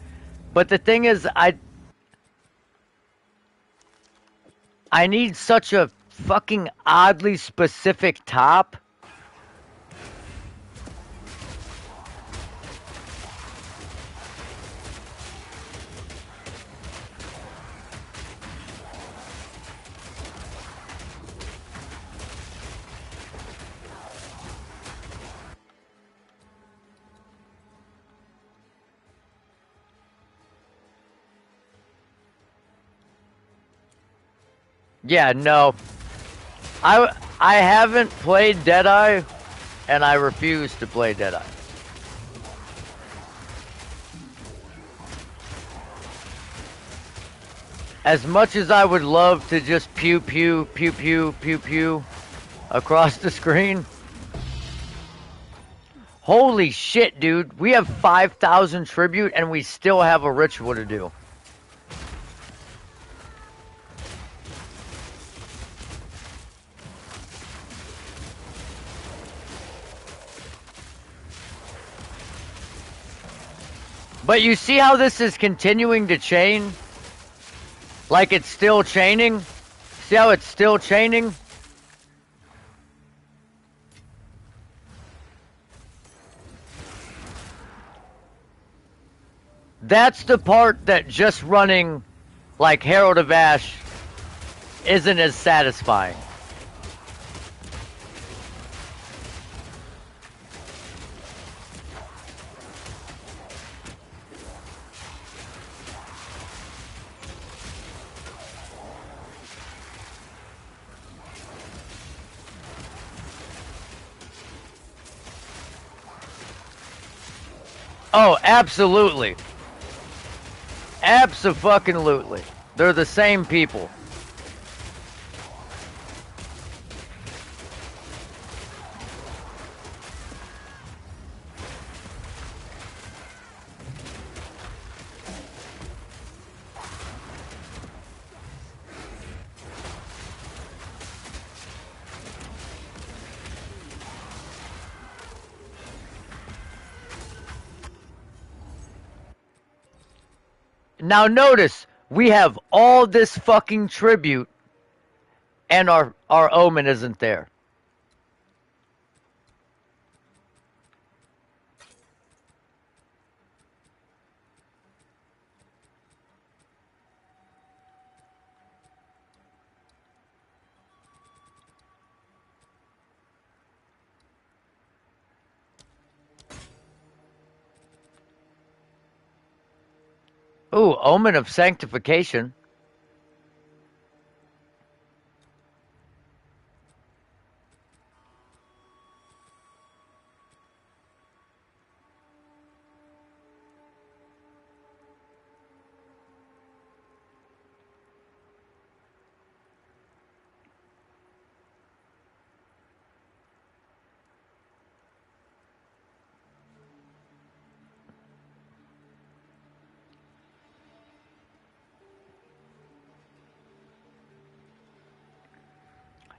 But the thing is, I need such a fucking oddly specific top. Yeah, no. I haven't played Deadeye, and I refuse to play Deadeye. As much as I would love to just pew pew pew pew pew pew across the screen. Holy shit, dude. We have 5,000 tribute and we still have a ritual to do. But you see how this is continuing to chain? Like it's still chaining? See how it's still chaining? That's the part that just running like Herald of Ash isn't as satisfying. Oh, absolutely. Abso-fucking-lutely. They're the same people. Now notice, we have all this fucking tribute and our omen isn't there. Ooh, omen of sanctification.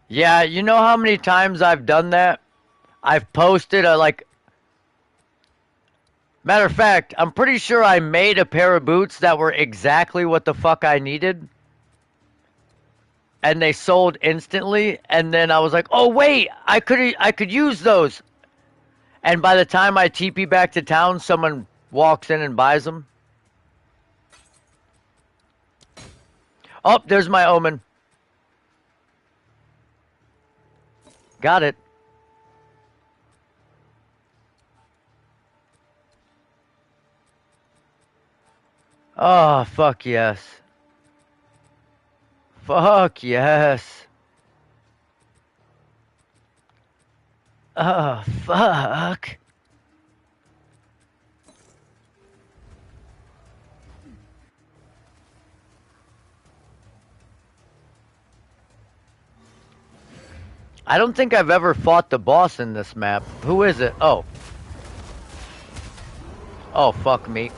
Yeah, you know how many times I've done that? I've posted a like. Matter of fact, I'm pretty sure I made a pair of boots that were exactly what the fuck I needed. and they sold instantly. And then I was like, oh wait, I could use those. And by the time I TP back to town, someone walks in and buys them. Oh, there's my omen. Got it. Oh, fuck yes. Fuck yes. Oh, fuck. I don't think I've ever fought the boss in this map. Who is it? Oh. Oh, fuck me.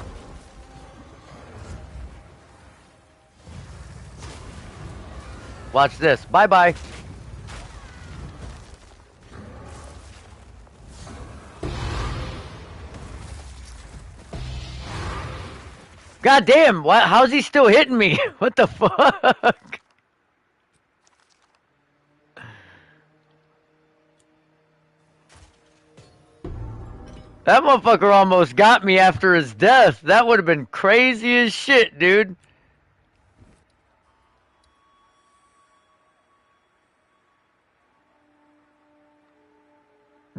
Watch this. Bye-bye. God damn, how's he still hitting me? What the fuck? That motherfucker almost got me after his death. That would have been crazy as shit, dude.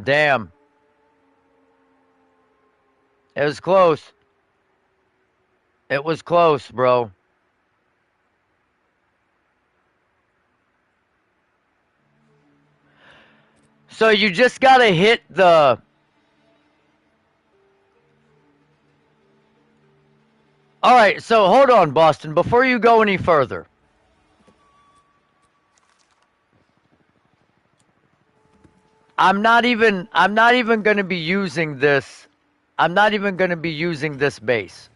Damn. It was close. It was close, bro. So you just gotta hit the... Alright, so hold on, Boston. Before you go any further. I'm not even gonna be using this. I'm not even gonna be using this base.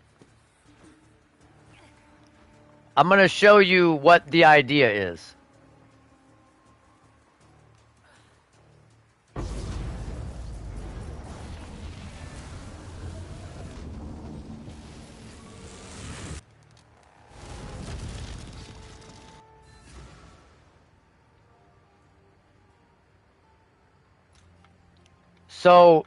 I'm gonna show you what the idea is. So,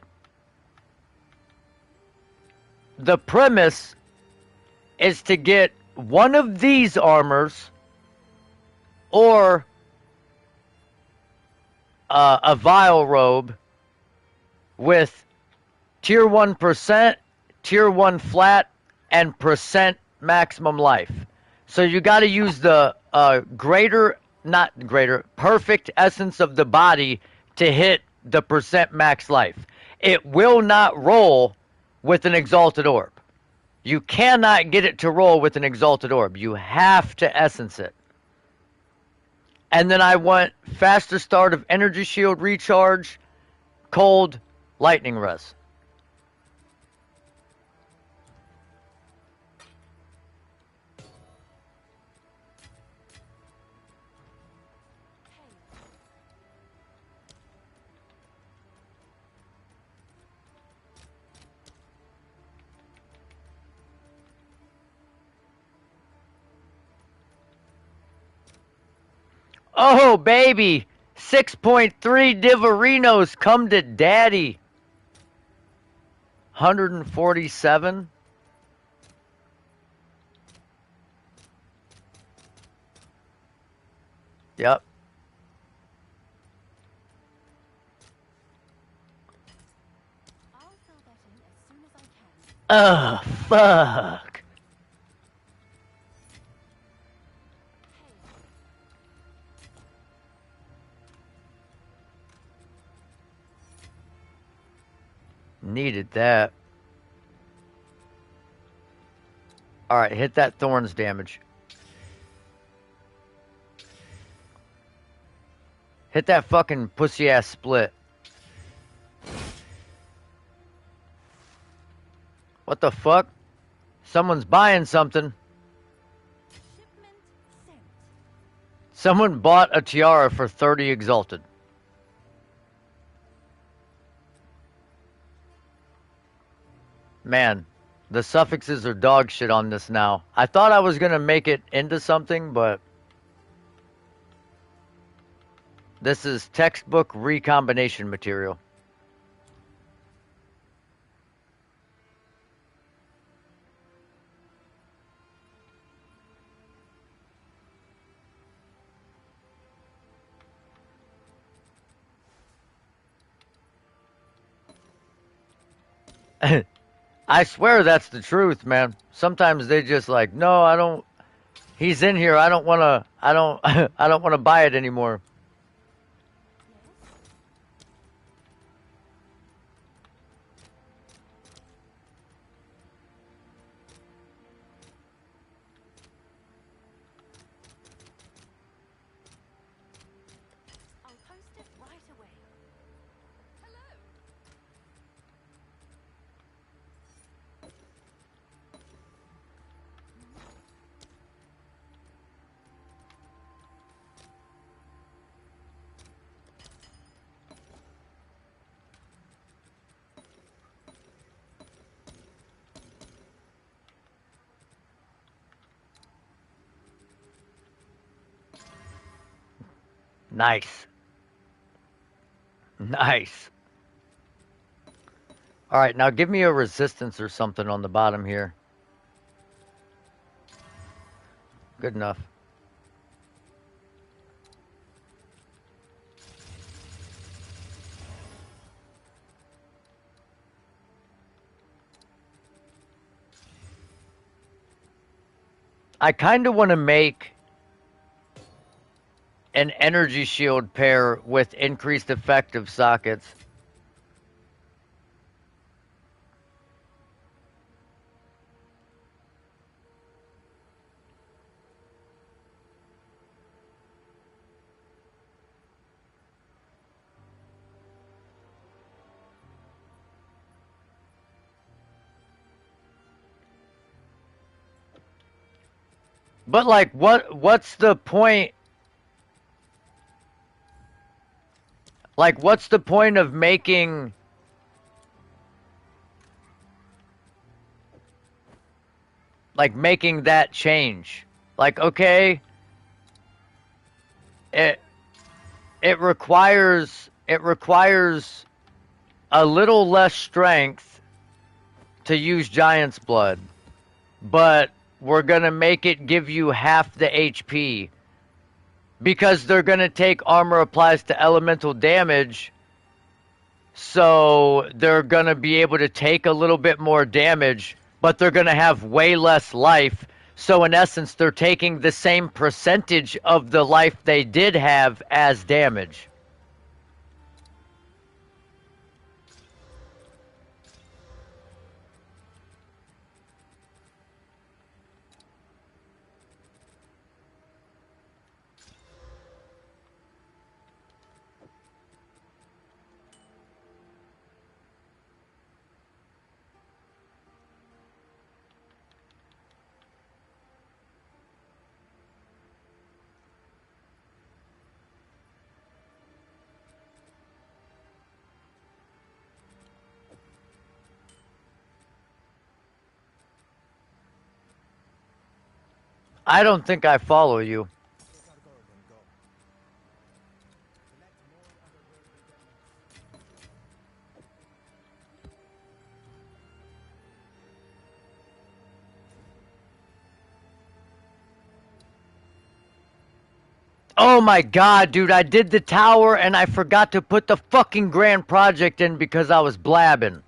the premise is to get one of these armors or a vial robe with tier 1%, tier 1 flat, and percent maximum life. So you got to use the perfect essence of the body to hit the percent max life. It will not roll with an exalted orb. You cannot get it to roll with an exalted orb. You have to essence it. And then I want faster start of energy shield recharge, cold, lightning res. Oh, baby! 6.3 Divarinos come to daddy. 147. Yep. I'll fill that in as soon as I can. Ugh, fuck. Needed that. Alright, hit that thorns damage. Hit that fucking pussy ass split. What the fuck? Someone's buying something. Shipment sent. Someone bought a tiara for 30 exalted. Man, the suffixes are dog shit on this now. I thought I was gonna make it into something, but This is textbook recombination material. I swear that's the truth, man. Sometimes they just like, no, I don't. He's in here. I don't want to. I don't. I don't want to buy it anymore. Yes? I'll post it right away. Hello. Nice, nice. All right, now give me a resistance or something on the bottom here. Good enough. I kind of want to make an energy shield pair with increased effective sockets. But like what's the point? Like what's the point of making that change? Like okay, it it requires a little less strength to use giant's blood, but we're going to make it give you half the HP because they're going to take armor applies to elemental damage. So they're going to be able to take a little bit more damage, but they're going to have way less life. So in essence, they're taking the same percentage of the life they did have as damage. I don't think I follow you. Take our gold and go. Select more otherworldly remnants. Oh my god, dude, I did the tower and I forgot to put the fucking grand project in because I was blabbing.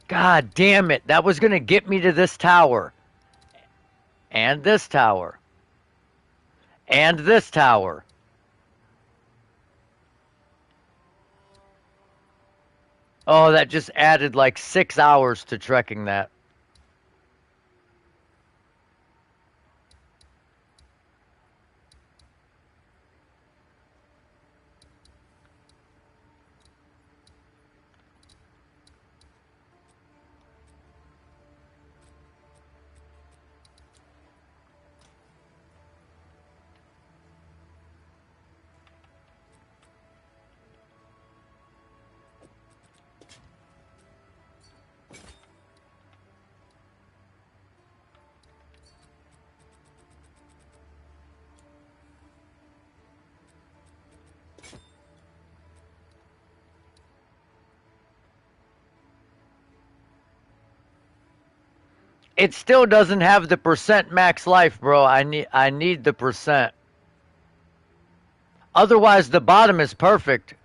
God damn it, that was gonna get me to this tower. And this tower. And this tower. Oh, that just added like 6 hours to trekking that. It still doesn't have the percent max life, bro. I need the percent. Otherwise, the bottom is perfect.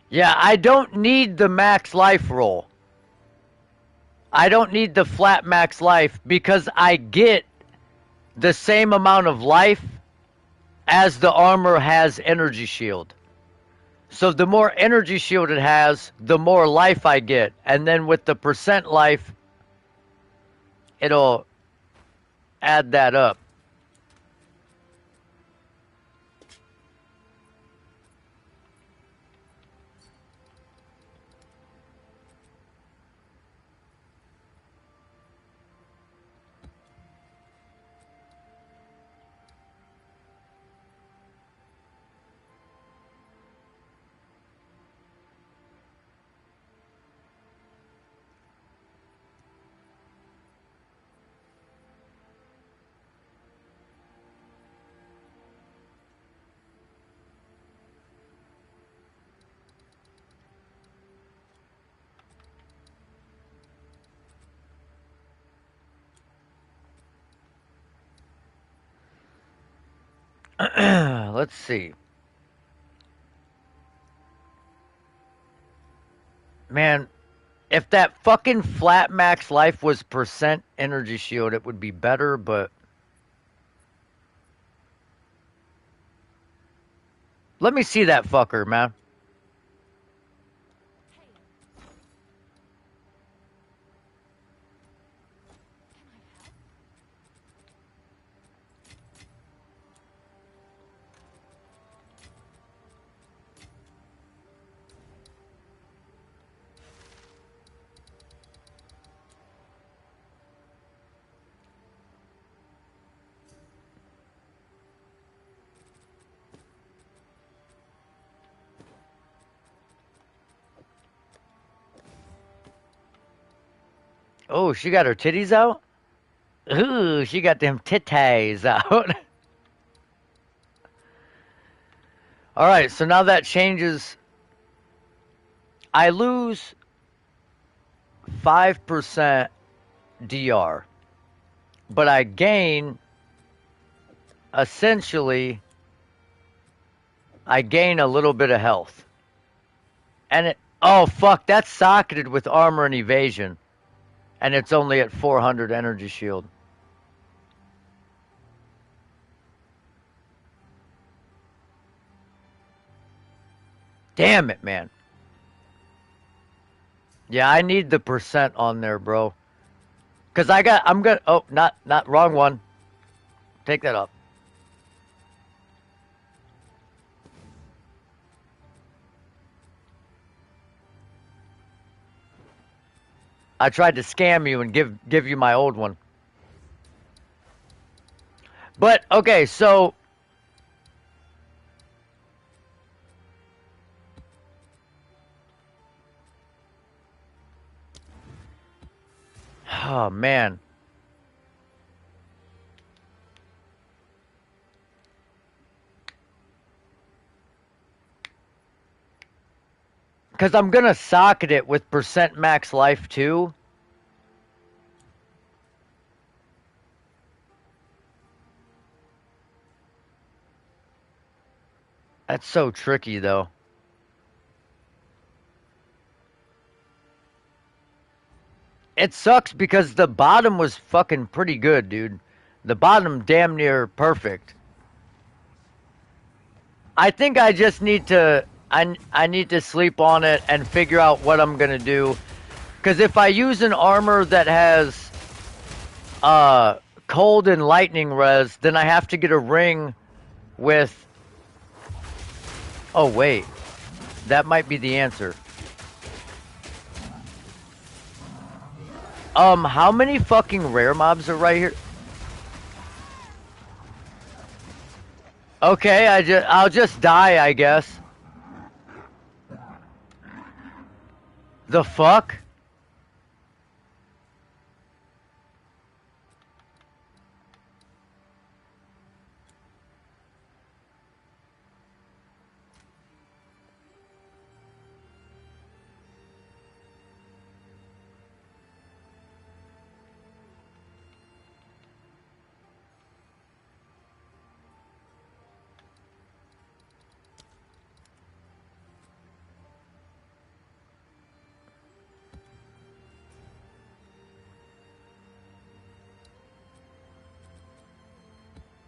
Yeah, I don't need the max life roll. I don't need the flat max life because I get the same amount of life as the armor has energy shield. So the more energy shield it has, the more life I get. And then with the percent life, it'll add that up. Let's see. Man, if that fucking flat max life was percent energy shield, it would be better, but let me see that fucker, man. Hey, can I help? Oh, she got her titties out? Ooh, she got them titties out. Alright, so now that changes. I lose 5% DR, but I gain, essentially, I gain a little bit of health. And it, oh fuck, that's socketed with armor and evasion. And it's only at 400 energy shield. Damn it, man. Yeah, I need the percent on there, bro. Cause I'm gonna, oh, not, wrong one. Take that up. I tried to scam you and give you my old one. But okay, so oh man. Cause I'm gonna socket it with percent max life too. That's so tricky though. It sucks because the bottom was fucking pretty good, dude. The bottom damn near perfect. I think I just need to I need to sleep on it and figure out what I'm gonna do. Cause if I use an armor that has cold and lightning res, then I have to get a ring with. Oh wait, that might be the answer. How many fucking rare mobs are right here? Okay, I'll just die, I guess. The fuck?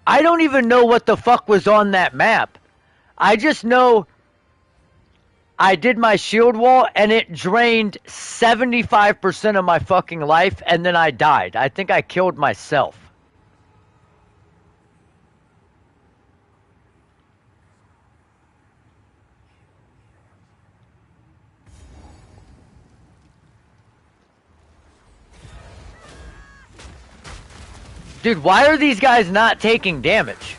I don't even know what the fuck was on that map. I just know I did my shield wall and it drained 75% of my fucking life and then I died. I think I killed myself. Dude, why are these guys not taking damage?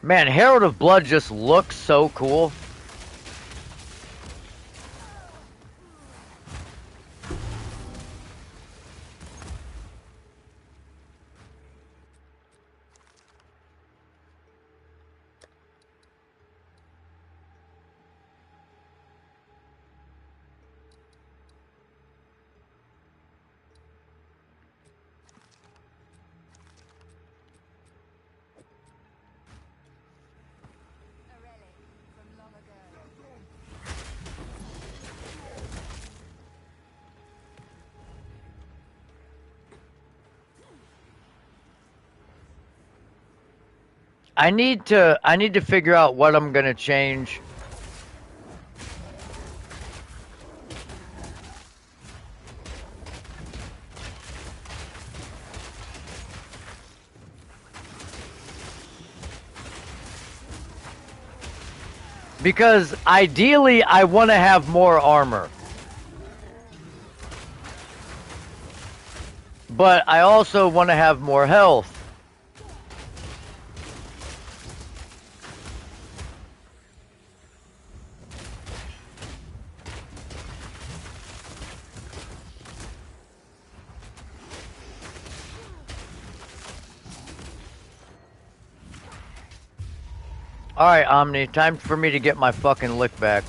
Man, Herald of Blood just looks so cool. A relic from long ago. I need to figure out what I'm gonna change. Because ideally I want to have more armor. But I also want to have more health. Alright, Omni, time for me to get my fucking lick back.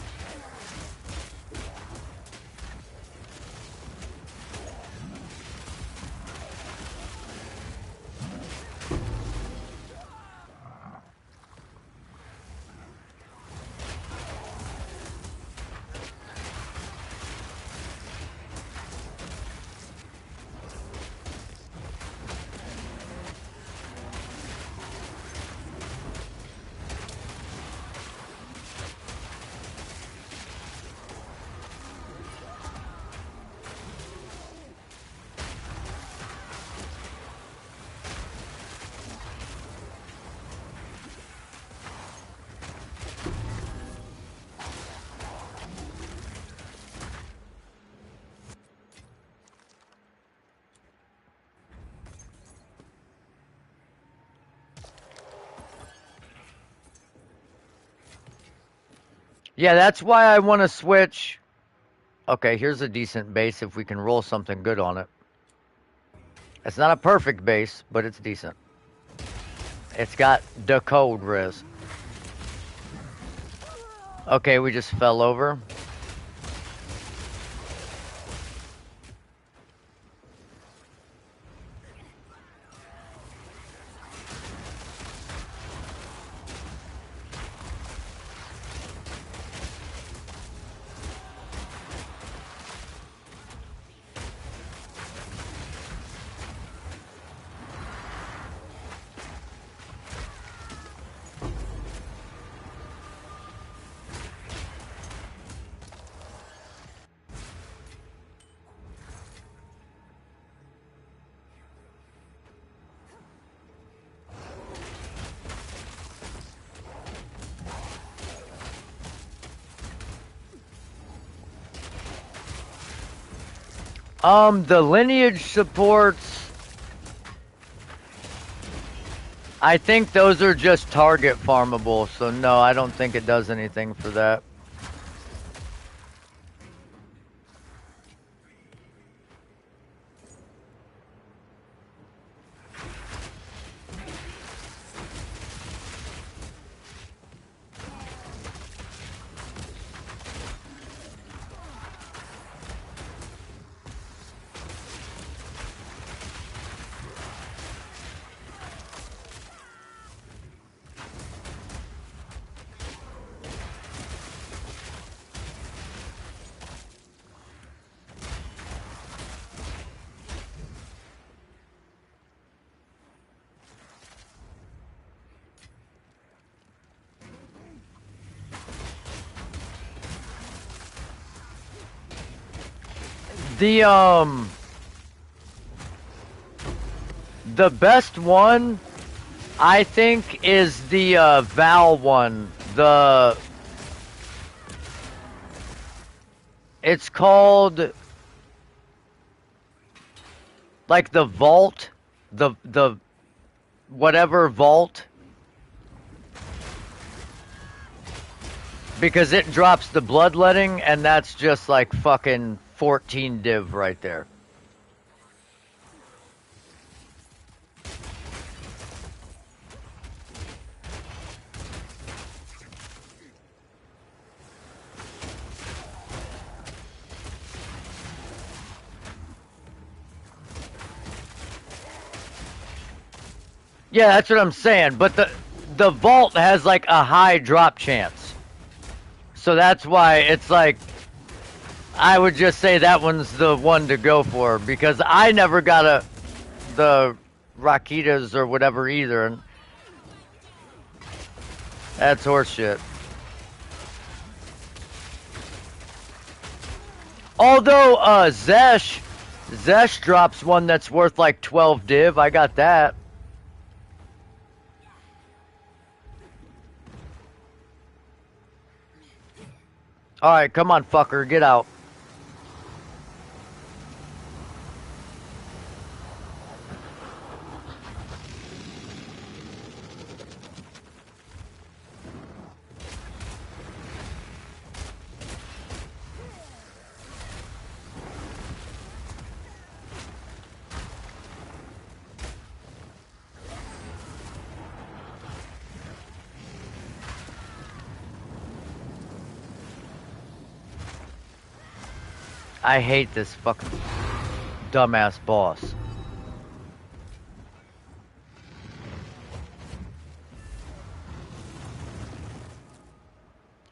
Yeah, that's why I want to switch. Okay, here's a decent base if we can roll something good on it. It's not a perfect base, but it's decent. It's got the code res. Okay, we just fell over. The lineage supports, I think those are just target farmable, so no, I don't think it does anything for that. The the best one I think is the Val one. It's called like the vault, the whatever vault, because it drops the bloodletting, and that's just like fucking 14 div right there. Yeah, that's what I'm saying. But the vault has like a high drop chance, so that's why it's like I would just say that one's the one to go for because I never got the Rakitas or whatever either, and that's horseshit. Although Zesh drops one that's worth like 12 div. I got that. All right, come on, fucker, get out. I hate this fucking dumbass boss.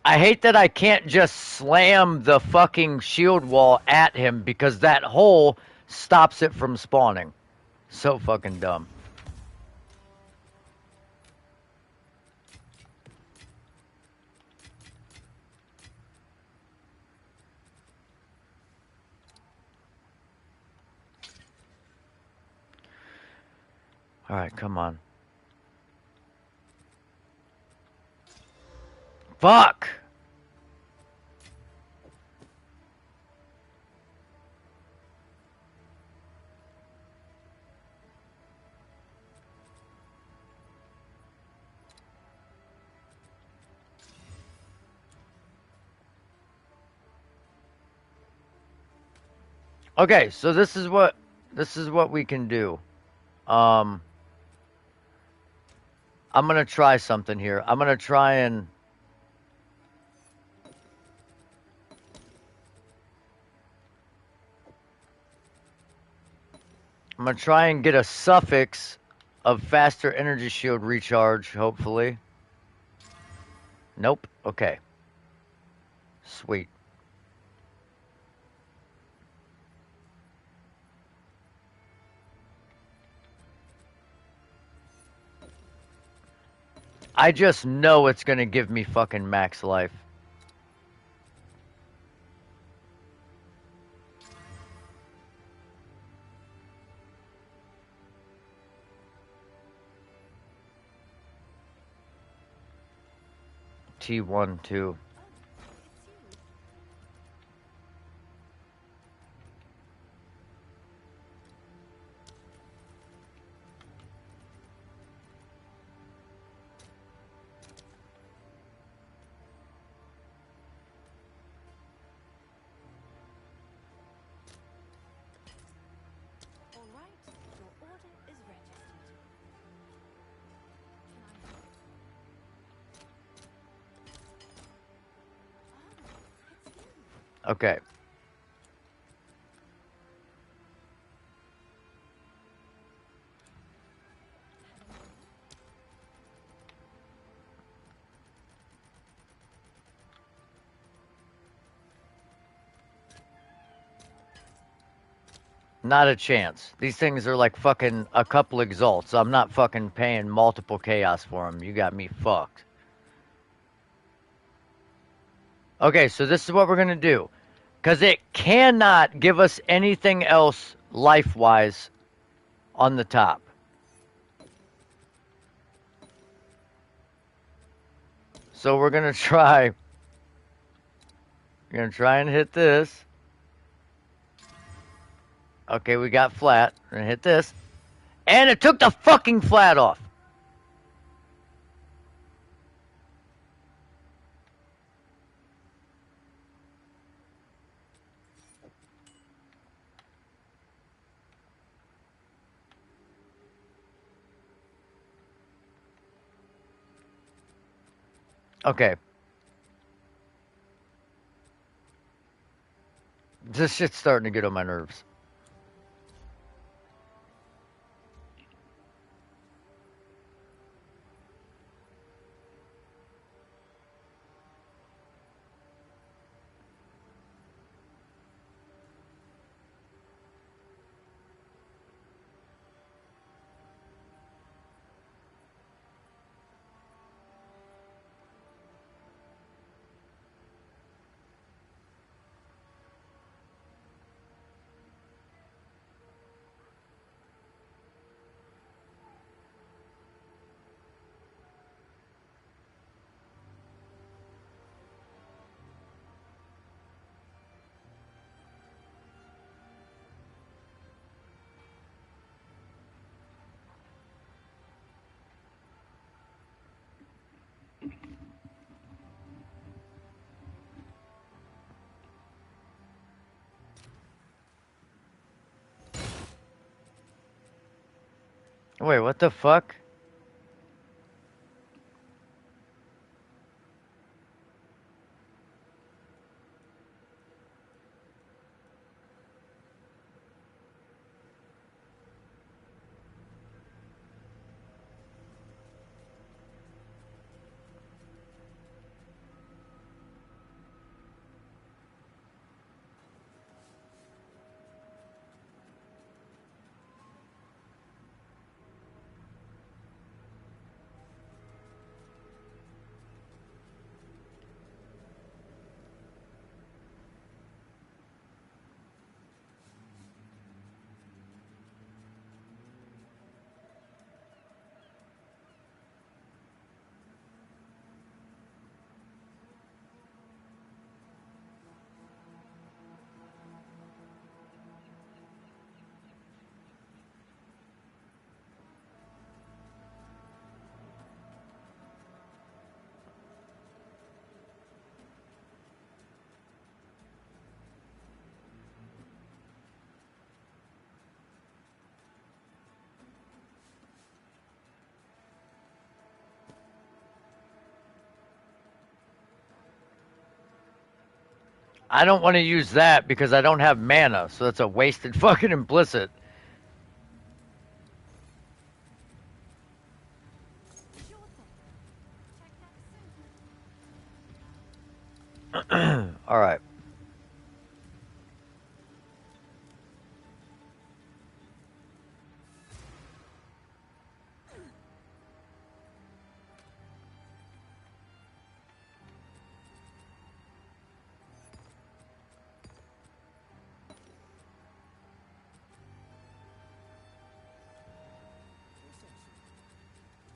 I hate that I can't just slam the fucking shield wall at him because that hole stops it from spawning. So fucking dumb. All right, come on. Fuck! Okay, so this is what we can do. Um I'm gonna try something here. I'm gonna try and get a suffix of faster energy shield recharge, hopefully. Nope. Okay. Sweet. I just know it's gonna give me fucking max life. T1, 2. Oh, it's you. Okay. Not a chance. These things are like fucking a couple exalts. I'm not fucking paying multiple chaos for them. You got me fucked. Okay, so this is what we're gonna do. Because it cannot give us anything else life-wise on the top. So we're gonna try. We're gonna try and hit this. Okay, we got flat. We're gonna hit this. And it took the fucking flat off. Okay. This shit's starting to get on my nerves. Wait, what the fuck? I don't want to use that because I don't have mana, so that's a wasted fucking implicit. Sure thing. Check that soon. Alright.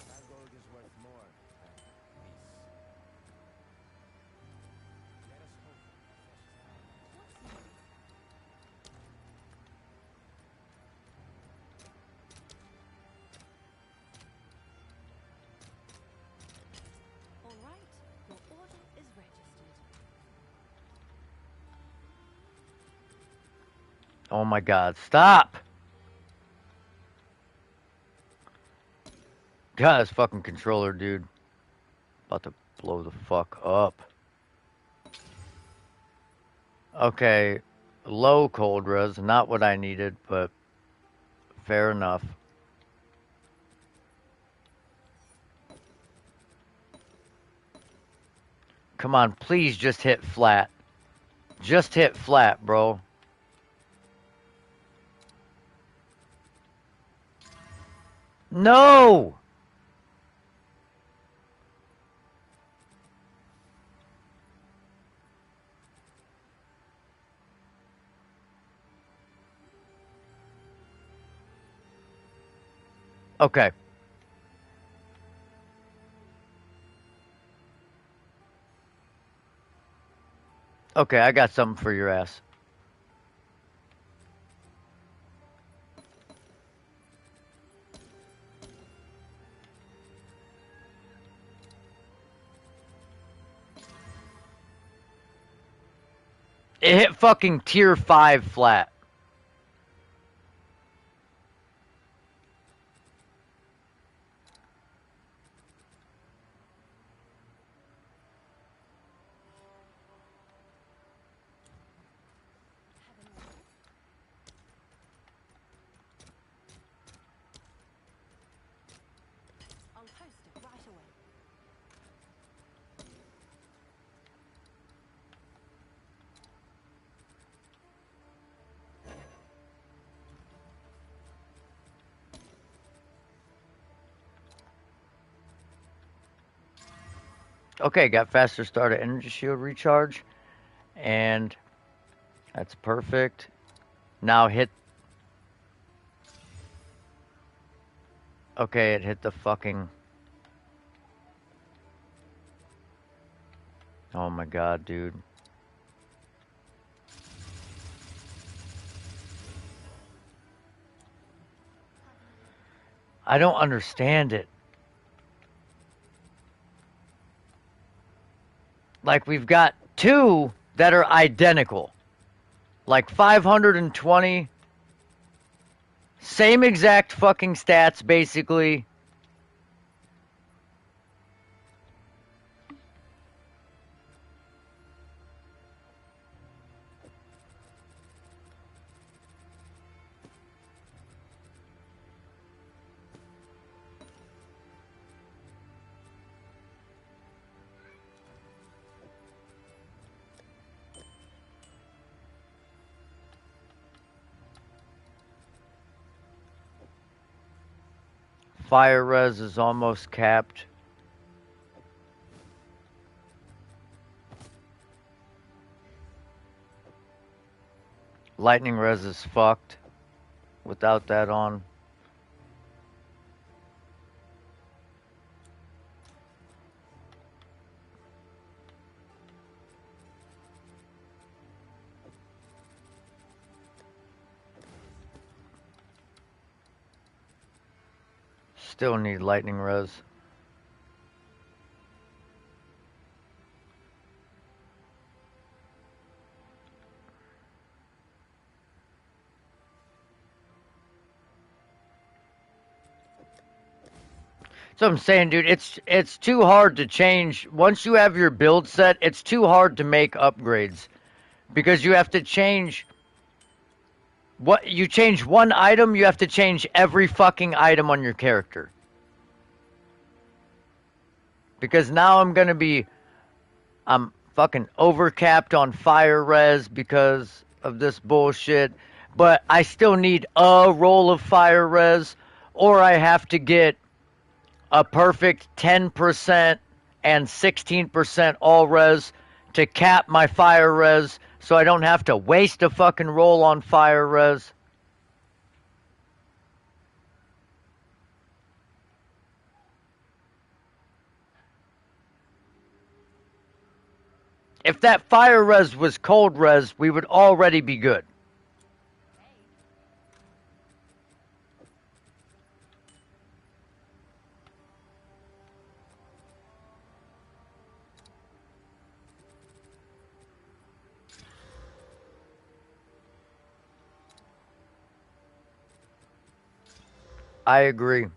That gold is worth more than peace. Let us hope. What's next? All right. Your order is registered. Oh my god, stop! God, this fucking controller, dude. About to blow the fuck up. Okay, low cold res, not what I needed, but fair enough. Come on, please just hit flat. Just hit flat, bro. No! Okay. Okay, I got something for your ass. It hit fucking tier 5 flat. I'll host it right away. Okay, got faster start at energy shield recharge. And that's perfect. Now hit. Okay, it hit the fucking. Oh my god, dude. I don't understand it. Like, we've got two that are identical. Like 520. Same exact fucking stats, basically. Fire res is almost capped. Lightning res is fucked without that on. Still need lightning res. So I'm saying, dude, it's too hard to change. Once you have your build set, it's too hard to make upgrades because you have to change what you change one item, you have to change every fucking item on your character. Because now I'm fucking overcapped on fire res because of this bullshit, but I still need a roll of fire res or I have to get a perfect 10% and 16% all res to cap my fire res so I don't have to waste a fucking roll on fire res. If that fire res was cold res, we would already be good. I agree.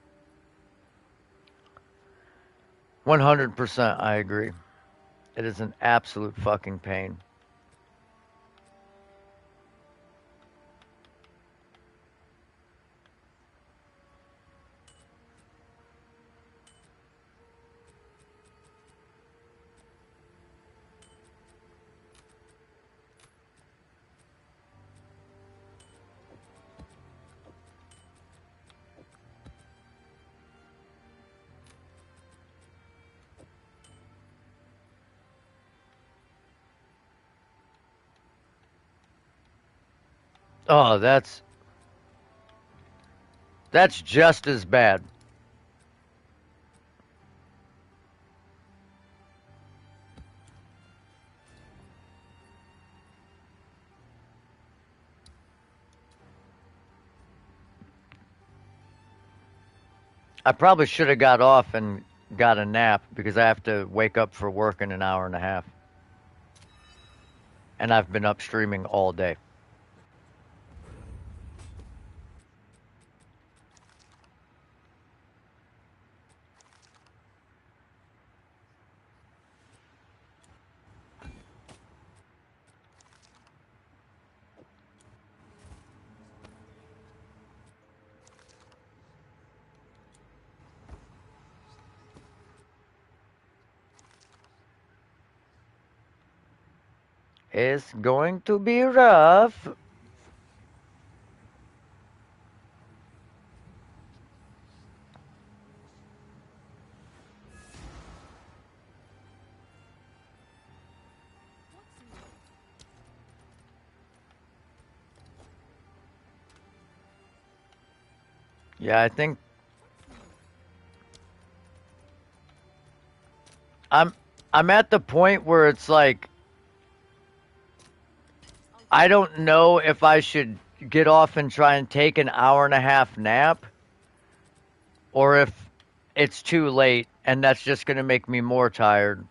100% I agree. It is an absolute fucking pain. Oh, that's just as bad. I probably should have got off and got a nap because I have to wake up for work in an hour and a half. And I've been up streaming all day. It's going to be rough. What's new? Yeah, I think What's new? I'm I'm at the point where it's like I'll I take don't know if I should get off and try and take an hour and a half nap or if it's too late and that's just going to make me more tired.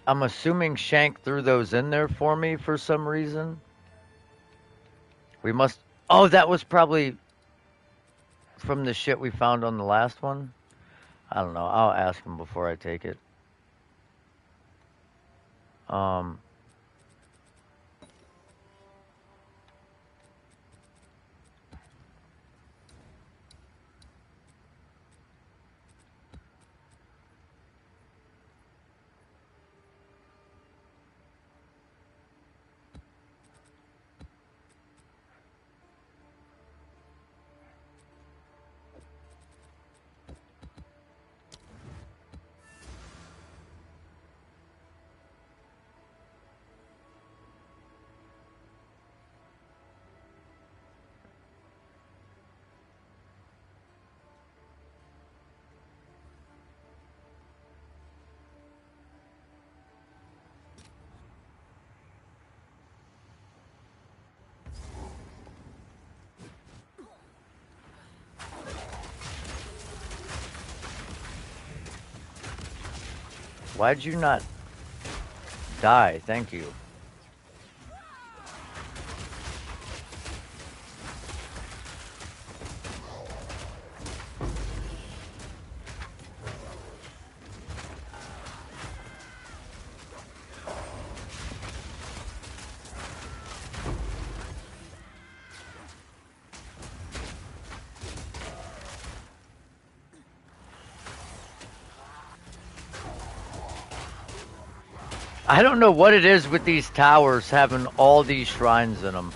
I'm assuming Shank threw those in there for me for some reason. We must. Oh, that was probably from the shit we found on the last one. I don't know. I'll ask him before I take it. Um, why'd you not die? Thank you. I don't know what it is with these towers having all these shrines in them.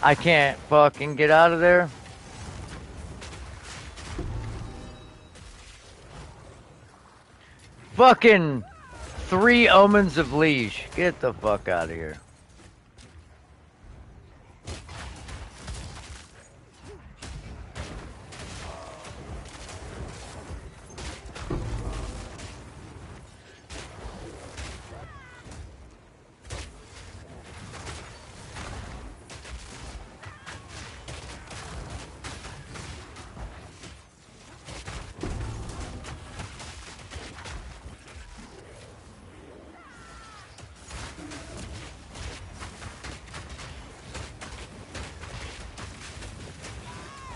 I can't fucking get out of there. Fucking 3 omens of leash. Get the fuck out of here.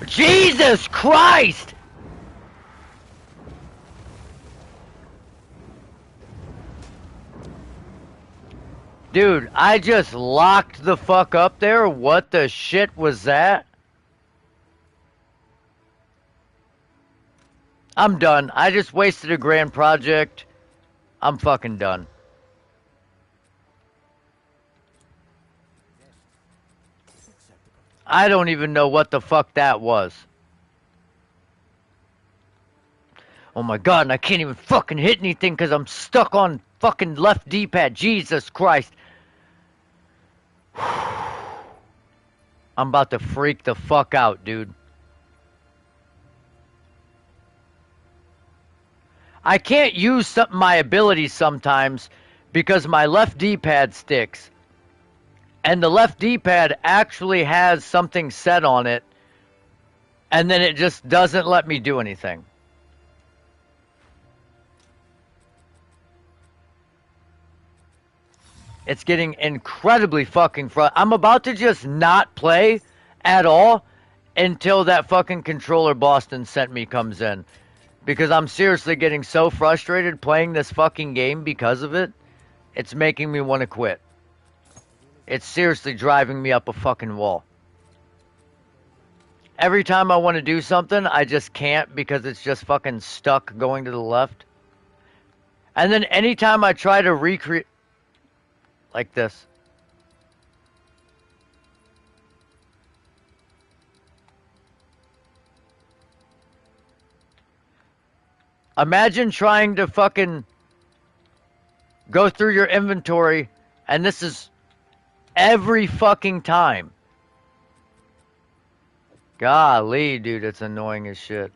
Jesus Christ! Dude, I just locked the fuck up there. What the shit was that? I'm done. I just wasted a grand project. I'm fucking done. I don't even know what the fuck that was. Oh my god, and I can't even fucking hit anything because I'm stuck on fucking left D-pad. Jesus Christ. I'm about to freak the fuck out, dude. I can't use my abilities sometimes because my left D-pad sticks. And the left D-pad actually has something set on it, and then it just doesn't let me do anything. It's getting incredibly fucking frustrating. I'm about to just not play at all until that fucking controller Boston sent me comes in. Because I'm seriously getting so frustrated playing this fucking game because of it. It's making me want to quit. It's seriously driving me up a fucking wall. Every time I want to do something, I just can't because it's just fucking stuck going to the left. And then anytime I try to recreate like this. Imagine trying to fucking go through your inventory and this is every fucking time. Golly, dude, it's annoying as shit.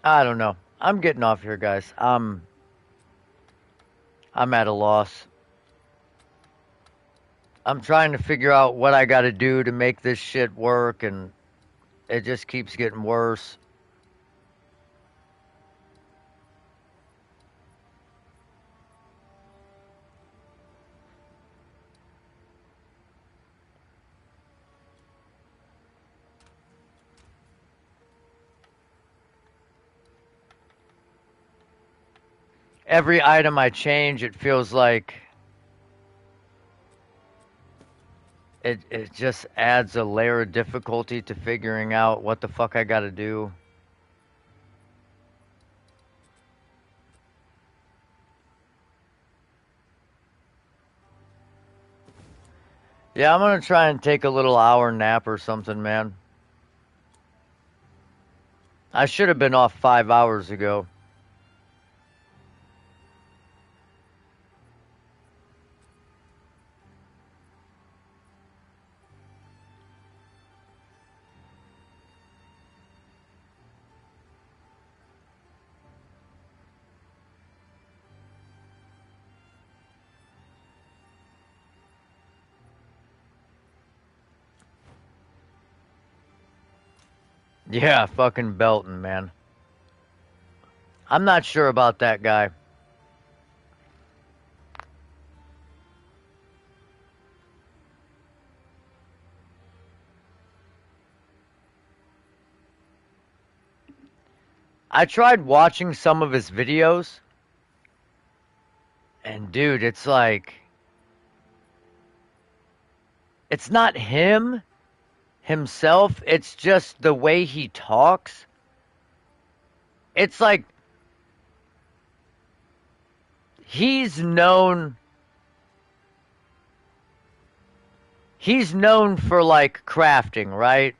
I don't know. I'm getting off here, guys. I'm at a loss. I'm trying to figure out what I gotta do to make this shit work, and it just keeps getting worse. Every item I change, it feels like it just adds a layer of difficulty to figuring out what the fuck I gotta do. Yeah, I'm gonna try and take a little hour nap or something, man. I should have been off 5 hours ago. Yeah, fucking Belton, man. I'm not sure about that guy. I tried watching some of his videos, and dude, it's like, it's not himself, it's just the way he talks. It's like, he's known, he's known for like crafting, right?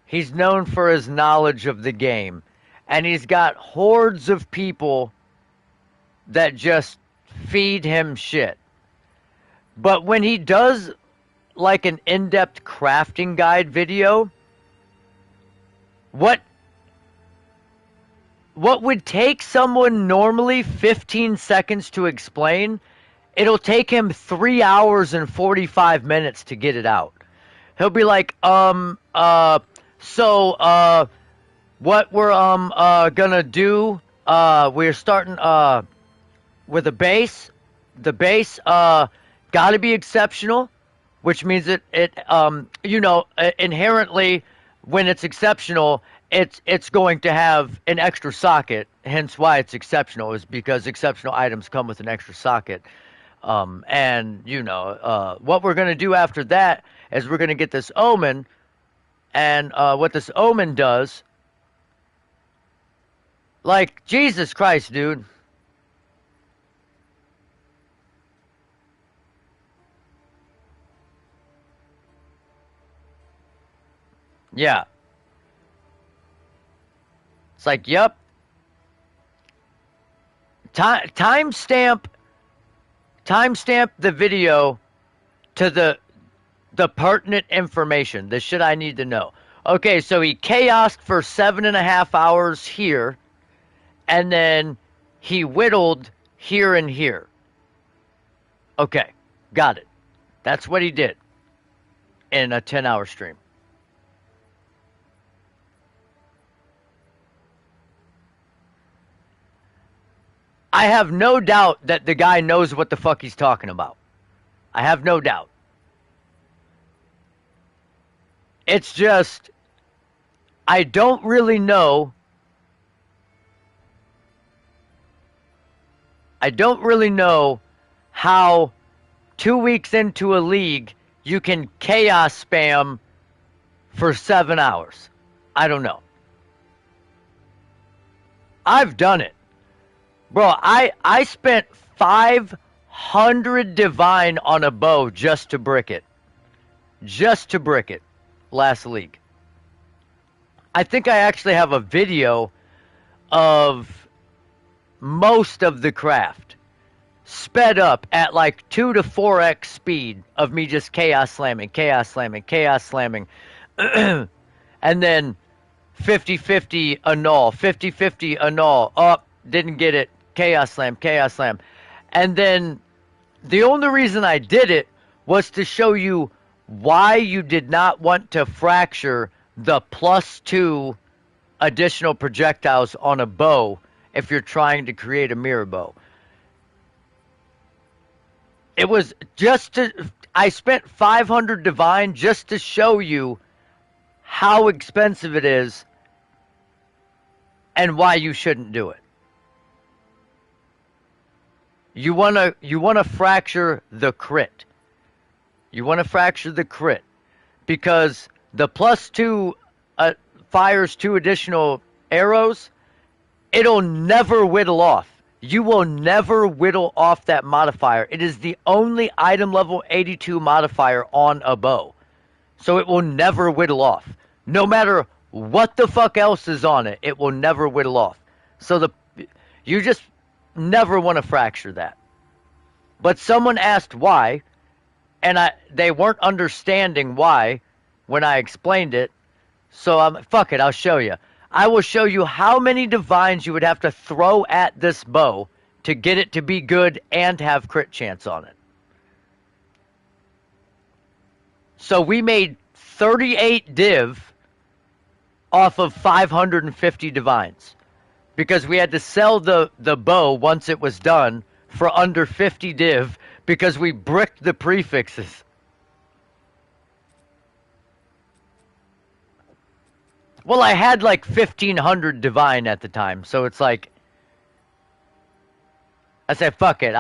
He's known for his knowledge of the game. And he's got hordes of people that just feed him shit. But when he does like an in-depth crafting guide video, what would take someone normally 15 seconds to explain, it'll take him 3 hours and 45 minutes to get it out. He'll be like, what we're gonna do, we're starting with a base. The base gotta be exceptional, which means inherently when it's exceptional, it's going to have an extra socket. Hence why it's exceptional, is because exceptional items come with an extra socket. What we're gonna do after that is we're gonna get this omen, and what this omen does, like, Jesus Christ, dude. Yeah. It's like, yep. Timestamp the video to the pertinent information, the shit I need to know. Okay, so he chaosed for 7.5 hours here, and then he whittled here and here. Okay, got it. That's what he did in a 10-hour stream. I have no doubt that the guy knows what the fuck he's talking about. I have no doubt. It's just, I don't really know. I don't really know how 2 weeks into a league you can chaos spam for 7 hours. I don't know. I've done it. Bro, I spent 500 divine on a bow just to brick it. Just to brick it. Last league. I think I actually have a video of most of the craft sped up at like 2 to 4x speed of me just chaos slamming, chaos slamming, chaos slamming. And then 50-50 annul, 50-50 annul. Oh, didn't get it. Chaos slam, chaos slam. And then the only reason I did it was to show you why you did not want to fracture the +2 additional projectiles on a bow if you're trying to create a mirror bow. It was just to, I spent 500 divine just to show you how expensive it is and why you shouldn't do it. You wanna fracture the crit. You wanna fracture the crit because the +2 fires 2 additional arrows. It'll never whittle off. You will never whittle off that modifier. It is the only item level 82 modifier on a bow. So it will never whittle off. No matter what the fuck else is on it, it will never whittle off. So you just never want to fracture that. But someone asked why, and they weren't understanding why when I explained it. So fuck it, I'll show you. I will show you how many divines you would have to throw at this bow to get it to be good and have crit chance on it. So we made 38 div off of 550 divines. Because we had to sell the bow once it was done for under 50 div because we bricked the prefixes. Well, I had like 1500 divine at the time, so it's like I said, fuck it.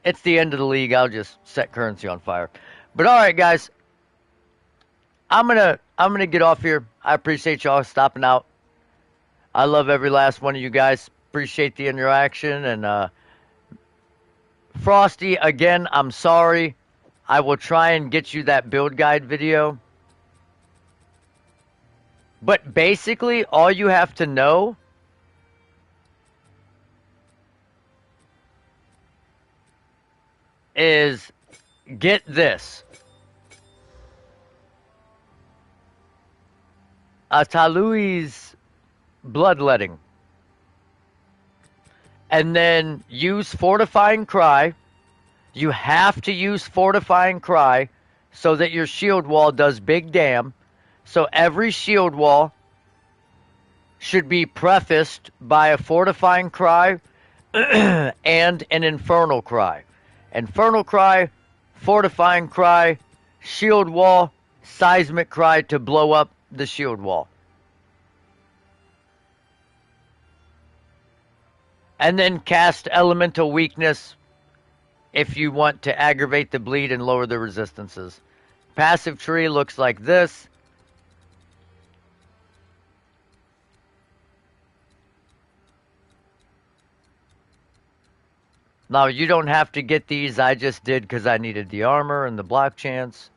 It's the end of the league. I'll just set currency on fire. But all right, guys, I'm gonna get off here. I appreciate y'all stopping out. I love every last one of you guys. Appreciate the interaction and Frosty, again, I'm sorry. I will try and get you that build guide video. But basically, all you have to know is get this. Atalui's bloodletting. And then use Fortifying Cry. You have to use Fortifying Cry so that your shield wall does big damn. So every shield wall should be prefaced by a Fortifying Cry and an Infernal Cry. Infernal Cry, Fortifying Cry, Shield Wall, Seismic Cry to blow up the shield wall. And then cast Elemental Weakness if you want to aggravate the bleed and lower the resistances. Passive tree looks like this. Now, you don't have to get these. I just did because I needed the armor and the block chance.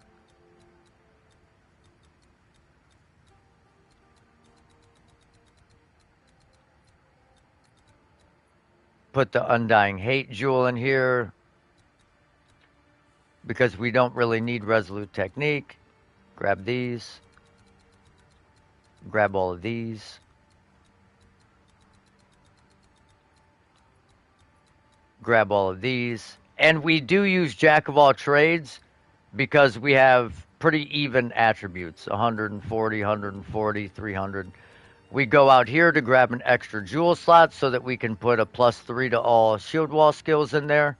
Put the Undying Hate Jewel in here because we don't really need Resolute Technique. Grab these. Grab all of these. Grab all of these. And we do use Jack of all trades because we have pretty even attributes. 140, 140, 300. We go out here to grab an extra jewel slot so that we can put a +3 to all shield wall skills in there.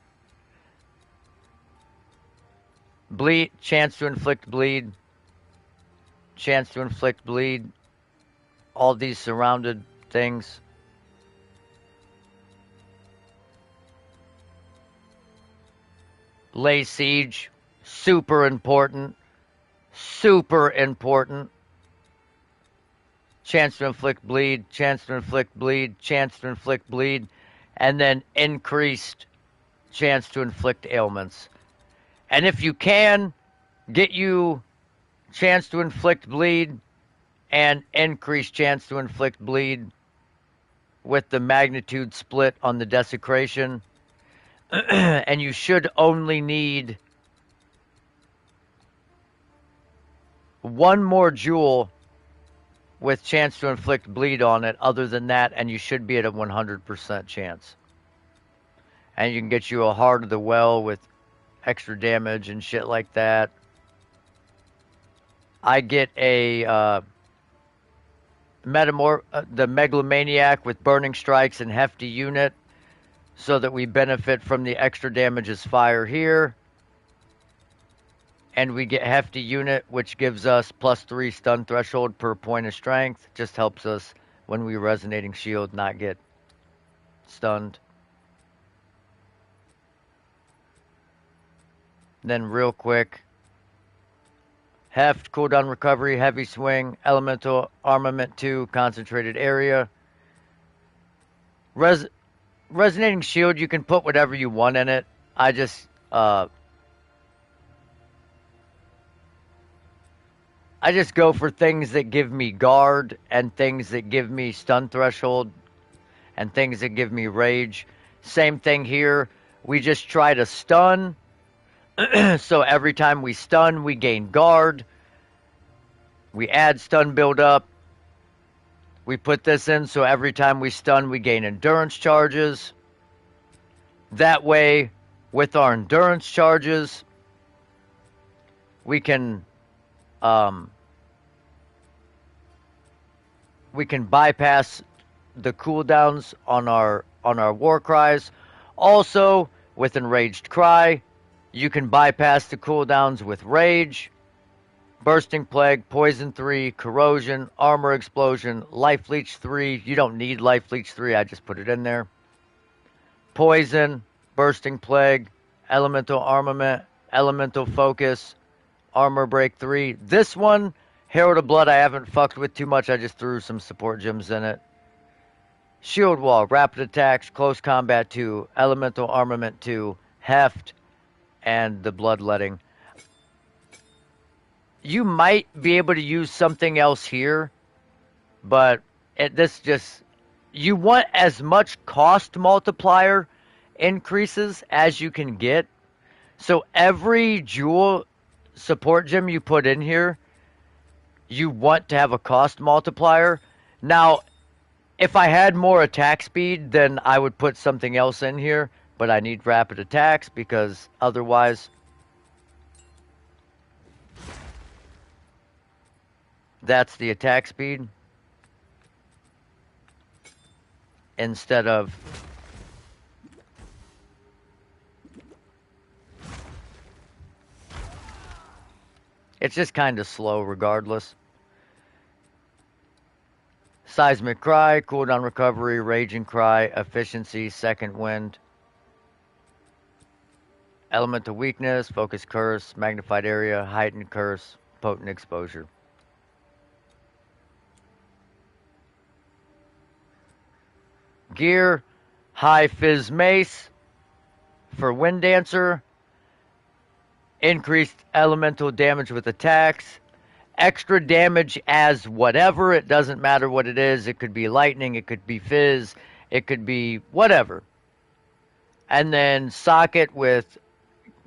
Bleed, chance to inflict bleed. Chance to inflict bleed. All these surrounded things. Lay siege, super important. Super important. Chance to inflict bleed, chance to inflict bleed, chance to inflict bleed, and then increased chance to inflict ailments. And if you can, get you chance to inflict bleed and increased chance to inflict bleed with the magnitude split on the desecration. And you should only need one more jewel with chance to inflict bleed on it other than that, and you should be at a 100% chance. And you can get you a Heart of the Well with extra damage and shit like that. I get a the Megalomaniac with Burning Strikes and Hefty Unit so that we benefit from the extra damage as fire here. And we get Hefty Unit, which gives us +3 stun threshold per point of strength. Just helps us when we Resonating Shield not get stunned. Then real quick, Heft, cooldown recovery, heavy swing, elemental armament 2, concentrated area. Resonating shield, you can put whatever you want in it. I just go for things that give me guard and things that give me stun threshold and things that give me rage. Same thing here. We just try to stun. So every time we stun, we gain guard. We add stun build up. We put this in so every time we stun, we gain endurance charges. That way, with our endurance charges, we can we can bypass the cooldowns on our war cries. Also, with enraged cry, you can bypass the cooldowns with rage, bursting plague, poison 3, corrosion, armor explosion, life leech 3. You don't need life leech 3, I just put it in there. Poison, bursting plague, elemental armament, elemental focus, armor break 3. This one, Herald of Blood, I haven't fucked with too much. I just threw some support gems in it. Shield Wall, Rapid Attacks, Close Combat 2, Elemental Armament 2, Heft, and the Bloodletting. You might be able to use something else here, but this just... You want as much cost multiplier increases as you can get. So every jewel support gem you put in here, you want to have a cost multiplier. Now, if I had more attack speed, then I would put something else in here, but I need rapid attacks because otherwise that's the attack speed instead of it's just kind of slow regardless. Seismic Cry, cooldown recovery, Raging Cry, efficiency, second wind. Elemental weakness, focus curse, magnified area, heightened curse, potent exposure. Gear, high fizz mace for Wind Dancer, increased elemental damage with attacks, extra damage as whatever, it doesn't matter what it is. It could be lightning, it could be fizz, it could be whatever. And then socket with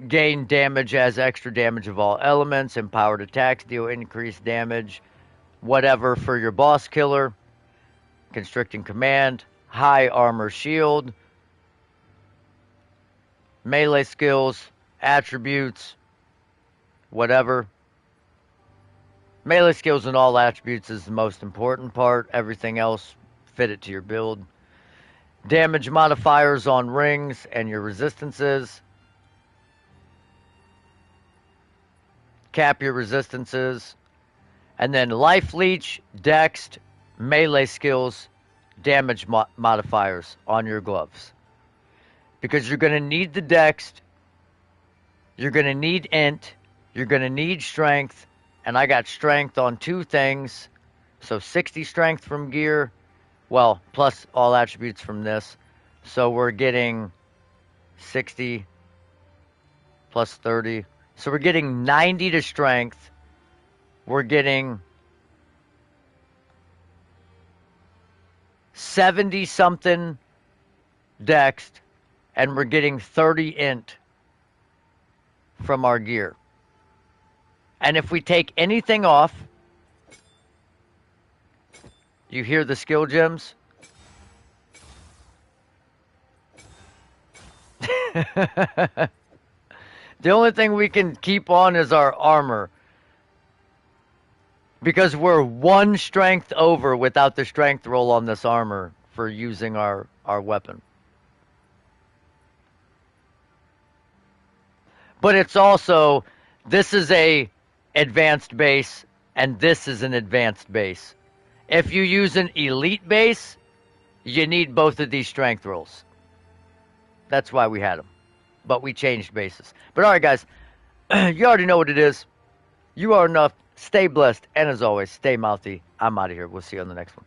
gain damage as extra damage of all elements, empowered attacks deal increased damage, whatever for your boss killer, constricting command, high armor shield, melee skills, attributes, whatever. Melee skills and all attributes is the most important part. Everything else, fit it to your build. Damage modifiers on rings and your resistances. Cap your resistances. And then life leech, dext, melee skills, damage modifiers on your gloves. Because you're going to need the dext, you're going to need int, you're going to need strength, and I got strength on 2 things. So 60 strength from gear, well, plus all attributes from this. So we're getting 60 plus 30. So we're getting 90 to strength. We're getting 70 something dext, and we're getting 30 int from our gear. And if we take anything off, you hear the skill gems? The only thing we can keep on is our armor. Because we're 1 strength over without the strength roll on this armor for using our weapon. But it's also, this is a advanced base, and this is an advanced base. If you use an elite base, you need both of these strength rolls. That's why we had them. But we changed bases. But alright guys, you already know what it is. You are enough. Stay blessed, and as always, stay mouthy. I'm out of here. We'll see you on the next one.